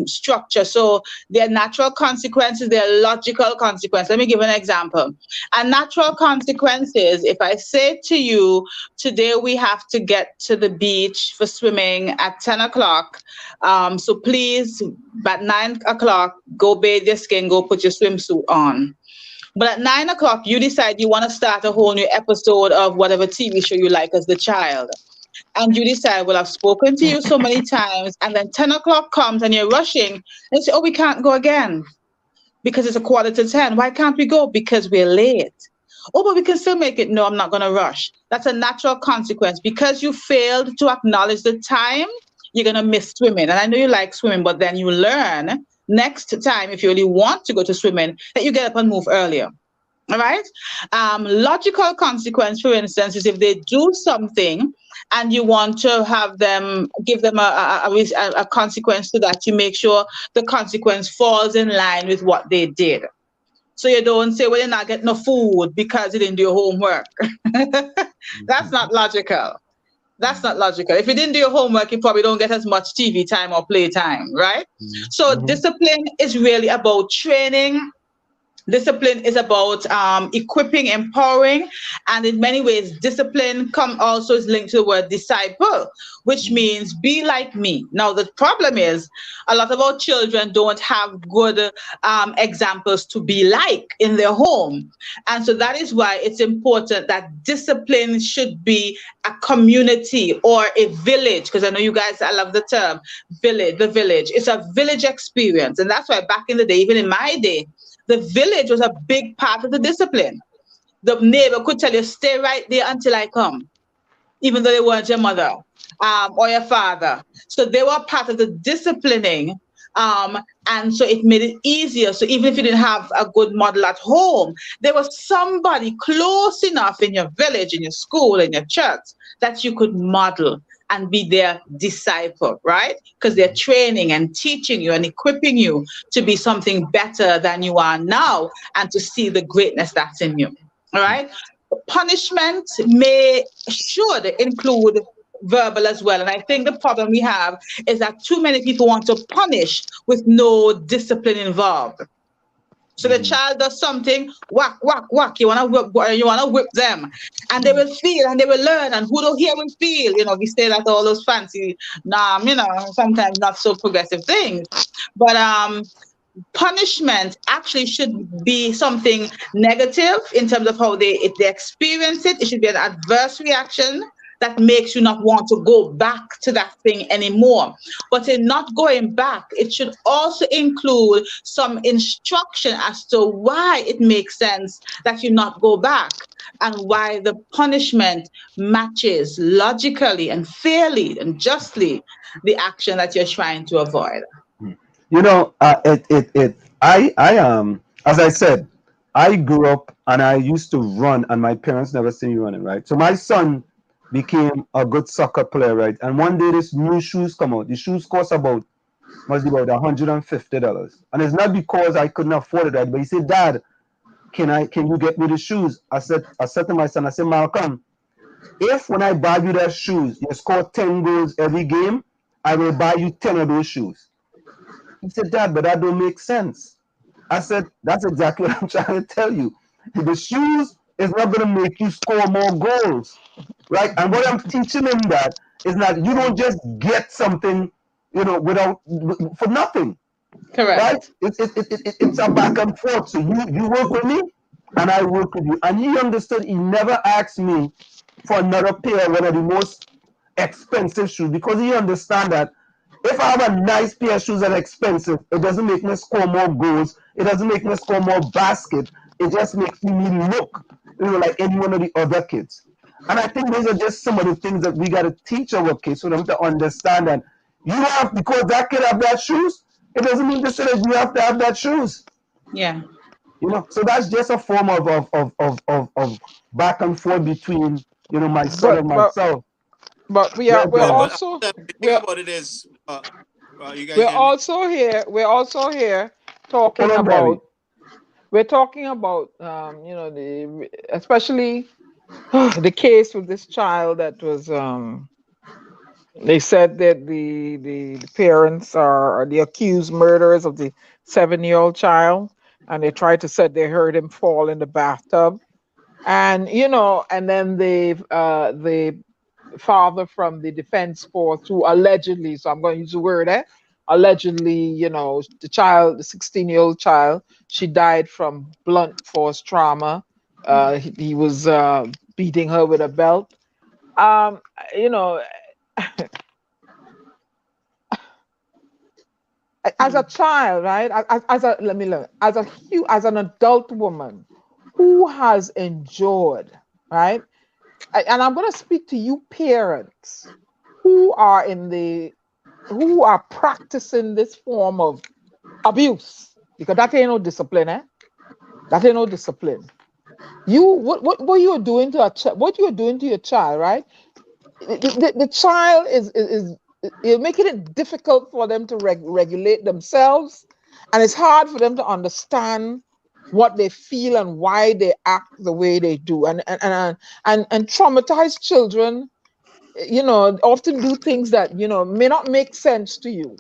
structure. So there are natural consequences, there are logical consequences. Let me give an example. A natural consequence is if I say to you, today we have to get to the beach for swimming at 10 o'clock. So please, at 9 o'clock, go bathe your skin, go put your swimsuit on. But at 9 o'clock, you decide you want to start a whole new episode of whatever TV show you like as the child. And you decide, well, I've spoken to you so many times. And then 10 o'clock comes and you're rushing. And you say, oh, we can't go again because it's 9:45. Why can't we go? Because we're late. Oh, but we can still make it. No, I'm not going to rush. That's a natural consequence. Because you failed to acknowledge the time, you're going to miss swimming. And I know you like swimming, but then you learn next time, if you really want to go to swimming, that you get up and move earlier. All right. Logical consequence, for instance, is if they do something and you want to have them, give them a consequence to that, you make sure the consequence falls in line with what they did. So you don't say, well, you're not getting no food because you didn't do your homework. That's not logical. That's not logical. If you didn't do your homework, you probably don't get as much TV time or play time, right? So discipline is really about training. Discipline is about equipping, empowering, and in many ways, discipline also is linked to the word disciple, which means be like me. Now, the problem is a lot of our children don't have good examples to be like in their home. And so that is why it's important that discipline should be a community or a village, because I know you guys, I love the term village, the village. It's a village experience. And that's why back in the day, even in my day, the village was a big part of the discipline. The neighbor could tell you, stay right there until I come, even though they weren't your mother or your father. So they were part of the disciplining. And so it made it easier. So even if you didn't have a good model at home, there was somebody close enough in your village, in your school, in your church, that you could model and be their disciple, right? Because they're training and teaching you and equipping you to be something better than you are now and to see the greatness that's in you, all right? Punishment should include verbal as well. And I think the problem we have is that too many people want to punish with no discipline involved. So the child does something, whack, whack, whack. You wanna whip them, and they will feel and they will learn. And who don't hear will feel. You know, we say that all those fancy, sometimes not so progressive things. But punishment actually should be something negative in terms of how if they experience it. It should be an adverse reaction that makes you not want to go back to that thing anymore. But in not going back, it should also include some instruction as to why it makes sense that you not go back and why the punishment matches logically and fairly and justly the action that you're trying to avoid. You know, as I said, I grew up and I used to run, and my parents never seen me running, right? So my son became a good soccer player, right? And one day this new shoes come out. The shoes cost must be about $150. And it's not because I couldn't afford it, right? But he said, Dad, can you get me the shoes? I said to my son, I said, Malcolm, if when I buy you that shoes, you score 10 goals every game, I will buy you 10 of those shoes. He said, Dad, but that don't make sense. I said, that's exactly what I'm trying to tell you. The shoes is not going to make you score more goals, right? And what I'm teaching him that is that you don't just get something, for nothing. Correct. Right? It's a back and forth. So you work with me, and I work with you. And he understood. He never asked me for another pair of one of the most expensive shoes, because he understand that if I have a nice pair of shoes that are expensive, it doesn't make me score more goals. It doesn't make me score more baskets. It just makes me look, like any one of the other kids. And I think those are just some of the things that we got to teach our kids for them to understand that because that kid have that shoes, it doesn't mean to say that you have to have that shoes. Yeah. So that's just a form of back and forth between, my son and myself. But we're also here talking about. We're talking about especially the case with this child that was they said that the parents are the accused murderers of the 7-year-old child, and they tried to say they heard him fall in the bathtub, and and then the father from the defense force who allegedly, so I'm going to use the word allegedly, the 16-year-old child, she died from blunt force trauma. He was beating her with a belt. As a child, right? As an adult woman who has endured, right? And I'm going to speak to you parents who are practicing this form of abuse, because that ain't no discipline, That ain't no discipline. What you're doing to your child, right? The child is you're making it difficult for them to regulate themselves, and it's hard for them to understand what they feel and why they act the way they do. And traumatized children, often do things that, may not make sense to you,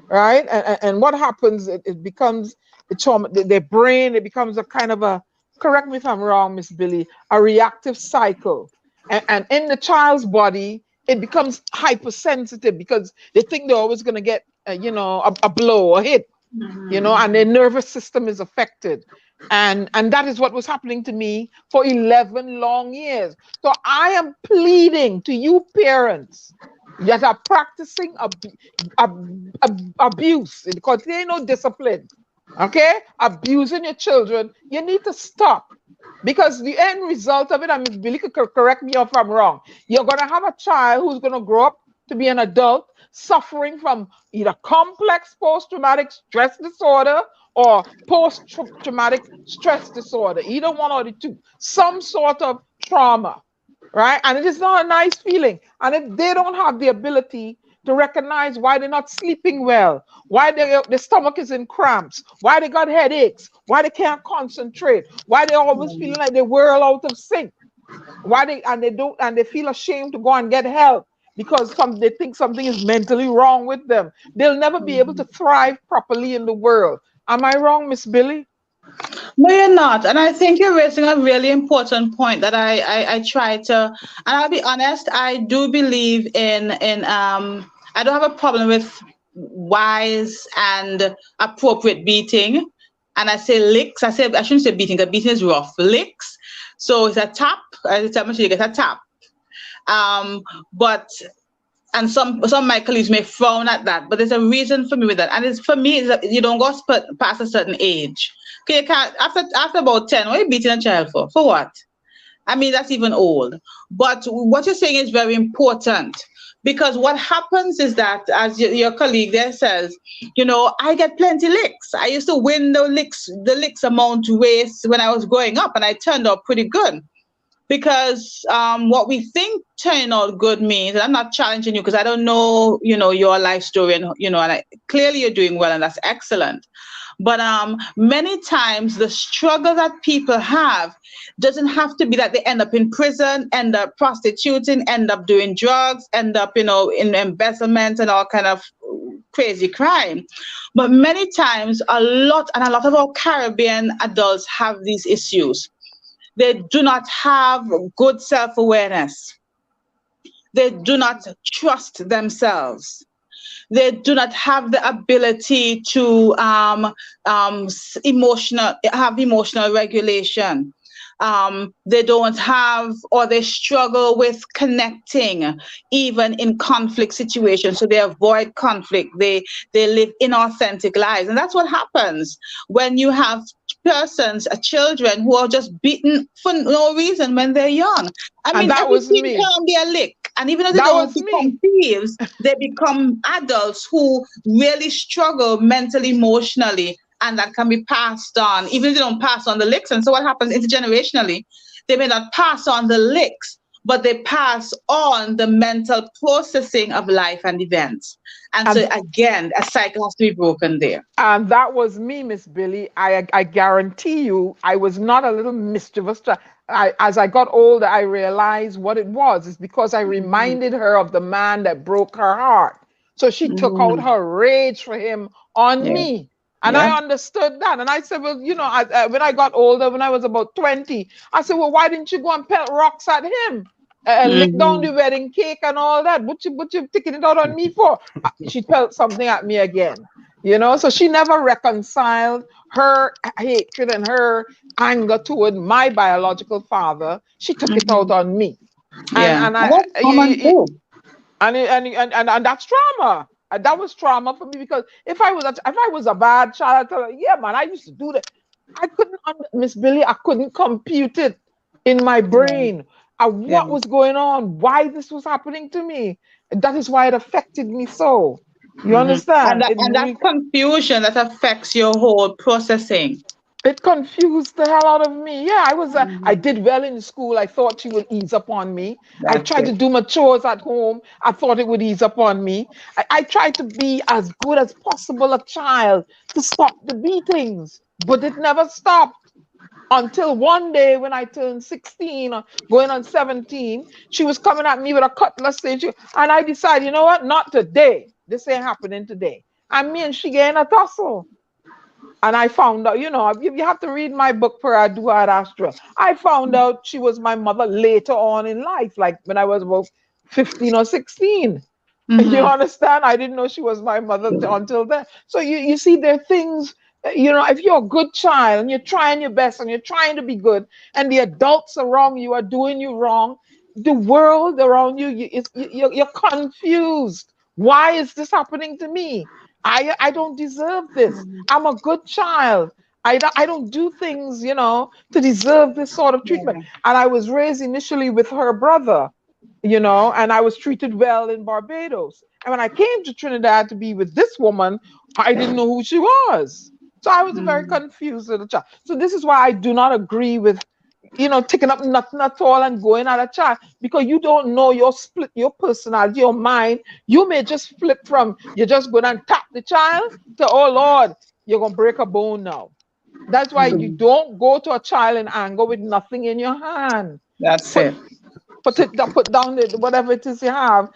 right? And what happens, it becomes the trauma, their brain, it becomes a kind of a, correct me if I'm wrong, Miss Billie, a reactive cycle. And in the child's body, it becomes hypersensitive because they think they're always going to get, a blow or hit, and their nervous system is affected. And that is what was happening to me for 11 long years. So I am pleading to you parents that are practicing abuse, because there ain't no discipline, okay? Abusing your children, you need to stop. Because the end result of it, and Ms. Billie could correct me if I'm wrong, you're going to have a child who's going to grow up to be an adult suffering from either complex post-traumatic stress disorder or post-traumatic stress disorder, either one or the two, some sort of trauma, right? And it is not a nice feeling. And if they don't have the ability to recognize why they're not sleeping well, why their stomach is in cramps, why they got headaches, why they can't concentrate, why they always feeling like they whirl out of sync, they feel ashamed to go and get help because they think something is mentally wrong with them. They'll never be able to thrive properly in the world. Am I wrong, Miss Billie? No, you're not. And I think you're raising a really important point that I try to, and I'll be honest, I do believe in I don't have a problem with wise and appropriate beating. And I say licks. I shouldn't say beating, because beating is rough. Licks. So it's a tap. I tell you get a tap. And some of my colleagues may frown at that, but there's a reason for me with that. And for me, you don't go past a certain age. Okay, you can't, after about 10, what are you beating a child for? For what? I mean, that's even old. But what you're saying is very important, because what happens is that, as your colleague there says, I get plenty licks. I used to win the licks amount race when I was growing up, and I turned out pretty good. Because what we think turning out good means, and I'm not challenging you because I don't know, your life story, and clearly you're doing well, and that's excellent. But many times the struggle that people have doesn't have to be that they end up in prison, end up prostituting, end up doing drugs, end up, in embezzlement and all kind of crazy crime. But many times a lot of our Caribbean adults have these issues. They do not have good self-awareness. They do not trust themselves. They do not have the ability to have emotional regulation. They don't have, or they struggle with connecting, even in conflict situations. So they avoid conflict. They live inauthentic lives. And that's what happens when you have children who are just beaten for no reason when they're young. I mean, everything can be a lick. And even though they don't become thieves, they become adults who really struggle mentally, emotionally, and that can be passed on, even if they don't pass on the licks. And so what happens intergenerationally, they may not pass on the licks, but they pass on the mental processing of life and events. And so again, a cycle has to be broken there. And that was me, Miss Billie. I guarantee you, I was not a little mischievous. As I got older, I realized what it was. It's because I reminded her of the man that broke her heart. So she took out her rage for him on me. And I understood that. And I said, well, when I got older, when I was about 20, I said, well, why didn't you go and pelt rocks at him? Lick down the wedding cake and all that. What you taking it out on me for? She felt something at me again. So she never reconciled her hatred and her anger toward my biological father. She took it out on me. And that's trauma. That was trauma for me, because if I was a bad child, I'd tell her, yeah, man, I used to do that. I couldn't, Miss Billie, I couldn't compute it in my brain. What was going on? Why this was happening to me? That is why it affected me so. You understand? And that confusion that affects your whole processing. It confused the hell out of me. Yeah, I did well in school. I thought she would ease up on me. I tried to do my chores at home. I thought it would ease up on me. I tried to be as good as possible a child to stop the beatings, but it never stopped. Until one day when I turned 16 or going on 17, she was coming at me with a cutlass saying, and I decided, you know what, not today. This ain't happening today. And me and she getting a tussle. And I found out, you know, you have to read my book for I do Ad Astra. I found out she was my mother later on in life, like when I was about 15 or 16. You understand? I didn't know she was my mother until then. So you see, there are things, you know, if you're a good child and you're trying your best and you're trying to be good and the adults around you are doing you wrong, the world around you, you're confused. Why is this happening to me? I don't deserve this. I'm a good child. I don't do things, you know, to deserve this sort of treatment. And I was raised initially with her brother, you know, and I was treated well in Barbados. And when I came to Trinidad to be with this woman, I didn't know who she was. So I was a very confused little child. So this is why I do not agree with, you know, taking up nothing at all and going at a child, because you don't know your split, your personality, your mind. You may just flip from, you're just going to tap the child to, oh Lord, you're going to break a bone now. That's why you don't go to a child in anger with nothing in your hand. That's it. Put down whatever it is you have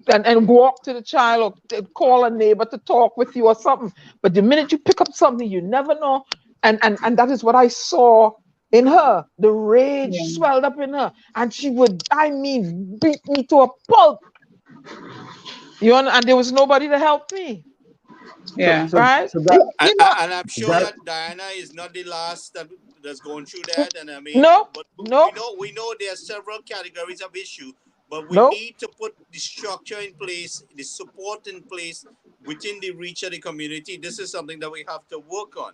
and walk to the child or call a neighbor to talk with you or something. But the minute you pick up something, you never know. And that is what I saw in her. The rage swelled up in her. And she would, I mean, beat me to a pulp. You know, and there was nobody to help me. Yeah. Right? And I'm sure that Diana is not the last that's going through that. And I mean, but we know there are several categories of issue, but we need to put the structure in place, the support in place within the reach of the community. This is something that we have to work on.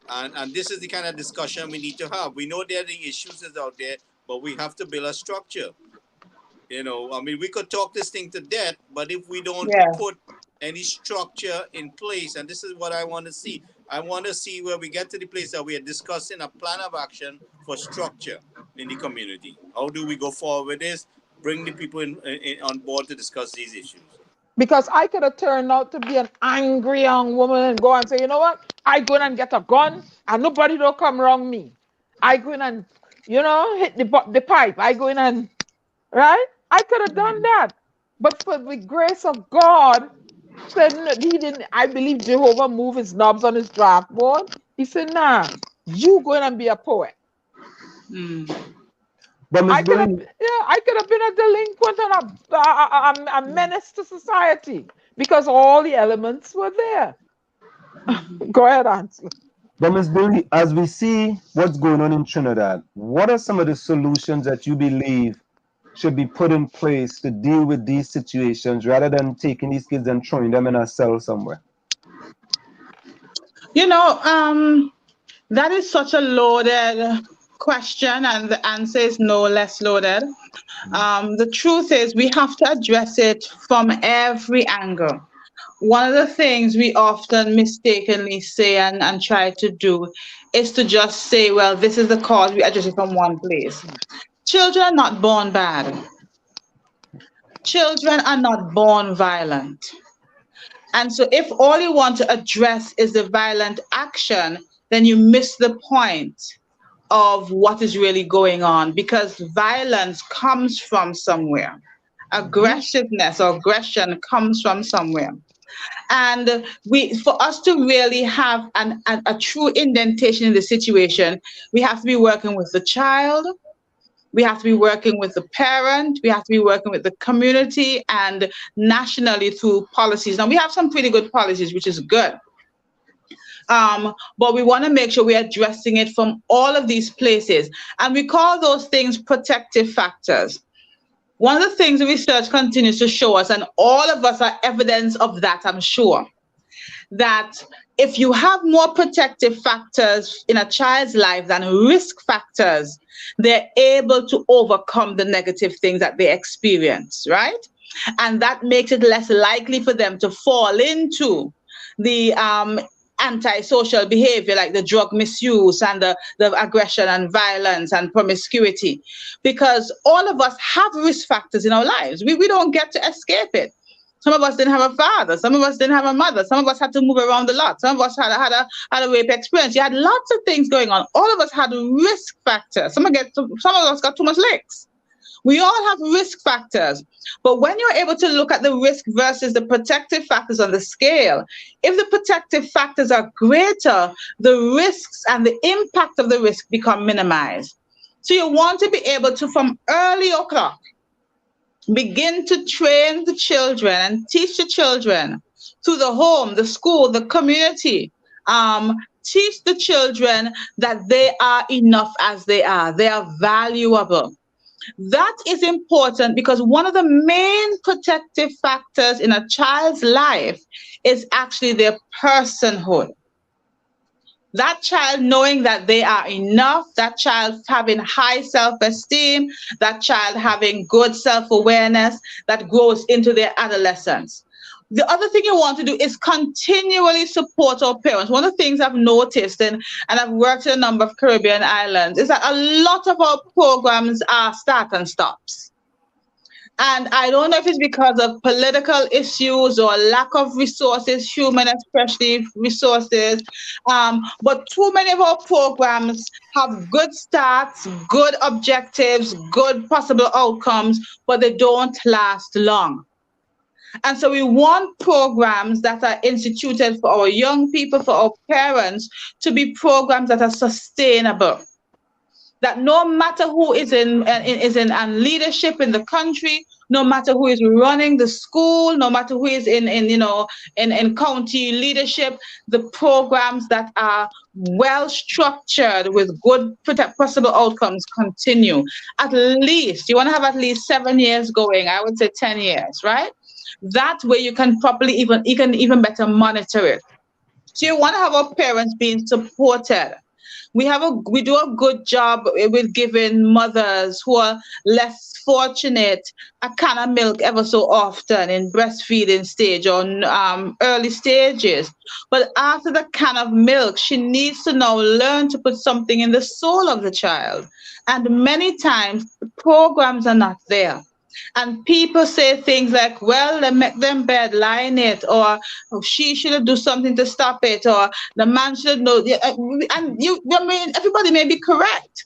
And this is the kind of discussion we need to have. We know there are the issues that's out there, but we have to build a structure. You know, I mean, we could talk this thing to death, but if we don't put any structure in place, and this is what I want to see. I want to see where we get to the place that we are discussing a plan of action for structure in the community. How do we go forward with this? Bring the people on board to discuss these issues. Because I could have turned out to be an angry young woman and go and say, you know what? I go in and get a gun and nobody don't come around me. I go in and, you know, hit the pipe. I go in and, right? I could have done that. But for the grace of God, said he didn't. I believe Jehovah moved his knobs on his draft board. He said, nah, you go in and be a poet. But I could have been a delinquent and a menace to society because all the elements were there. Go ahead, Ansel. But Ms. Billie, as we see what's going on in Trinidad, what are some of the solutions that you believe should be put in place to deal with these situations rather than taking these kids and throwing them in a cell somewhere? You know, that is such a loaded question, and the answer is no less loaded. The truth is we have to address it from every angle. One of the things we often mistakenly say and try to do is to just say, well, this is the cause, we address it from one place. Children are not born bad. Children are not born violent. And so if all you want to address is the violent action, then you miss the point of what is really going on, because violence comes from somewhere. Aggressiveness or aggression comes from somewhere. And for us to really have a true indentation in the situation, we have to be working with the child, we have to be working with the parent, we have to be working with the community, and nationally through policies. Now, we have some pretty good policies, which is good. But we want to make sure we're addressing it from all of these places. And we call those things protective factors. One of the things the research continues to show us, and all of us are evidence of that, I'm sure, that if you have more protective factors in a child's life than risk factors, they're able to overcome the negative things that they experience, right? And that makes it less likely for them to fall into the antisocial behavior, like the drug misuse and the aggression and violence and promiscuity, because all of us have risk factors in our lives. We don't get to escape it. Some of us didn't have a father. Some of us didn't have a mother. Some of us had to move around a lot. Some of us had a rape experience. You had lots of things going on. All of us had risk factors. Some of us got too much licks. We all have risk factors. But when you're able to look at the risk versus the protective factors on the scale, if the protective factors are greater, the risks and the impact of the risk become minimized. So you want to be able to, from early o'clock, begin to train the children and teach the children through the home, the school, the community. Teach the children that they are enough as they are. They are valuable. That is important because one of the main protective factors in a child's life is actually their personhood. That child knowing that they are enough, that child having high self-esteem, that child having good self-awareness that grows into their adolescence. The other thing you want to do is continually support our parents. One of the things I've noticed, and I've worked in a number of Caribbean islands, is that a lot of our programs are start and stops. And I don't know if it's because of political issues or lack of resources, human especially resources, but too many of our programs have good starts, good objectives, good possible outcomes, but they don't last long. And so we want programs that are instituted for our young people, for our parents, to be programs that are sustainable. That no matter who is in leadership in the country, no matter who is running the school, no matter who is in county leadership, the programs that are well structured with good possible outcomes continue. At least, you want to have at least 7 years going, I would say 10 years, right? That way you can properly even better monitor it. So you want to have our parents being supported. We do a good job with giving mothers who are less fortunate a can of milk ever so often in breastfeeding stage or early stages. But after the can of milk, she needs to now learn to put something in the soul of the child. And many times the programs are not there. And people say things like, well, they make them bed, lie in it, or she should do something to stop it, or the man should know. And everybody may be correct,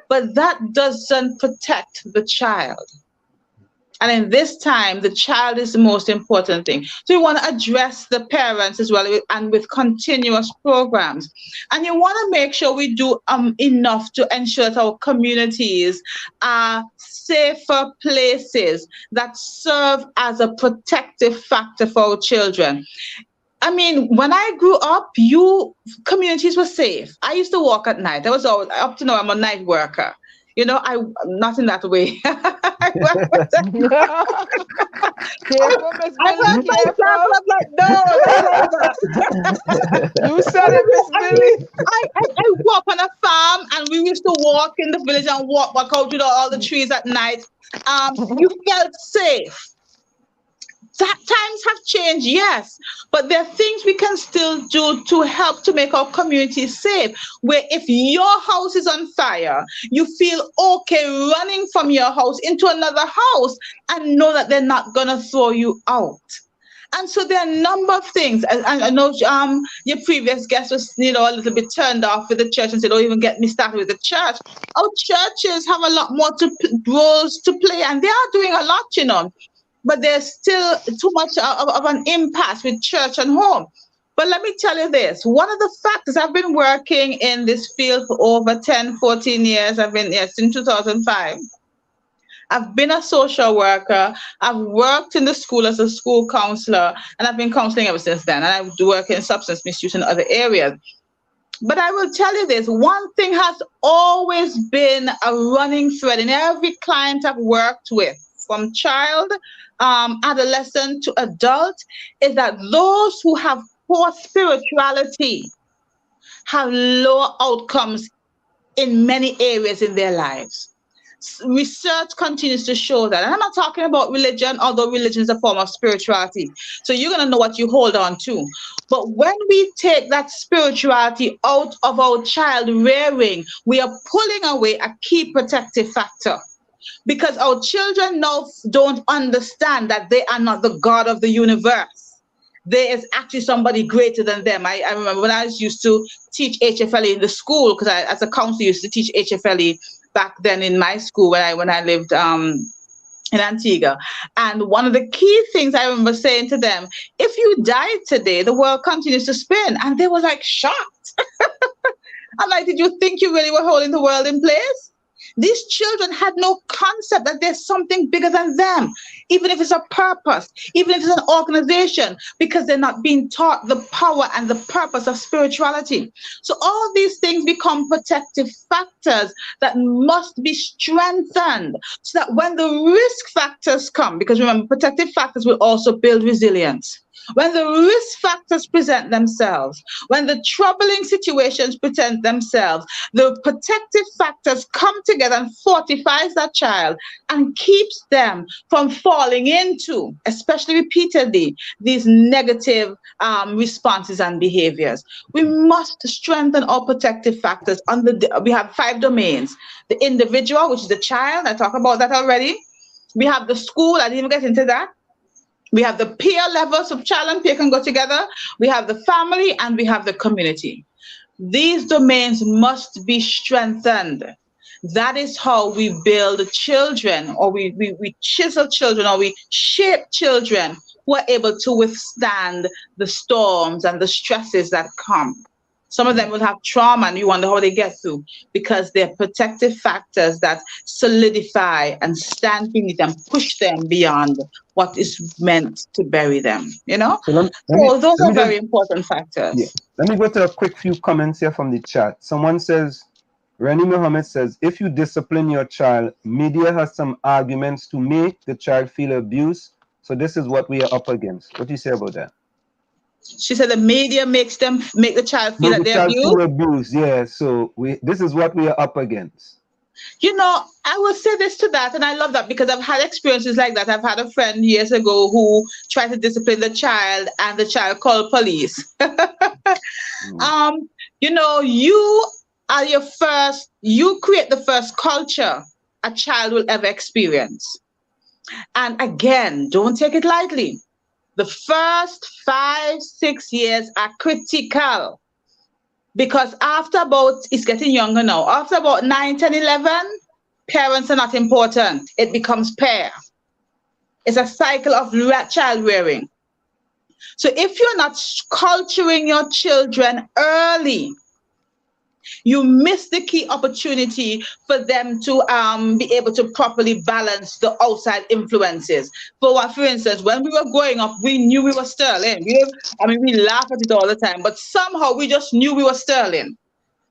but that doesn't protect the child. And in this time, the child is the most important thing. So you want to address the parents as well, and with continuous programs. And you want to make sure we do enough to ensure that our communities are safer places that serve as a protective factor for our children. I mean, when I grew up, communities were safe. I used to walk at night. I was always, up to now, I'm a night worker. You know, I'm not in that way. I'm like, no. You said it, Miss Billie. I grew up on a farm, and we used to walk in the village and walk out with all the trees at night. You felt safe. Times have changed, yes, but there are things we can still do to help to make our community safe, where if your house is on fire, you feel okay running from your house into another house and know that they're not going to throw you out. And so there are a number of things. I know your previous guest was, a little bit turned off with the church and said, don't even get me started with the church. Our churches have a lot more roles to play, and they are doing a lot, but there's still too much of an impasse with church and home. But let me tell you this, one of the factors, I've been working in this field for over 10, 14 years. I've been here since 2005. I've been a social worker. I've worked in the school as a school counselor, and I've been counseling ever since then. And I do work in substance misuse in other areas. But I will tell you this, one thing has always been a running thread in every client I've worked with, from child, adolescent to adult, is that those who have poor spirituality have lower outcomes in many areas in their lives. Research continues to show that. And I'm not talking about religion, although religion is a form of spirituality. So you're going to know what you hold on to. But when we take that spirituality out of our child rearing, we are pulling away a key protective factor. because our children now don't understand that they are not the God of the universe. There is actually somebody greater than them. I remember when I used to teach HFLE in the school, because I, as a counselor, used to teach HFLE back then in my school when I lived in Antigua. And one of the key things I remember saying to them, if you died today, the world continues to spin. And they were like shocked. I'm like, did you think you really were holding the world in place? These children had no concept that there's something bigger than them, even if it's a purpose, even if it's an organization, because they're not being taught the power and the purpose of spirituality. So all these things become protective factors that must be strengthened so that when the risk factors come, because remember, protective factors will also build resilience. When the risk factors present themselves, when the troubling situations present themselves, the protective factors come together and fortifies that child and keeps them from falling into, especially repeatedly, these negative responses and behaviors. We must strengthen our protective factors. We have 5 domains. The individual, which is the child, I talked about that already. We have the school, I didn't even get into that. We have the peer levels, so child and peer can go together. We have the family and we have the community. These domains must be strengthened. That is how we build children, or we chisel children, or we shape children who are able to withstand the storms and the stresses that come. Some of them will have trauma and you wonder how they get through, because they're protective factors that solidify and stand beneath them, push them beyond what is meant to bury them, you know? So those are very important factors. Yeah. Let me go to a quick few comments here from the chat. Someone says, Rennie Muhammad says, if you discipline your child, media has some arguments to make the child feel abused. So this is what we are up against. What do you say about that? She said the media makes the child feel that they're abused. Feel abused, yeah. So this is what we are up against. You know, I will say this to that, and I love that because I've had experiences like that. I've had a friend years ago who tried to discipline the child, and the child called police. You know, you create the first culture a child will ever experience. And again, don't take it lightly. The first 5-6 years are critical, because after it's getting younger now, after about 9, 10, 11, parents are not important. It becomes pair. It's a cycle of child rearing. So if you're not culturing your children early, you miss the key opportunity for them to be able to properly balance the outside influences. For instance, when we were growing up, we knew we were sterling. We laugh at it all the time, but somehow we just knew we were sterling.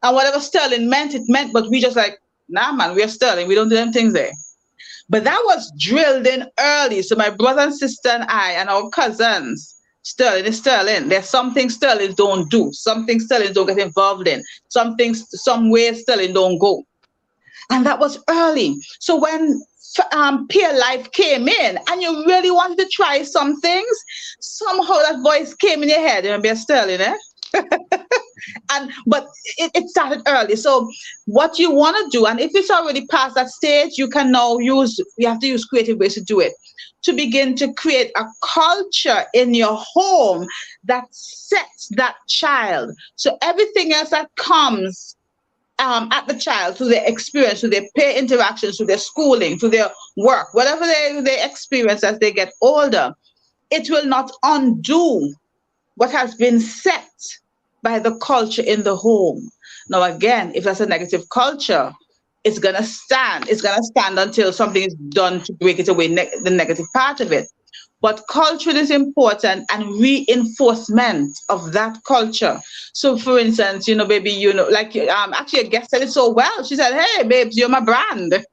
And whatever sterling meant, it meant, but we just like, nah, man, we are sterling. We don't do them things there. But that was drilled in early. So my brother and sister and I and our cousins, sterling is sterling. There's something sterling don't do. Something sterling don't get involved in. Some way sterling don't go. And that was early. So when peer life came in and you really wanted to try some things, somehow that voice came in your head. You're be a sterling, eh? But it started early. So what you want to do, and if it's already past that stage, you can now you have to use creative ways to do it, to begin to create a culture in your home that sets that child. So everything else that comes at the child, through their experience, through their peer interactions, through their schooling, through their work, whatever they experience as they get older, it will not undo what has been set by the culture in the home. Now, again, if that's a negative culture, it's going to stand. It's going to stand until something is done to break it away, the negative part of it. But culture is important, and reinforcement of that culture. So, for instance, baby, like actually a guest said it so well. She said, hey, babes, you're my brand. And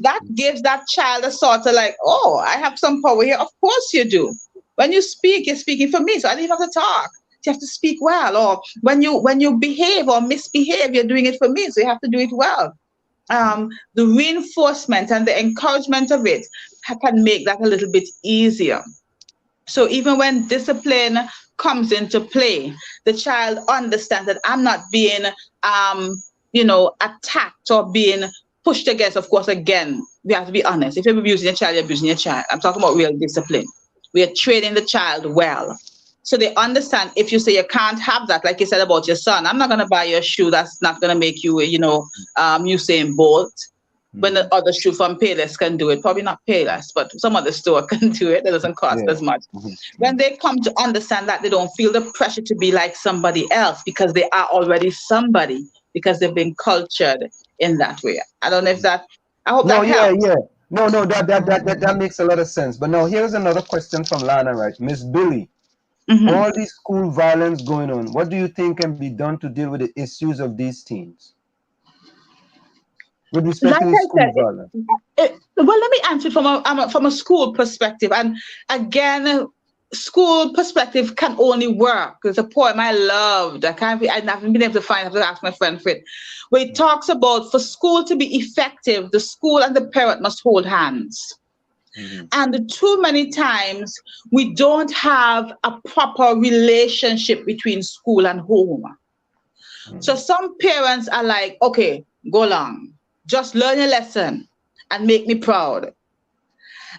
that gives that child a sort of like, oh, I have some power here. Of course you do. When you speak, you're speaking for me, so I don't even have to talk. You have to speak well. Or when you behave or misbehave, you're doing it for me, so you have to do it well. The reinforcement and the encouragement of it can make that a little bit easier. So even when discipline comes into play, the child understands that I'm not being, attacked or being pushed against, of course, again, we have to be honest. If you're abusing a child, you're abusing your child. I'm talking about real discipline. We are training the child well. So they understand if you say you can't have that, like you said about your son, I'm not going to buy you a shoe that's not going to make you, Usain Bolt. When the other shoe from Payless can do it, probably not Payless, but some other store can do it. It doesn't cost as much. When they come to understand that, they don't feel the pressure to be like somebody else because they are already somebody, because they've been cultured in that way. I don't know if that, I hope that helps. No, that makes a lot of sense. But now here's another question from Lana, right? Miss Billie. All these school violence going on, what do you think can be done to deal with the issues of these teens? With respect to the school violence. Well, let me answer from a school perspective. And again, school perspective can only work. There's a poem I loved. I haven't been able to find it. I have to ask my friend for it. Where it talks about for school to be effective, the school and the parent must hold hands. And too many times we don't have a proper relationship between school and home. So some parents are like, okay, go along, just learn a lesson and make me proud.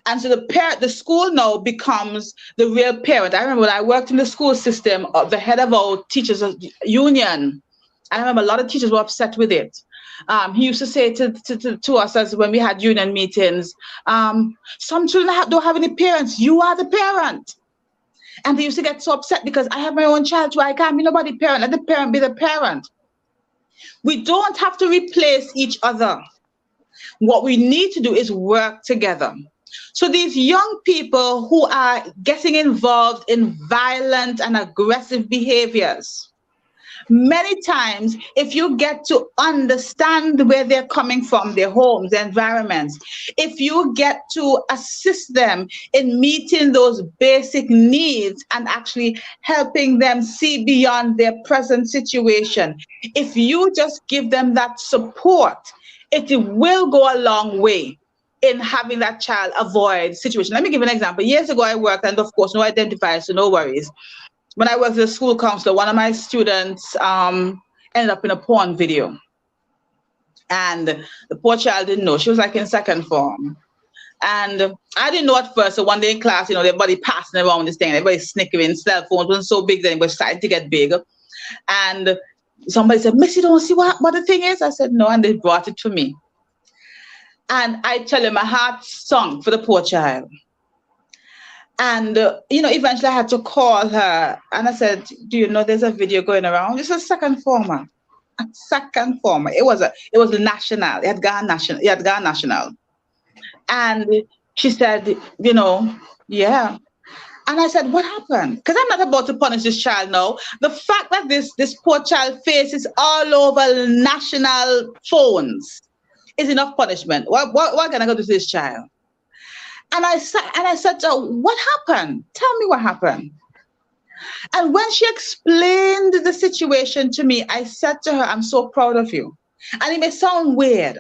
And so the school now becomes the real parent. I remember when I worked in the school system, the head of our teachers union, I remember a lot of teachers were upset with it. He used to say to us as when we had union meetings, some children don't have any parents. You are the parent. And they used to get so upset because I have my own child too. I can't be nobody parent. Let the parent be the parent. We don't have to replace each other. What we need to do is work together. So these young people who are getting involved in violent and aggressive behaviors, many times, if you get to understand where they're coming from, their homes, their environments, if you get to assist them in meeting those basic needs and actually helping them see beyond their present situation, if you just give them that support, it will go a long way in having that child avoid situation. Let me give an example. Years ago, I worked, and of course, no identifiers, so no worries. When I was a school counselor, one of my students ended up in a porn video. And the poor child didn't know. She was like in second form. And I didn't know at first. So one day in class, everybody passing around this thing. Everybody snickering. Cell phones wasn't so big then, but started to get big. And somebody said, Miss, you don't see what the thing is? I said, no. And they brought it to me. And I tell you, my heart sunk for the poor child. And, eventually I had to call her and I said, do you know there's a video going around? It's a second former. A second former. It was national. It had gone national. And she said, yeah. And I said, what happened? Because I'm not about to punish this child now. The fact that this poor child faces all over national phones is enough punishment. What can I go to this child? And I said to her, what happened? Tell me what happened. And when she explained the situation to me, I said to her, I'm so proud of you. And it may sound weird.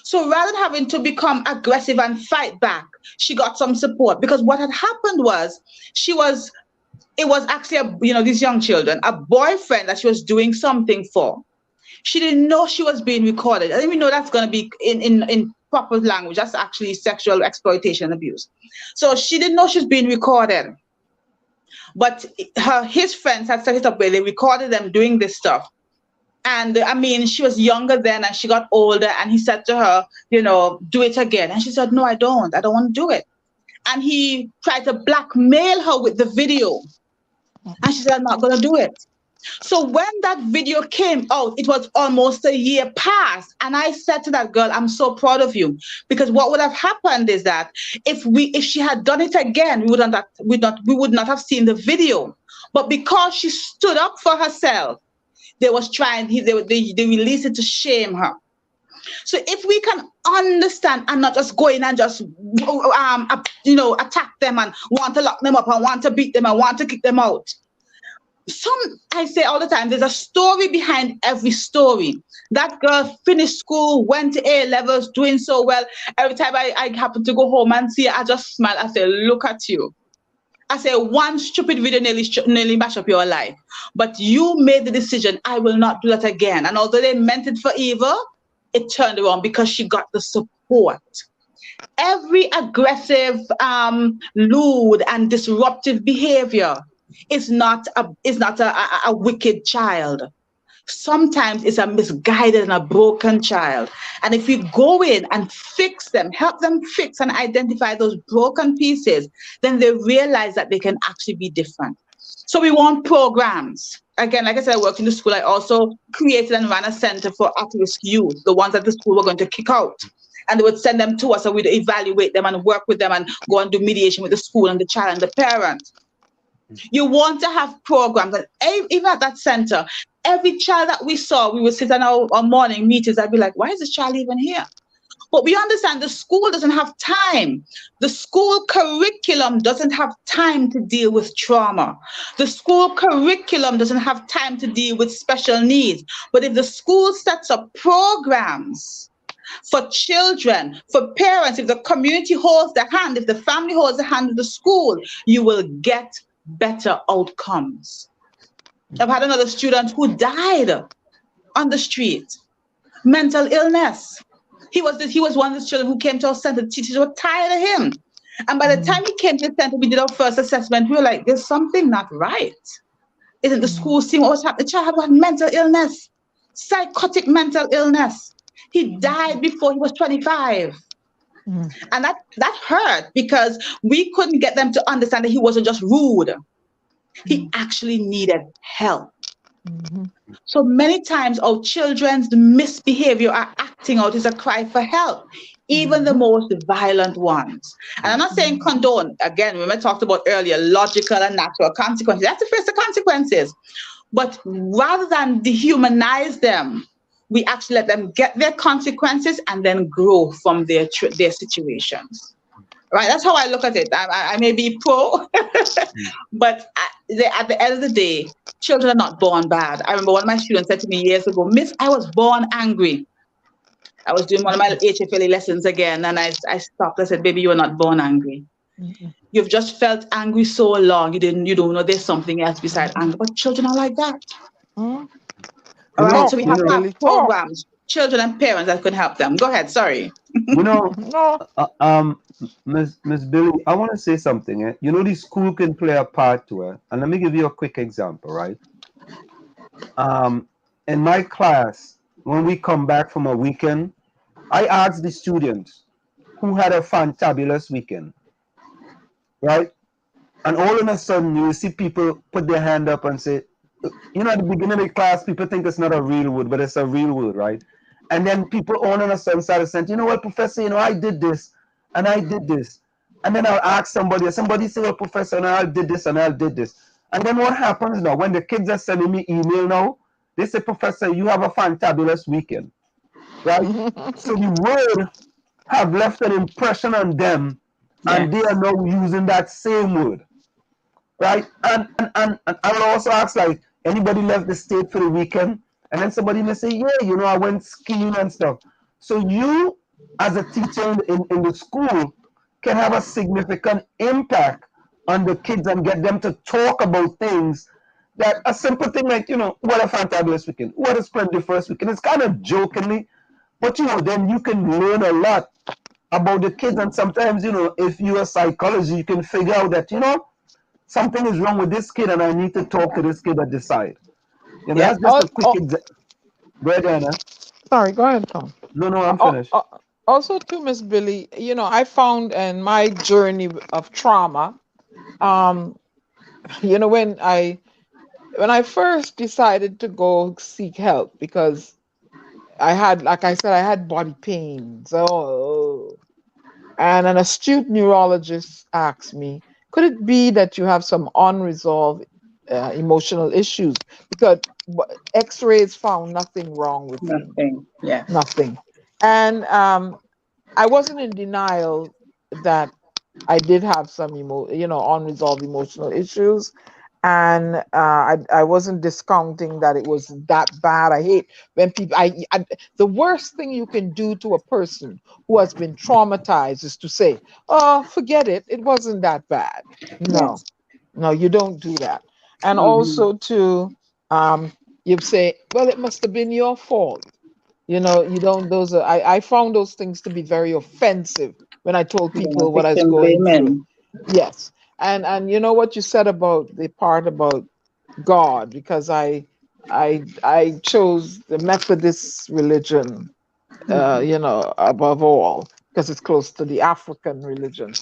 So rather than having to become aggressive and fight back, she got some support, because what had happened was it was actually, these young children, a boyfriend that she was doing something for. She didn't know she was being recorded. I didn't even know that's going to be in proper language. That's actually sexual exploitation and abuse. So she didn't know she was being recorded. But his friends had set it up where they recorded them doing this stuff. And she was younger then and she got older, and he said to her, do it again. And she said, no, I don't want to do it. And he tried to blackmail her with the video. And she said, I'm not going to do it. So when that video came out, it was almost a year past. And I said to that girl, I'm so proud of you. Because what would have happened is that if she had done it again, we would not have seen the video. But because she stood up for herself, they released it to shame her. So if we can understand and not just go in and just attack them and want to lock them up and want to beat them and want to kick them out. I say all the time, there's a story behind every story. That girl finished school, went to A-levels, doing so well. Every time I happen to go home and see her, I just smile. I say, look at you. I say, one stupid video nearly mashed up your life. But you made the decision, I will not do that again. And although they meant it for evil, it turned around because she got the support. Every aggressive, lewd and disruptive behavior is not a wicked child. Sometimes it's a misguided and a broken child. And if we go in and fix them, help them fix and identify those broken pieces, then they realize that they can actually be different. So we want programs. Again, like I said, I work in the school. I also created and ran a center for at-risk youth, the ones that the school were going to kick out. And they would send them to us, and we'd evaluate them and work with them and go and do mediation with the school and the child and the parent. You want to have programs, and even at that center, every child that we saw, we would sit on our morning meetings. I'd be like, why is this child even here? But we understand the school doesn't have time. The school curriculum doesn't have time to deal with trauma. The school curriculum doesn't have time to deal with special needs. But if the school sets up programs for children, for parents, if the community holds the hand, if the family holds the hand of the school, you will get better outcomes. I've had another student who died on the street, mental illness. He was one of the children who came to our center. The teachers were tired of him. And by the time he came to the center, we did our first assessment. We were like, there's something not right. Isn't the school seeing what was happening? The child had mental illness, psychotic mental illness. He died before he was 25. And that hurt because we couldn't get them to understand that he wasn't just rude. He actually needed help. So many times our children's misbehavior are acting out as a cry for help, even the most violent ones. And I'm not saying condone. Again, when I talked about earlier, logical and natural consequences. That's the first consequences. But rather than dehumanize them, we actually let them get their consequences and then grow from their situations. Right? That's how I look at it. I may be pro, but at the end of the day, children are not born bad. I remember one of my students said to me years ago, Miss, I was born angry. I was doing one of my HFLA lessons again, and I stopped. I said, baby, you were not born angry. You've just felt angry so long, you don't know there's something else beside anger. But children are like that. All right, so we have to have programs, children and parents that can help them. Go ahead, sorry. Miss Billie, I want to say something. The school can play a part to it. And let me give you a quick example, right? In my class, when we come back from a weekend, I asked the students who had a fantabulous weekend, right? And all of a sudden, you see people put their hand up and say, at the beginning of the class, people think it's not a real word, but it's a real word, right? And then people all of a sudden started saying, you know what, Professor, I did this, and I did this. And then I'll ask somebody say, well, Professor, and I did this, and I did this. And then what happens now, when the kids are sending me email now, they say, Professor, you have a fantabulous weekend, right? So the word have left an impression on them, and they are now using that same word, right? And I'll also ask, like, anybody left the state for the weekend? And then somebody may say, yeah, I went skiing and stuff. So you, as a teacher in the school, can have a significant impact on the kids and get them to talk about things that a simple thing like, what a fantabulous weekend, what a splendiferous weekend. It's kind of jokingly, but, then you can learn a lot about the kids. And sometimes, if you're a psychologist, you can figure out that, something is wrong with this kid and I need to talk to this kid at the side. That's just a quick example. Go ahead, Anna. Sorry, go ahead, Tom. No, I'm finished. Also, too, Miss Billie, I found in my journey of trauma, when I first decided to go seek help because I had, like I said, I had body pains. And an astute neurologist asked me, could it be that you have some unresolved emotional issues? Because X-rays found nothing wrong with me. Nothing. And I wasn't in denial that I did have some unresolved emotional issues, and I wasn't discounting that it was that bad. I hate when people. The worst thing you can do to a person who has been traumatized is to say, "Oh, forget it. It wasn't that bad." No, you don't do that. And also to you say, well, it must have been your fault. You know, you don't, those are, I found those things to be very offensive when I told people what I was victim going through. blaming. Yes. And you know what you said about the part about God, because I chose the Methodist religion, you know, above all, because it's close to the African religion.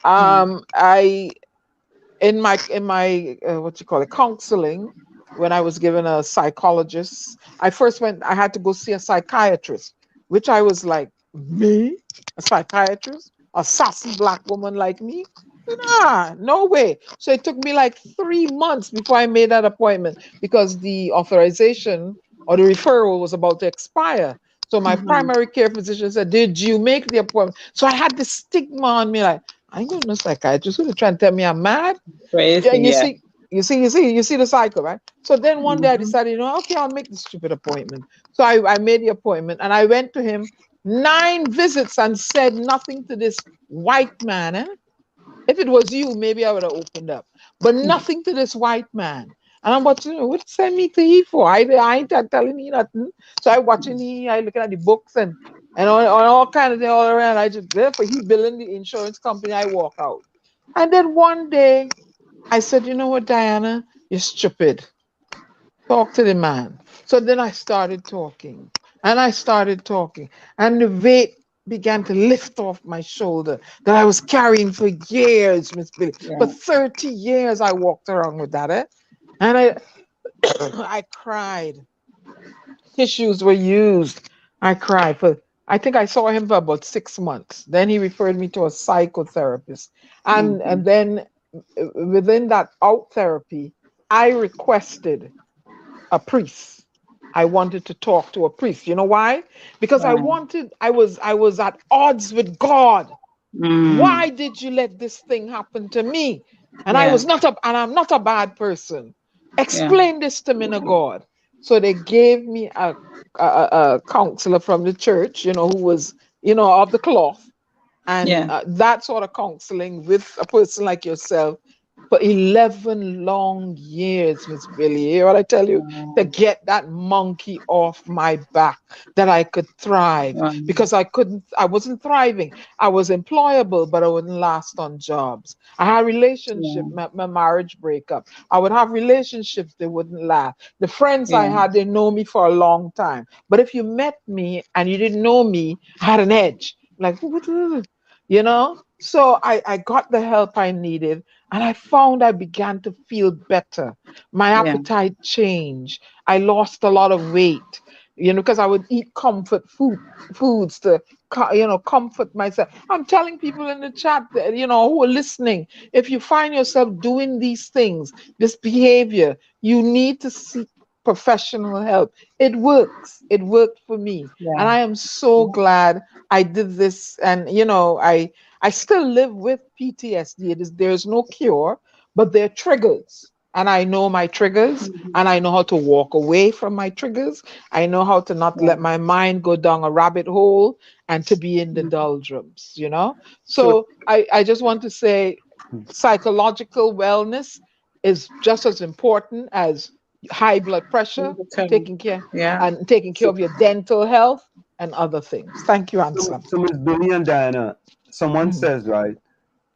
I in my what you call it, counseling, when I was given a psychologist, I had to go see a psychiatrist, which I was like, me, a psychiatrist, a sassy black woman like me? Nah, no way. So it took me like 3 months before I made that appointment, because the authorization or the referral was about to expire. So my primary care physician said, "Did you make the appointment?" So I had this stigma on me, like, I ain't going to no psychiatrist who's trying to tell me I'm mad. Crazy, Yeah, you yeah. see the cycle, right? So then one day I decided, you know, okay, I'll make the stupid appointment. So I made the appointment and I went to him 9 visits and said nothing to this white man. Eh? If it was you, maybe I would have opened up, but nothing to this white man. And I'm watching, what send me to he for? I ain't telling me nothing. So I watching I looking at the books and all kind of thing all around. I just therefore he billing the insurance company. I walk out, and then one day I said, you know what, Diana, you're stupid. Talk to the man. So then I started talking, and I started talking, and the weight began to lift off my shoulder that I was carrying for years, Miss Billie. Yeah. For 30 years, I walked around with that, and I, I cried. Tissues were used. I cried for. I think I saw him for about 6 months. Then he referred me to a psychotherapist, and then within that out therapy, I requested a priest. I wanted to talk to a priest. You know why? Because I was at odds with God. Why did you let this thing happen to me? And I'm not a bad person. Explain this to me, God. So they gave me a counselor from the church, you know, who was, you know, of the cloth, and that sort of counseling with a person like yourself for 11 long years, Miss Billie. You hear what I tell you? To get that monkey off my back, that I could thrive, because I wasn't thriving. I was employable, but I wouldn't last on jobs. I had relationship, my marriage breakup. I would have relationships that wouldn't last. The friends I had, they know me for a long time. But if you met me and you didn't know me, I had an edge. Like, you know? So I got the help I needed, and I found I began to feel better. My appetite changed. I lost a lot of weight, you know, because I would eat foods to, you know, comfort myself. I'm telling people in the chat that, you know, who are listening, if you find yourself doing these things, this behavior, you need to seek professional help. It works. It worked for me. And I am so glad I did this. And, you know, I still live with PTSD. There's no cure, but there are triggers. And I know my triggers, and I know how to walk away from my triggers. I know how to not let my mind go down a rabbit hole and to be in the doldrums, you know? So I just want to say psychological wellness is just as important as high blood pressure, taking care of your dental health and other things. Thank you, Anselm. So Miss Billie and Diana, someone says, right?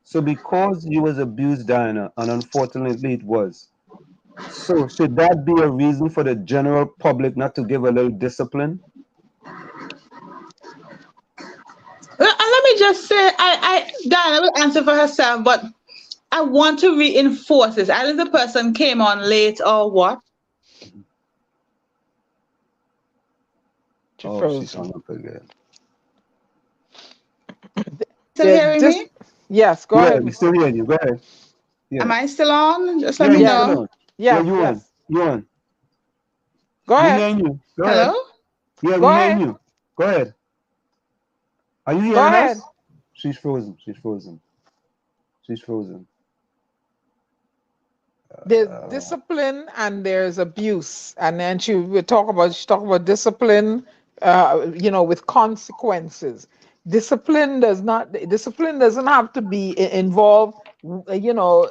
So because you was abused, Diana, and unfortunately it was. So should that be a reason for the general public not to give a little discipline? Let me just say, Diana will answer for herself, but I want to reinforce this. Either the person came on late or what? She's hung up again. Still hearing me? Yes, go ahead. We still hearing you. Go ahead. Yeah. Am I still on? Just let me know. Yeah, you on. You on. Go ahead. We hearing you. Go Hello? ahead. Yeah, we hearing you. Go ahead. Are you hearing us? She's frozen. She's frozen. She's frozen. There's discipline and there's abuse, and then she talk about discipline, you know, with consequences. Discipline doesn't have to be involved, you know,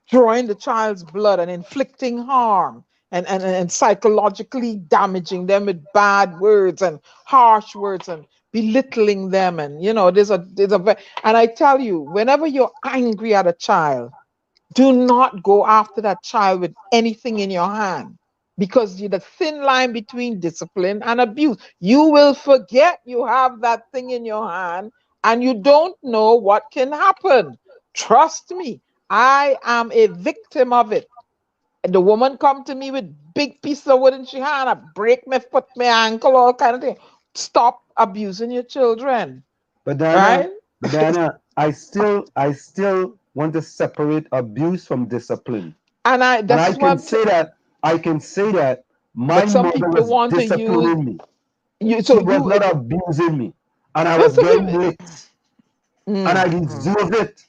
drawing the child's blood and inflicting harm. and psychologically damaging them with bad words and harsh words and belittling them. And and I tell you, whenever you're angry at a child, do not go after that child with anything in your hand, because the thin line between discipline and abuse, you will forget you have that thing in your hand and you don't know what can happen. Trust me, I am a victim of it. And the woman come to me with big piece of wood in she hand, I break my foot, my ankle, all kind of thing. Stop abusing your children. But Diana, I still want to separate abuse from discipline. And I can say that my mother was disciplining me. She was not abusing me, and I was getting licks, and I deserved it.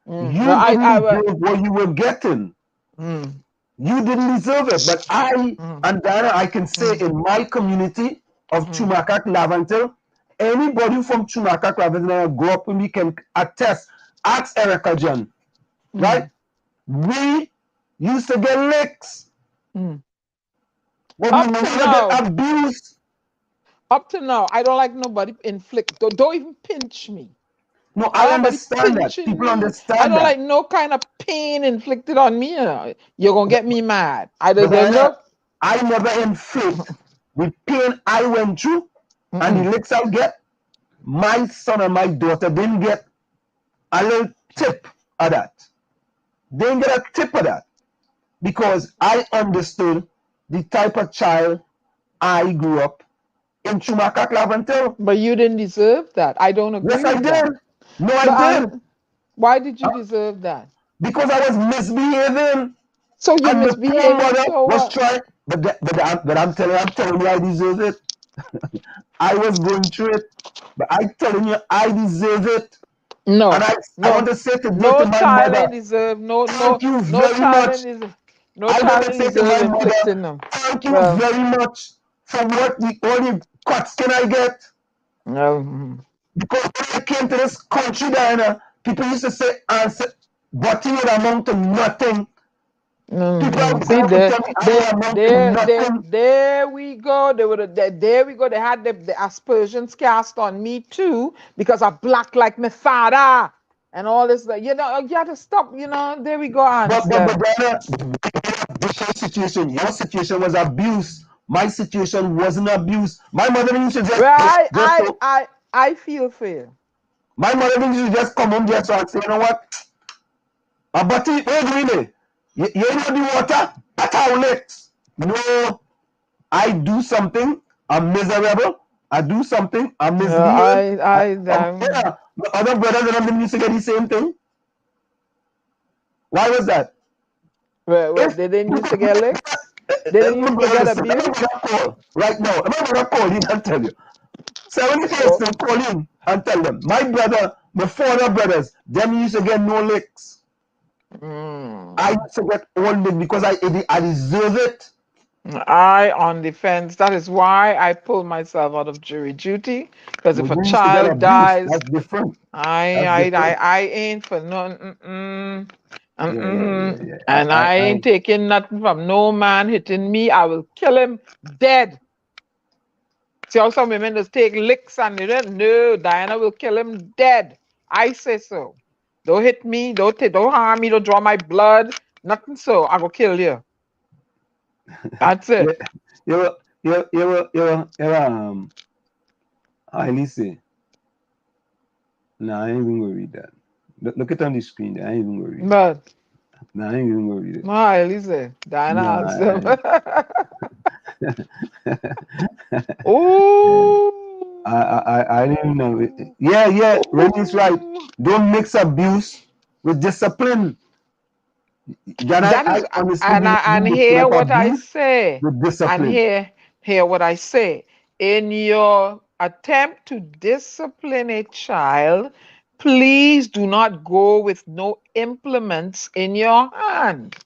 You didn't deserve what you were getting. You didn't deserve it. But and Diana, I can say in my community of Chumakak Lavantil, anybody from Chumakak Lavantil grew up with me can attest. Ask Erica John, right? We used to get licks. But we never get abused. Up to now, I don't like nobody inflict. Don't even pinch me. No, I understand that. People understand that. I don't like no kind of pain inflicted on me. You're going to get me mad. I never inflict the pain I went through and the licks I get. My son and my daughter didn't get a little tip of that. They didn't get a tip of that. Because I understood the type of child I grew up in Chumakak Lavantil. But you didn't deserve that. I don't agree. Yes, I did. No, I did. Why did you deserve that? Because I was misbehaving. So you misbehaving. So was trying, but I'm telling you, I deserve it. I was going through it, but I'm telling you, I deserve it. No, and I want to say to no my child mother, deserve thank you very much. No child deserve inflicting them. Thank you very much for what the only cuts can I get. No. Because when I came to this country, Diana, people used to say, but you would amount to nothing. See, there we go. There we go. They had the aspersions cast on me too because I black like my father and all this. You have to stop. There we go. But Diana, different situation. Your situation was abuse. My situation wasn't abuse. My mother used to just I feel for you. My mother used to just come home just and say, you know what? But really, you know the water? That's how licks. No, I do something, I'm miserable. I do something, I'm misbehaving. The other brothers and them used to get the same thing. Why was that? Well, they didn't used to get licks? They didn't used to get abused? Right now, I'm going to call you and tell you. 70% call in and tell them. My brother, my four other brothers, them used to get no licks. I used to get all licks because I deserve it. I on defense. That is why I pulled myself out of jury duty. Because if a child dies, that's different. I ain't for no. And I ain't taking nothing from no man hitting me. I will kill him dead. See how some women just take licks and they don't. No, Diana will kill him dead. I say so. Don't hit me. Don't harm me. Don't draw my blood. Nothing so. I will kill you. That's it. Listen. No, I ain't even gonna read that. Look it on the screen there. I ain't even gonna read it. No, I ain't even gonna read it. No, listen. Diana. Oh, I didn't know it. Yeah, Rennie's right. Don't mix abuse with discipline. And hear what I say. And hear what I say. In your attempt to discipline a child, please do not go with no implements in your hand.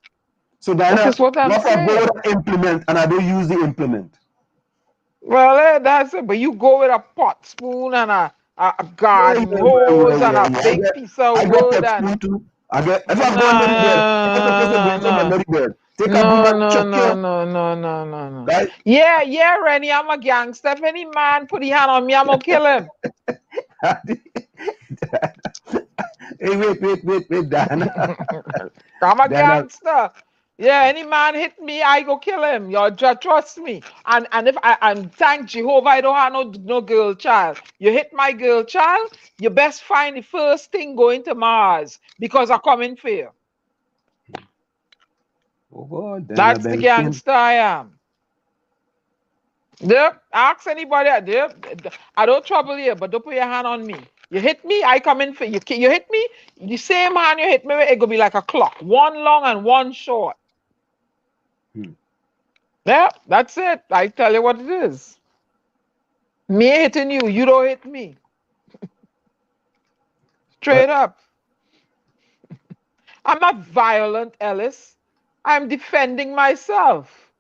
So Diana, this is what I'm saying. Go with an implement and I don't use the implement. Well, that's it. But you go with a pot spoon and a garden hose and a big piece of wood. I get if I'm going to the bed, No. Right? Yeah, Rennie, I'm a gangster. If any man put his hand on me, I'm gonna kill him. Hey, wait, Diana. I'm a Diana. gangster. Yeah, any man hit me, I go kill him. You trust me. And if and thank Jehovah, I don't have no girl child. You hit my girl child, you best find the first thing going to Mars because I coming for you. Oh God, That's the gangster I am. Yep. Ask anybody. Yep. I don't trouble you, but don't put your hand on me. You hit me, I come in for you. You hit me, the same hand you hit me, it gonna be like a clock. One long and one short. Yeah, that's it. I tell you what it is. Me hitting you, you don't hit me. Straight up. I'm not violent, Ellis. I'm defending myself.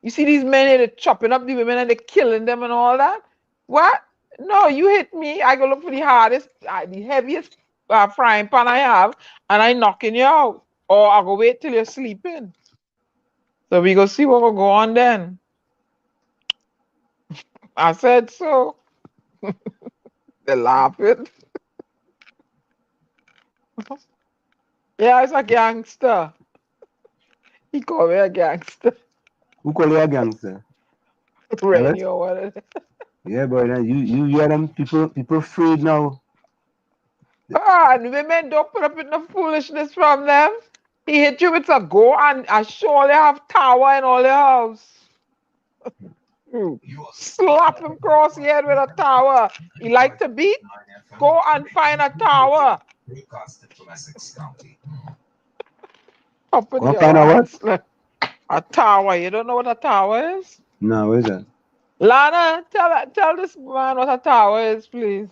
You see these men, they're chopping up the women and they're killing them and all that? What? No, you hit me, I go look for the hardest, the heaviest frying pan I have, and I knocking you out. Or I go wait till you're sleeping. So we go see what will go on then. I said so. They're laughing. Yeah, it's a gangster. He called me a gangster. Who call you a gangster? Rainy or whatever. Yeah, boy, you hear them people afraid now. And women don't put up with no foolishness from them. He hit you with a go and I surely have tower in all the house. Slap him across the head with a tower. He like to beat? Go and find a tower. Up in Go your find a what? hands. A tower. You don't know what a tower is? No, what is that? Lana, tell this man what a tower is, please.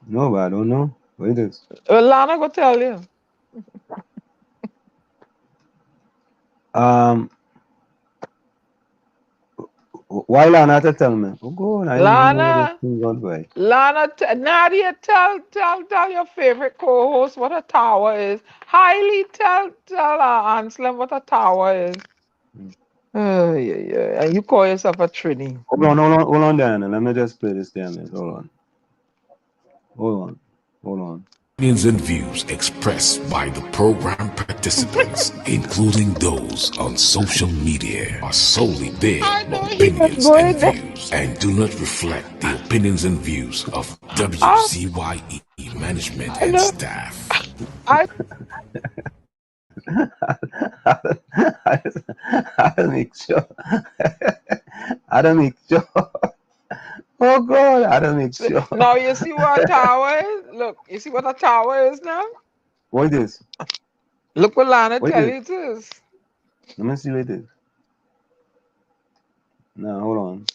No, but I don't know. What is this? Lana go tell you. Why Lana to tell me? Oh, go on. I don't know this thing gone by. Lana, Nadia, tell your favorite co-host what a tower is. Highly tell Anselm what a tower is. Yeah. And you call yourself a Trini. Hold on, Diana. Let me just play this damn thing. Hold on. Opinions and views expressed by the program participants, including those on social media, are solely their opinions and views and do not reflect the opinions and views of WZYE management and staff. I don't make sure. Oh God, I don't make sure. Now you see what a tower is? Look, you see what a tower is now? What is this? Look what Lana tell you it is. Let me see what it is. No, hold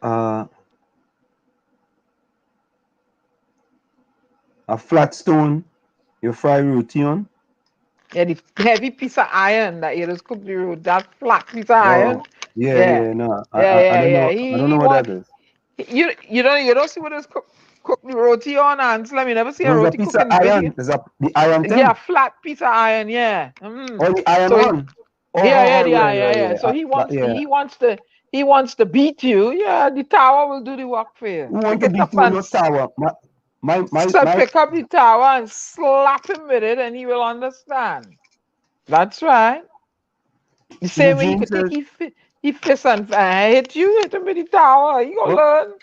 on. A flat stone you fry roti on. Yeah, the heavy piece of iron that you just cook the root, that flat piece of iron. Yeah. No, I don't know what that is. You don't see what it's cook the roti on, Ansel. You never see a roti cooking video. Is that the iron thing? Yeah, flat piece of iron. Yeah. Oh, the iron one. Yeah. So he wants to beat you. Yeah, the tower will do the work for you. Who wants to beat you with your tower? Pick up the tower and slap him with it, and he will understand. That's right. The same way he could take his fist and hit him with the tower. You gonna learn.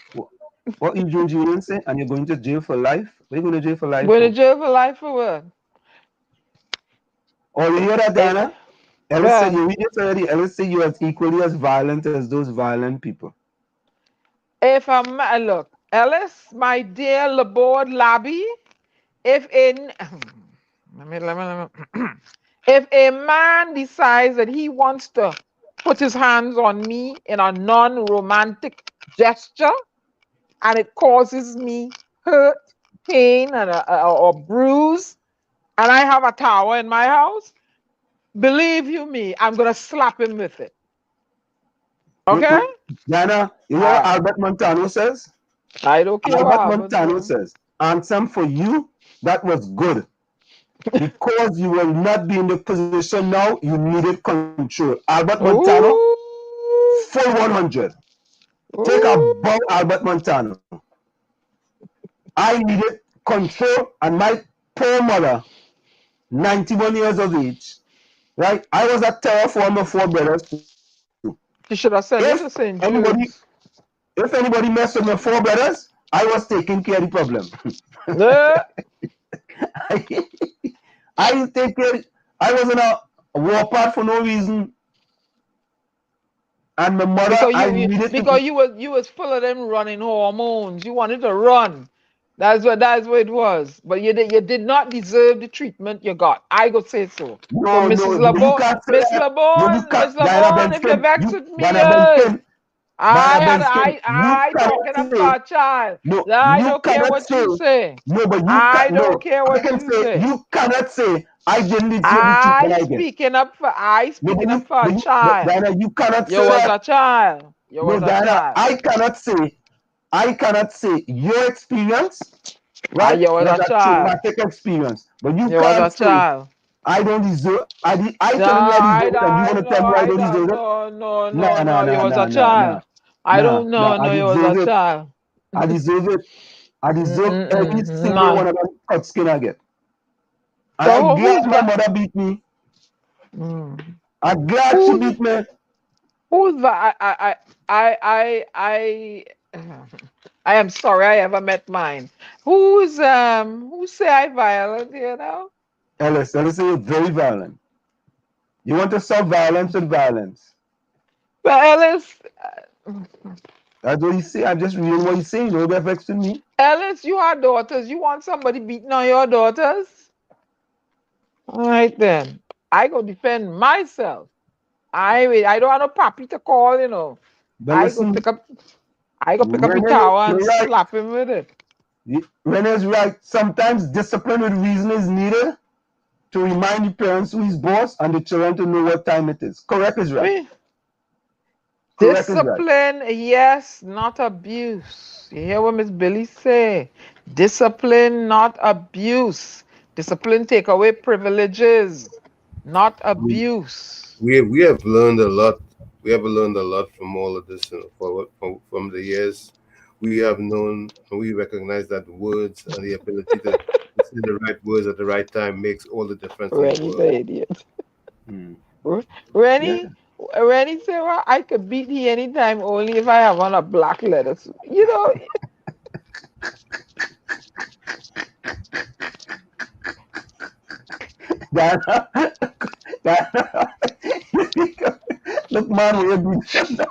What you Julian say? And you're going to jail for life? Are you going to jail for life? Going to jail for life for what? Oh, you hear that, Dana? Ellis said you read it already. Ellis said you are equally as violent as those violent people. If look, Ellis, my dear Laborde Labby, if a man decides that he wants to put his hands on me in a non-romantic gesture and it causes me hurt, pain, and or bruise, and I have a tower in my house, believe you me, I'm going to slap him with it. Okay? Diana, you know what Albert Montano says? I don't care Albert Montano says, Ansem, for you, that was good. because you will not be in the position now, you needed control. Albert Montano, full 100. Take a bow, Albert Montano. I needed control, and my poor mother, 91 years of age, right? I was a terror for my 4 brothers too. You should have said you to St. Jude's. If anybody messed with my 4 brothers, I was taking care of the problem. I didn't take care. I was in a war part for no reason. And my mother, because you was full of them running hormones. You wanted to run. That's what it was. But you did not deserve the treatment you got. I go say so. No, so Mrs. LeBon, Miss LeBon, if you vex with me, I talking about child. I don't care what you say. No, but I don't care what you say. You cannot say I didn't deserve the treatment. Speaking up for a child. Diana, you cannot say you was that. A child. You was Diana, a child. I cannot say your experience, right? You was a traumatic experience, but you can't say child. I don't deserve. I tell you I deserve it, and you want to tell me I don't deserve it? No, you was a child. I don't know. No, you was a child. I deserve it. I deserve every single one of them cut skin I get. And I'm glad my mother beat me. I'm glad she beat me. Who's that? I am sorry I ever met mine. Who say I violent, you know? Ellis, you're very violent. You want to solve violence with violence. But Ellis, that's what you say. I'm just reading what you say. No affects to me. Ellis, you have daughters. You want somebody beating on your daughters? All right then. I go defend myself. I don't want no papi to call, you know. I go pick up the tower and slap him with it. Renee's right. Sometimes discipline with reason is needed to remind the parents who is boss and the children to know what time it is. Correct is right. Discipline, yes, not abuse. You hear what Miss Billie say? Discipline, not abuse. Discipline take away privileges, not abuse. We have learned a lot. We have learned a lot from all of this, from the years. We have known and we recognize that words and the ability to say the right words at the right time makes all the difference. Rennie's an idiot. Rennie say, well, I could beat he anytime only if I have on a black leather suit. You know. Look, man, we're good now.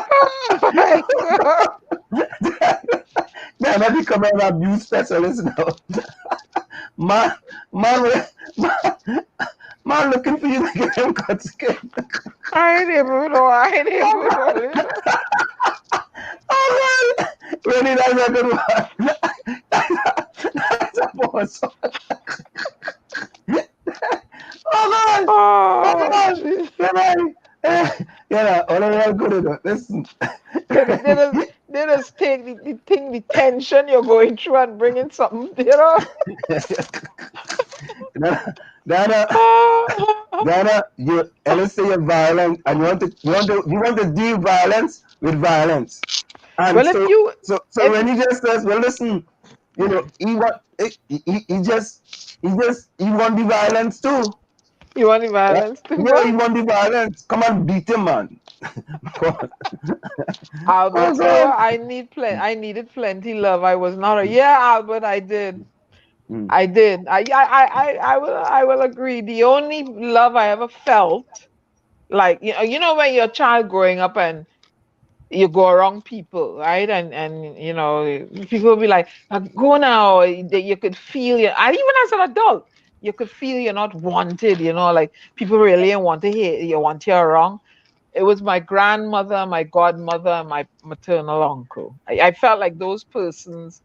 Oh my God. Man, I become an abuse specialist now. Man, looking for you to get him cut skin. I never know. Oh, man. Really, that's a good one. That's a boss. Oh, man. Yeah, all of that good enough. Listen. They just take the tension you're going through and bring in something, you know. Dana, let's say you're violent and you want to deal violence with violence. And well, so when he just says, well, listen, you know, he want the violence too. You want the violence too? Yeah, he want the violence. Come on, beat him, man. Albert, I needed plenty love. I was not Albert, I did. I did. I will agree. The only love I ever felt, like you know when you're a child growing up and you go around people, right? And you know, people will be like, go now. You could feel it. And even as an adult, you could feel you're not wanted, you know, like people really want to hear you, want you around. It was my grandmother, my godmother, and my maternal uncle. I felt like those persons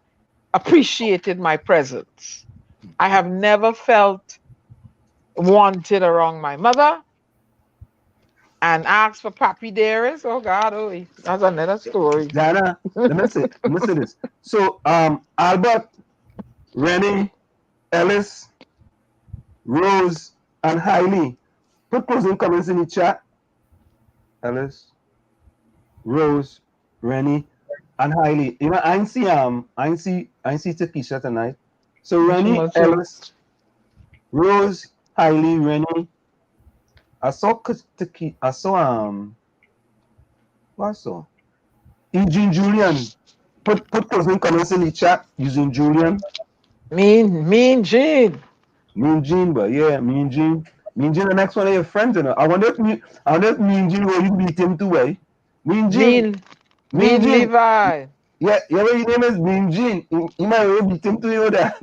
appreciated my presence. I have never felt wanted around my mother and asked for papi dearest. Oh God, that's another story. Diana, let me say this. So Albert, Rennie, Ellis, Rose, and Hailey. Put closing comments in the chat. Ellis, Rose, Rennie, and Hailey. You know, I ain't see Takesha tonight. So Rennie, Ellis, Rose, Hailey, Rennie. I saw what I saw? Eugene Julian. Put closing comments in the chat using Julian. Mean Gene. Mean Gene, but yeah, Mean Gene. Mean Gene, the next one of your friends, you know. I wonder if Mean Gene will you beat him too, eh? Mean Gene. Mean Gene. Levi. Yeah, your name is Mean Gene. You might well beat him to you there.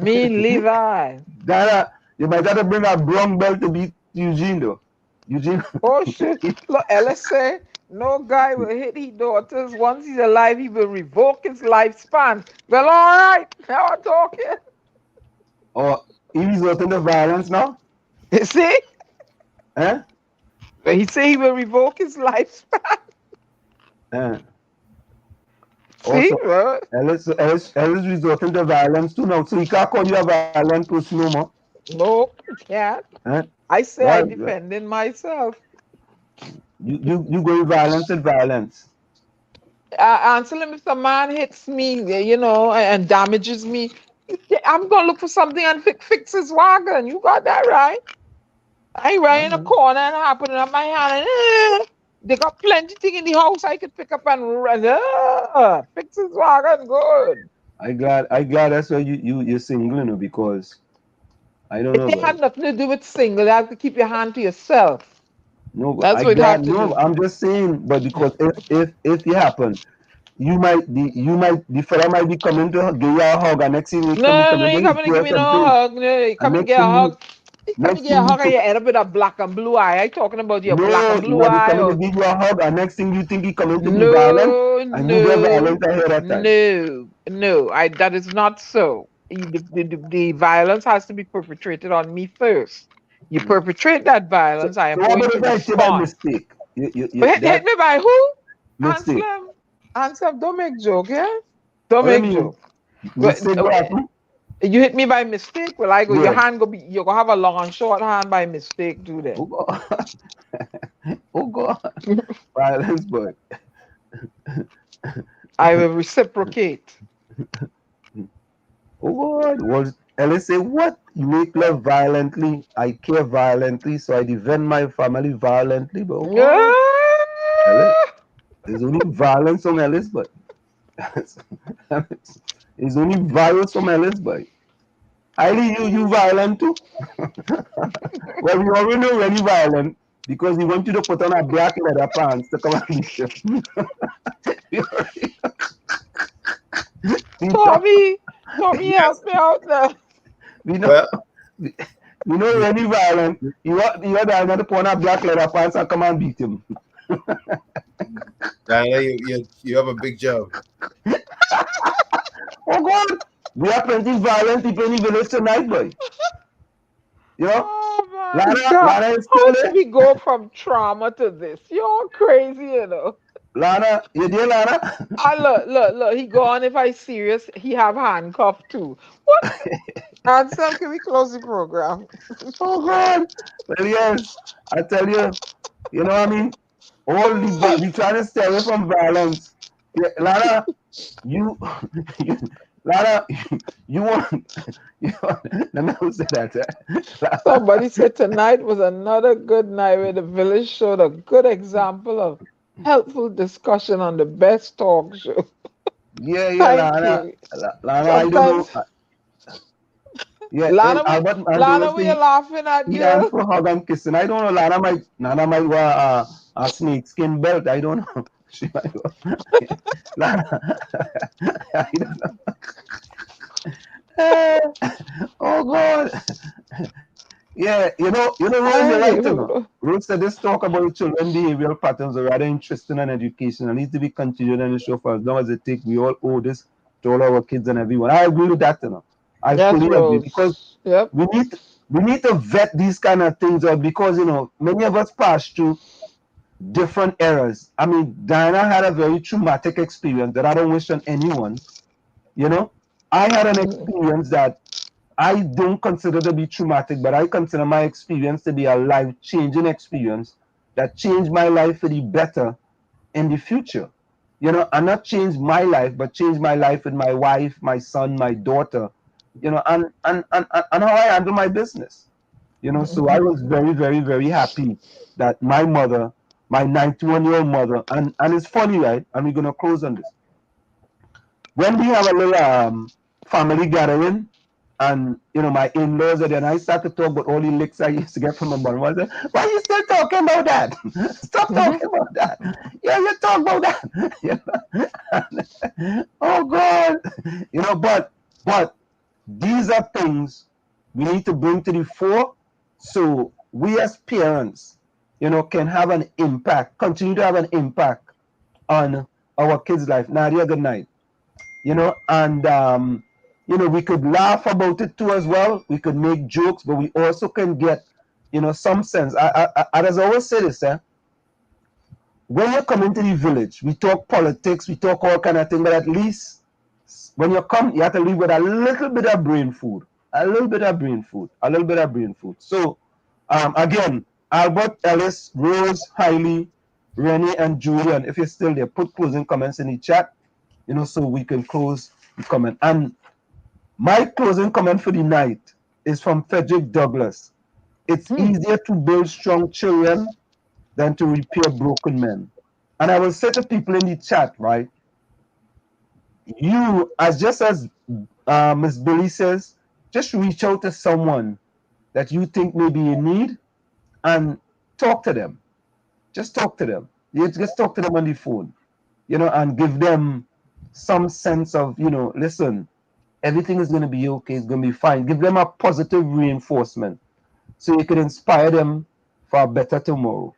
Mean Levi. Dana, you might have to bring a brown belt to beat Eugene though. Eugene. Oh shit. Look, Ellis say no guy will hit his daughters once he's alive, he will revoke his lifespan. Well, all right, now I'm talking. Oh, he resorting to violence now? You see? Eh? But he say he will revoke his lifespan. See? Also, Ellis resorting to violence too now, so he can't call you a violent person no more. No, he can't. Eh? I say right, I'm defending myself. You go violence and violence. Answer him if the man hits me, you know, and damages me. I'm gonna look for something and fix his wagon. You got that right. I ain't right in a corner and happening on my hand. And, they got plenty thing in the house I could pick up and run. Fix his wagon good. I glad that's why you're single, you know, because I don't know. It had nothing to do with single. You have to keep your hand to yourself. No, that's what it had to do. I'm just saying, but because if it happens, the fella might be coming to give you a hug, and next thing you coming to give me no hug. No, you come and get a hug. You come and get a hug and you end up with a black and blue eye. I talking about your black and blue eye. No, coming to give you a hug, and next thing you think he coming to be violent, and you get violent ahead of time. No, that is not so. The violence has to be perpetrated on me first. You perpetrate that violence, I am going to respond. By mistake. Hit me by who? Mistake. Anselm, don't make joke, yeah? Don't make joke. Mistake what happened? You hit me by mistake. Well, I go. Your hand you're gonna have a long and short hand by mistake. Do that. Oh God! Violence, boy. I will reciprocate. Oh God! Was Ellis say what? You make love violently. I care violently, so I defend my family violently. But Ellis, there's only violence on Ellis, but. It's only violence from Ellis, boy. Hailey, you violent too? Well, we already know when you violent because he wants you to put on a black leather pants to come and meet you. Tommy, help me out there. We know when you violent, you are there to put on a black leather pants and come and beat him. Diana, you have a big job. Oh God, we are plenty violent people in the village tonight, boy. You know? Oh Lana is still there. How did we go from trauma to this? You're crazy, you know. Lana, you dear Lana? Look, he gone. If I serious, he have handcuffed too. What? Ansel, can we close the program? Oh God. Well, yes, I tell you, you know what I mean? All we trying to stay away from violence. Yeah, Lana, Lana, you want let me say that. Somebody said tonight was another good night where the village showed a good example of helpful discussion on the best talk show. Yeah, Lana. Lana, I don't know. Yeah, Lana, we are laughing at you. Yeah, for hug and kissing. I don't know. Lana might wear a snake skin belt. I don't know. She might go. Lana, I don't know. Oh God. Yeah, you know, Ruth said this talk about children behavioral patterns are rather interesting and educational. It needs to be continued in the show for as long as it takes. We all owe this to all our kids and everyone. I agree with that, you know. I fully agree because we need to vet these kind of things out because, you know, many of us pass through different eras. I mean, Diana had a very traumatic experience that I don't wish on anyone. You know, I had an experience that I don't consider to be traumatic, but I consider my experience to be a life-changing experience that changed my life for the better in the future. You know, and not change my life, but change my life with my wife, my son, my daughter, you know, and how I handle my business. You know, so I was very, very, very happy that my mother, my 91-year-old mother, and it's funny, right? And we're gonna close on this. When we have a little family gathering, and you know, my in-laws are there, and I start to talk about all the licks I used to get from my mother. I said, why are you still talking about that? Stop talking about that. Yeah, you talk about that. Yeah. Oh God. You know, but these are things we need to bring to the fore, so we as parents, you know, can have an impact, continue to have an impact on our kids' life. Nadia, good night. You know, and you know, we could laugh about it too as well. We could make jokes, but we also can get, you know, some sense. As I always say this, when you come into the village, we talk politics, we talk all kind of thing, but at least when you come, you have to leave with a little bit of brain food, a little bit of brain food, a little bit of brain food. So again, Albert, Ellis, Rose, Hailey, Rennie, and Julian, if you're still there, put closing comments in the chat, you know, so we can close the comment. And my closing comment for the night is from Frederick Douglass. It's easier to build strong children than to repair broken men. And I will say to people in the chat, right? You, just as Miss Billie says, just reach out to someone that you think may be in need and talk to them. Just talk to them. You just talk to them on the phone, you know, and give them some sense of, you know, listen, everything is going to be okay. It's going to be fine. Give them a positive reinforcement so you can inspire them for a better tomorrow.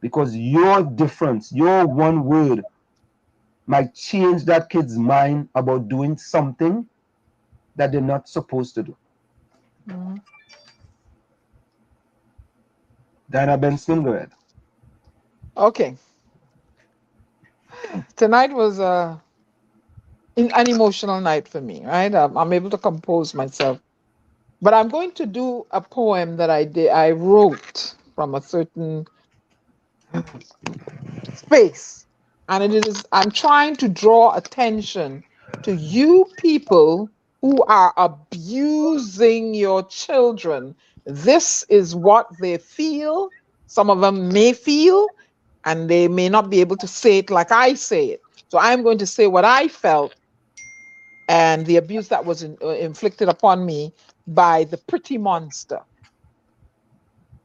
Because your difference, your one word might change that kid's mind about doing something that they're not supposed to do. Diana Benson, go ahead. Okay. Tonight was an emotional night for me, right? I'm able to compose myself. But I'm going to do a poem that I wrote from a certain space. And I'm trying to draw attention to you people who are abusing your children. This is what they feel. Some of them may feel, and they may not be able to say it like I say it. So I'm going to say what I felt and the abuse that was inflicted upon me by the pretty monster.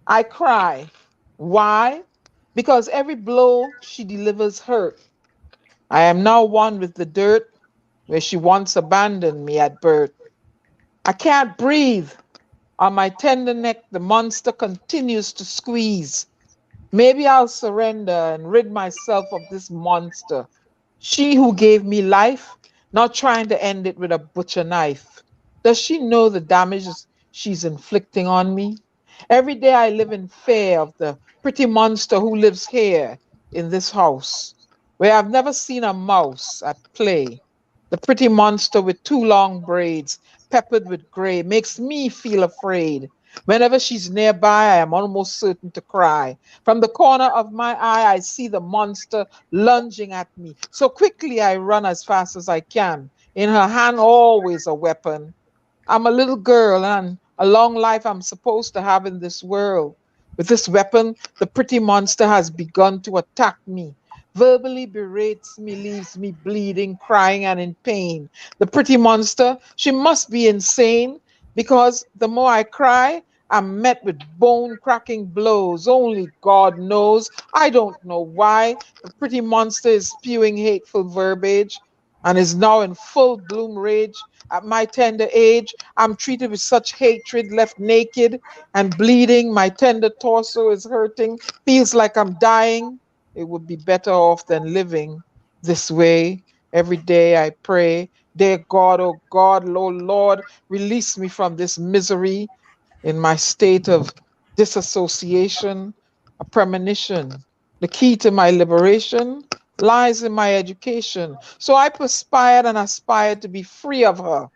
I cry. Why? Because every blow she delivers hurt. I am now one with the dirt where she once abandoned me at birth. I can't breathe. On my tender neck, the monster continues to squeeze. Maybe I'll surrender and rid myself of this monster. She who gave me life, not trying to end it with a butcher knife. Does she know the damages she's inflicting on me? Every day I live in fear of the pretty monster who lives here in this house, where I've never seen a mouse at play. The pretty monster with 2 long braids, peppered with gray, makes me feel afraid. Whenever she's nearby, I am almost certain to cry. From the corner of my eye, I see the monster lunging at me. So quickly I run as fast as I can. In her hand, always a weapon. I'm a little girl, and a long life I'm supposed to have in this world. With this weapon, the pretty monster has begun to attack me. Verbally berates me, leaves me bleeding, crying, and in pain. The pretty monster, she must be insane, because the more I cry, I'm met with bone-cracking blows. Only God knows. I don't know why. The pretty monster is spewing hateful verbiage and is now in full bloom rage. At my tender age, I'm treated with such hatred, left naked and bleeding. My tender torso is hurting, feels like I'm dying. It would be better off than living this way. Every day I pray, dear God, oh God, Lord, release me from this misery. In my state of disassociation, a premonition. The key to my liberation lies in my education. So I perspired and aspired to be free of her.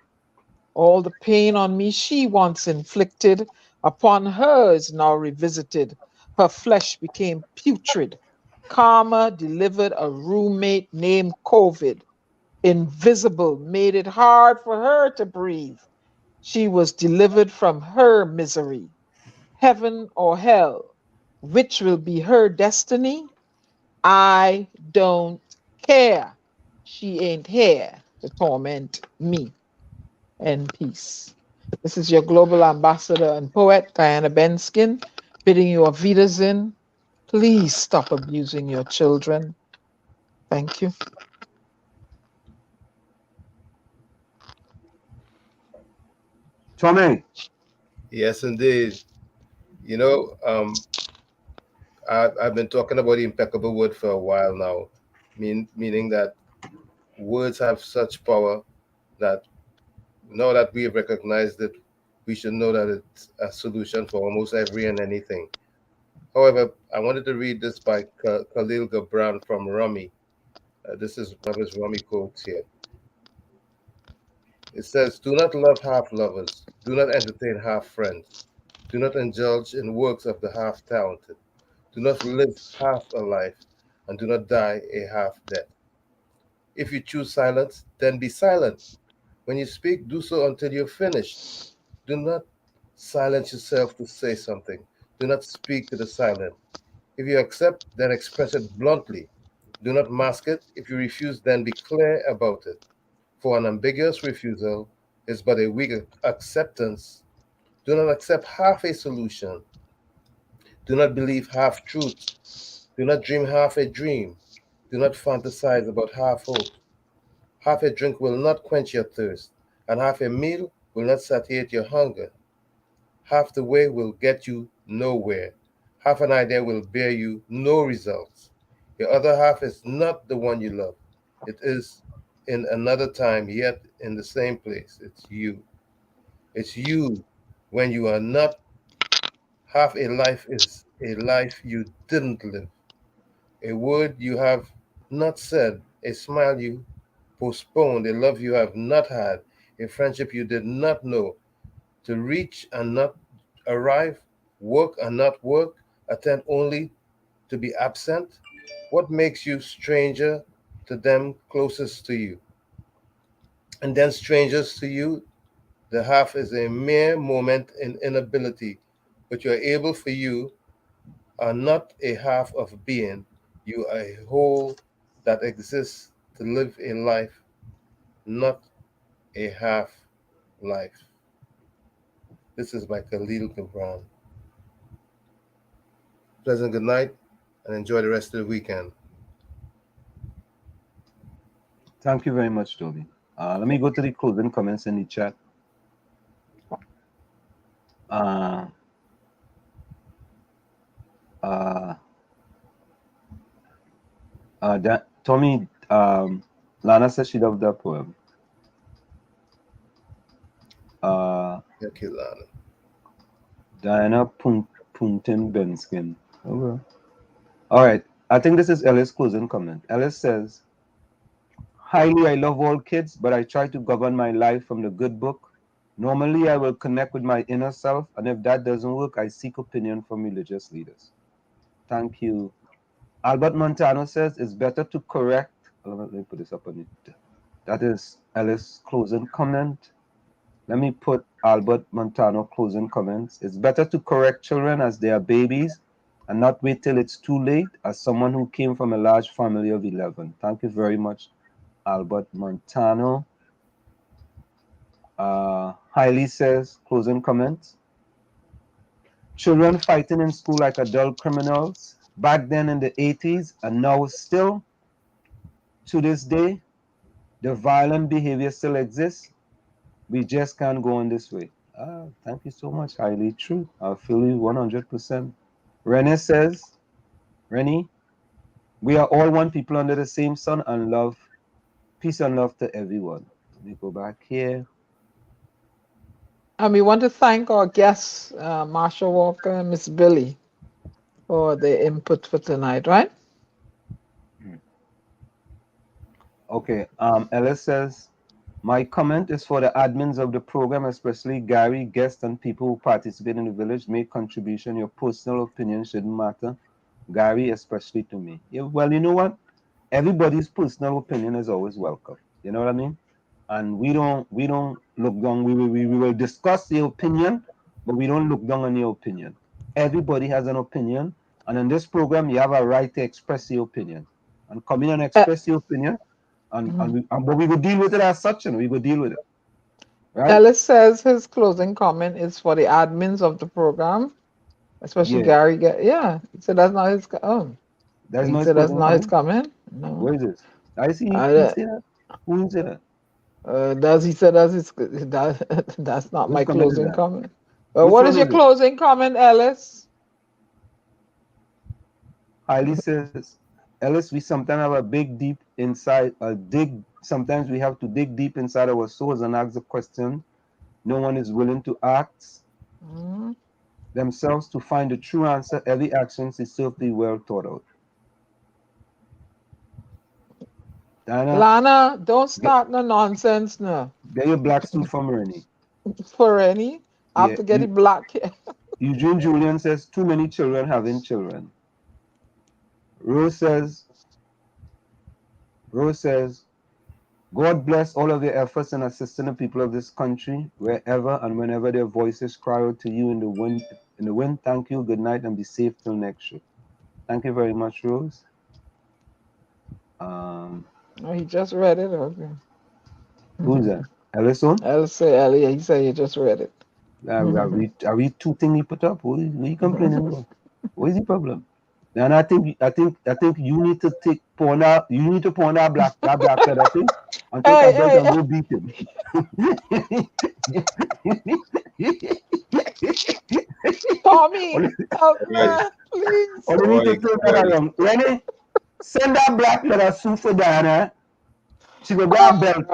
All the pain on me she once inflicted, upon her is now revisited. Her flesh became putrid. Karma delivered a roommate named COVID. Invisible made it hard for her to breathe. She was delivered from her misery. Heaven or hell, which will be her destiny? I don't care. She ain't here to torment me. In peace. This is your global ambassador and poet, Diana Benskin, bidding you auf Wiedersehen. Please stop abusing your children. Thank you. Tommy. Yes, indeed. You know, I've been talking about the impeccable word for a while now, meaning that words have such power that now that we have recognized it, we should know that it's a solution for almost every and anything. However, I wanted to read this by Khalil Gibran from Rumi. This is one of his Rumi quotes here. It says, "Do not love half lovers, do not entertain half friends, do not indulge in works of the half talented, do not live half a life, and do not die a half death. If you choose silence, then be silent. When you speak, do so until you're finished. Do not silence yourself to say something. Do not speak to the silent. If you accept, then express it bluntly. Do not mask it. If you refuse, then be clear about it. For an ambiguous refusal is but a weak acceptance. Do not accept half a solution. Do not believe half truths. Do not dream half a dream. Do not fantasize about half hope. Half a drink will not quench your thirst, and half a meal will not satiate your hunger. Half the way will get you nowhere. Half an idea will bear you no results. Your other half is not the one you love. It is in another time, yet in the same place. It's you. It's you when you are not. Half a life is a life you didn't live. A word you have not said, a smile you postponed, a love you have not had, a friendship you did not know, to reach and not arrive, work and not work, attend only to be absent? What makes you stranger to them closest to you? And then strangers to you, the half is a mere moment in inability, but you are able for you are not a half of being, you are a whole that exists to live a life, not a half life. This is by Khalil Gibran. Pleasant good night and enjoy the rest of the weekend. Thank you very much, Toby. Let me go to the closing comments in the chat. Tommy, Lana says she loved that poem. Thank you, Lana. Diana Puntin Benskin. Okay. All right. I think this is Ellis' closing comment. Ellis says, "Highly, I love all kids, but I try to govern my life from the good book. Normally, I will connect with my inner self, and if that doesn't work, I seek opinion from religious leaders." Thank you. Albert Montano says, "It's better to correct." Let me put this up on it. That is Ellis' closing comment. Let me put Albert Montano closing comments. "It's better to correct children as they are babies and not wait till it's too late, as someone who came from a large family of 11. Thank you very much, Albert Montano. Hailey says, closing comments. "Children fighting in school like adult criminals back then in the 80s and now still to this day, the violent behavior still exists. We just can't go on this way." Thank you so much, highly true. I feel you 100%. Renee says, "Rennie, we are all one people under the same sun and love. Peace and love to everyone." Let me go back here. And we want to thank our guests, Marsha Walker and Miss Billie, for their input for tonight, right? Okay. Ellis says, My comment is for the admins of the program, especially Gary, guests, and people who participate in the village. Make contribution. Your personal opinion shouldn't matter. Gary, especially to me. Yeah, well, you know what? Everybody's personal opinion is always welcome. You know what I mean? And we don't look down. We will discuss the opinion, but we don't look down on your opinion. Everybody has an opinion, and in this program, you have a right to express your opinion. And come in and express your opinion, but we will deal with it as such, and we will deal with it. Right? Ellis says his closing comment is for the admins of the program, especially Gary. Yeah, he said that's not his. That's he not said that's not his comment. No. Where is it? I see. He say that. Who say that? He said that's not my closing comment. What is your closing comment, Ellis? Hailey says, Ellis, we sometimes have a dig sometimes we have to dig deep inside our souls and ask the question no one is willing to ask themselves to find the true answer. Every action is certainly well thought out. Diana, Lana, don't start no nonsense now. Get your black suit from Rennie. For Rennie? I have to get it black here. Eugene Julian says, too many children having children. Rose says, God bless all of their efforts in assisting the people of this country, wherever and whenever their voices cry out to you in the wind. Thank you, good night, and be safe till next show. Thank you very much, Rose. He just read it. Okay. Who's that? Ellison? He said he just read it. I read two things he put up. What are you complaining about? What is the problem? And I think you need to pawn that black leather thing and take a belt and go beat him. Tommy, help me, please. Or you need to take that around. Rennie, send that black leather suit for Diana. She will go and belt.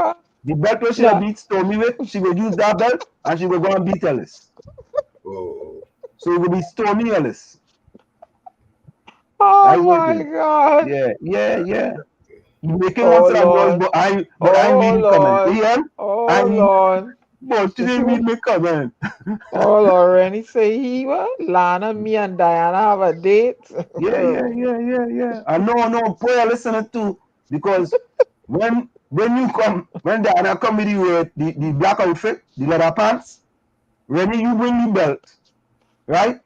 The belt where she beat Stormy with, she will use that belt and she will go and beat Ellis. Oh. So it will be Stormy Ellis. Oh my God! Yeah. You making one noise, but I mean comment. Ian, Lord. But she didn't mean me comment. Oh Lord, and he say Lana, me and Diana have a date. Yeah. I know, boy, listening too, because when Diana come with the black outfit, the leather pants, when you bring the belt, right?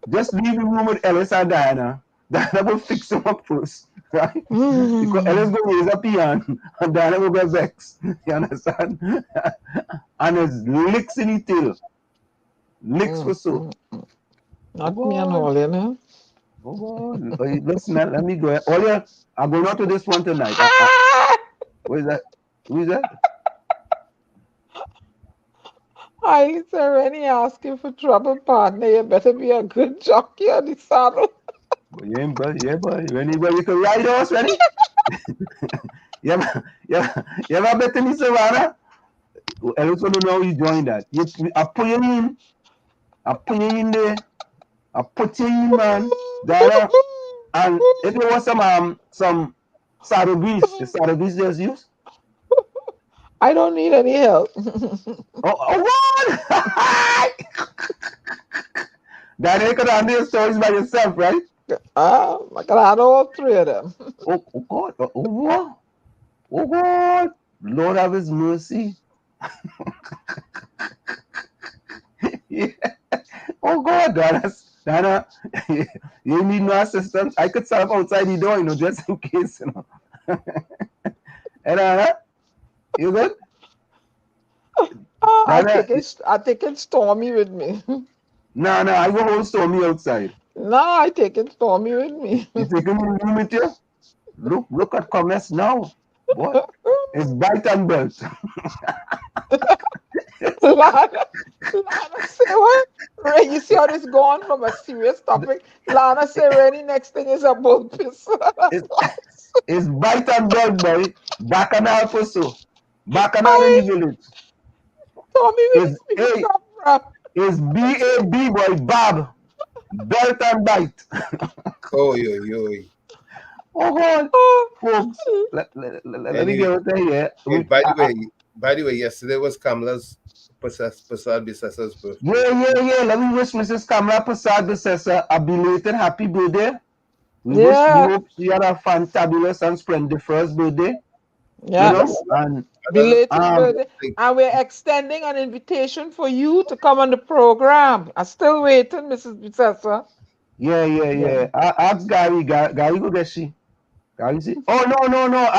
Just leave the room with Ellis and Diana. Diana will fix him up first, right? Because Ellis will raise a peon and Diana will get vexed. You understand? And there's licks in the tail. Licks for so. Not me and all, you know. Oh God. Listen, let me go. I'm going out to this one tonight. What is that? Who is that? I said, Rennie asking for trouble, partner. You better be a good jockey on the saddle. Yeah, boy. Rennie, boy, you can ride horse, Rennie. You ever bet in Savannah? I also don't know how you join that. I put you in there. I put you in, man. Dana, and if there was some saddle grease, the saddle grease just used. I don't need any help. What? Dana, you could handle your stories by yourself, right? I can handle all three of them. Oh God! Oh God! Lord have His mercy. Yeah. Oh God, Dana, you need no assistance. I could stand up outside the door, just in case, Hey, Dana, you good? I think it's Stormy with me. No, I go hold Stormy outside. No, I take it Stormy with me. You taking me with you? Look at comments now. What? It's bite and belt. Lana say what? Ray, you see how this gone from a serious topic? Lana say Rennie next thing is a bull piss. It's bite and belt, boy. Bacchanal for so. Bacchanal in the village. Tommy, It's B-A-B, boy. Bob. Belt and bite. Oh. Oh God, folks. Let me get out of here. By the way, By the way, yesterday was Kamala's Prasad Bissasa's birthday. Yeah. Let me wish Mrs. Kamala Prasad Bissessa a belated happy birthday. We hope she had a fantabulous and splendiferous birthday. Yeah. You know, and belated birthday. And we're extending an invitation for you to come on the program. I'm still waiting, Mrs. Bissessa. Yeah. Ask Gary go get she. Gary see? Oh no.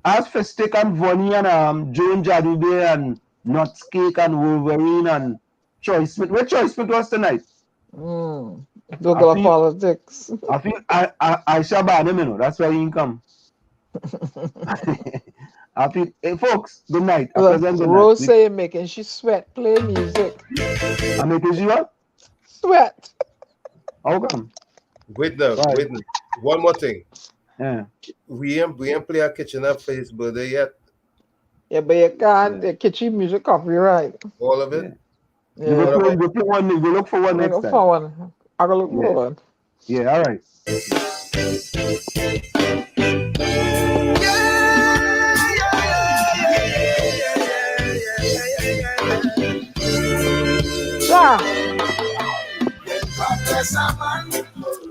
Ask Festic and Vonnie and Joan Jadube and Nutscake and Wolverine and Choice Smith. Where Choice Smith was tonight? Don't go to politics. I feel I shall ban him, you know. That's why he didn't come. I feel, hey folks, good night. Rose say making she sweat, play music. I'm making she what? Sweat. How come? Wait now. One more thing. Yeah. We ain't play a kitchen up for his birthday yet. Yeah, but you can't the kitchen music copyright. All of it? Yeah. You play one, you look for one next time. Look for one. I go look for one. Yeah, all right.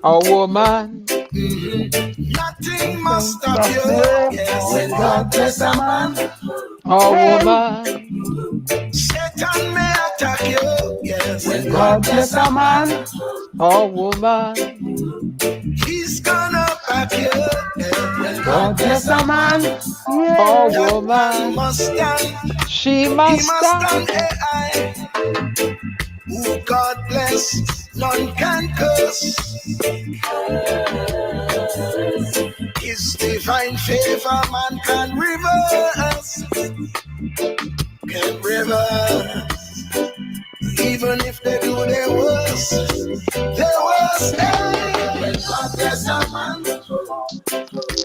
A woman. Nothing must stop you. Yes, when God bless a man. A woman. Satan may attack you. Yes, when God bless a man. A woman. He's gonna back you. Yes, when God bless a man. A woman. Must stand. She must stand. Who God bless, none can curse. His divine favor man can reverse. Can reverse. Even if they do their worst. When God bless a man.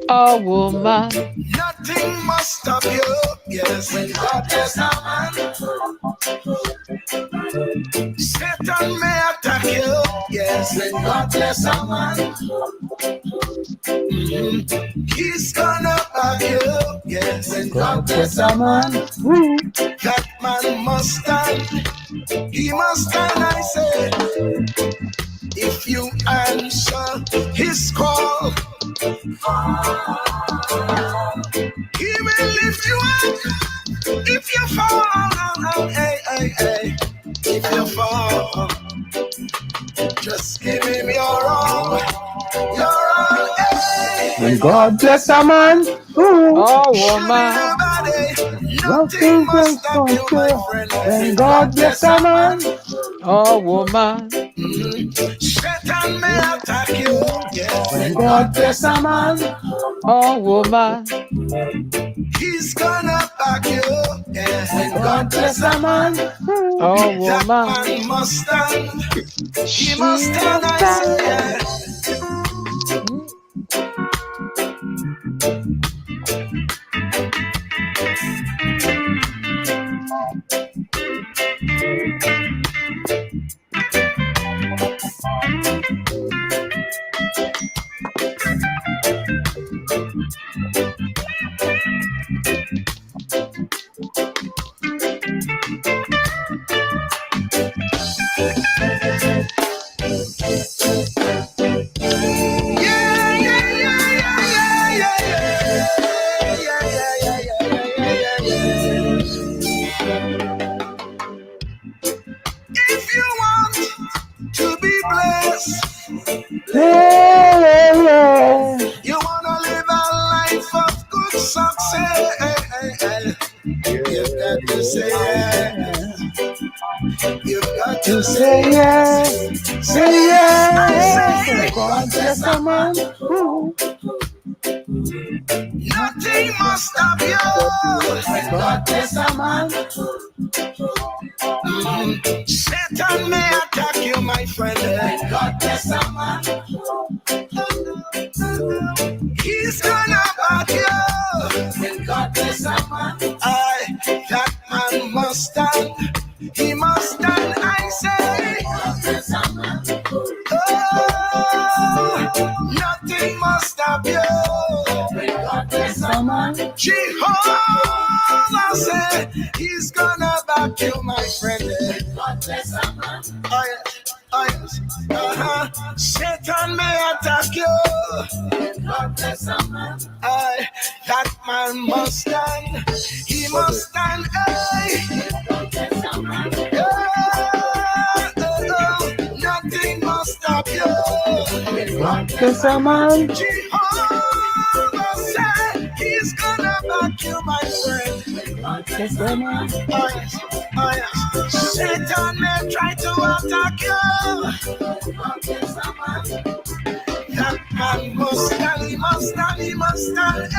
A woman. Nothing must stop you. Yes, when God bless a man. Satan may attack you. Yes, when God bless a man. He's gonna back you. Yes, when God bless a man. That man must stand. He must stand, I say. If you answer his call, he will lift you up. If you fall, hey. If you fall, just give him your all. Hey. When God bless a man, a woman. Nothing must stop you, my friend. When God bless a man, a woman. Satan may attack you. Yes. When God bless a man, a woman. He's gonna back you. Yes. When God bless a man, a woman. That man must stand. He must stand, I say. If you want to be blessed, you wanna live a life of good success, you've got to say yes. You've got to say yes. Say yes. God bless a man. Nothing must stop you. When God bless a man, Satan may attack you, my friend. When God bless a man, he's gonna back you. When God bless a man, that man must stand. He must stand, I say. Oh, nothing must stop you. Jehovah say he's gonna back you, my friend. God bless a man. Oh yes, oh yes. Satan may attack you. God bless a man. That man must stand. He must stand. God bless a man. Nothing must stop you. God bless a man. Jehovah said he's gonna back you, my friend. God bless a man. Oh yes, oh yes. Satan may try to attack you. God bless a man. That man must stand, he must stand, he must stand.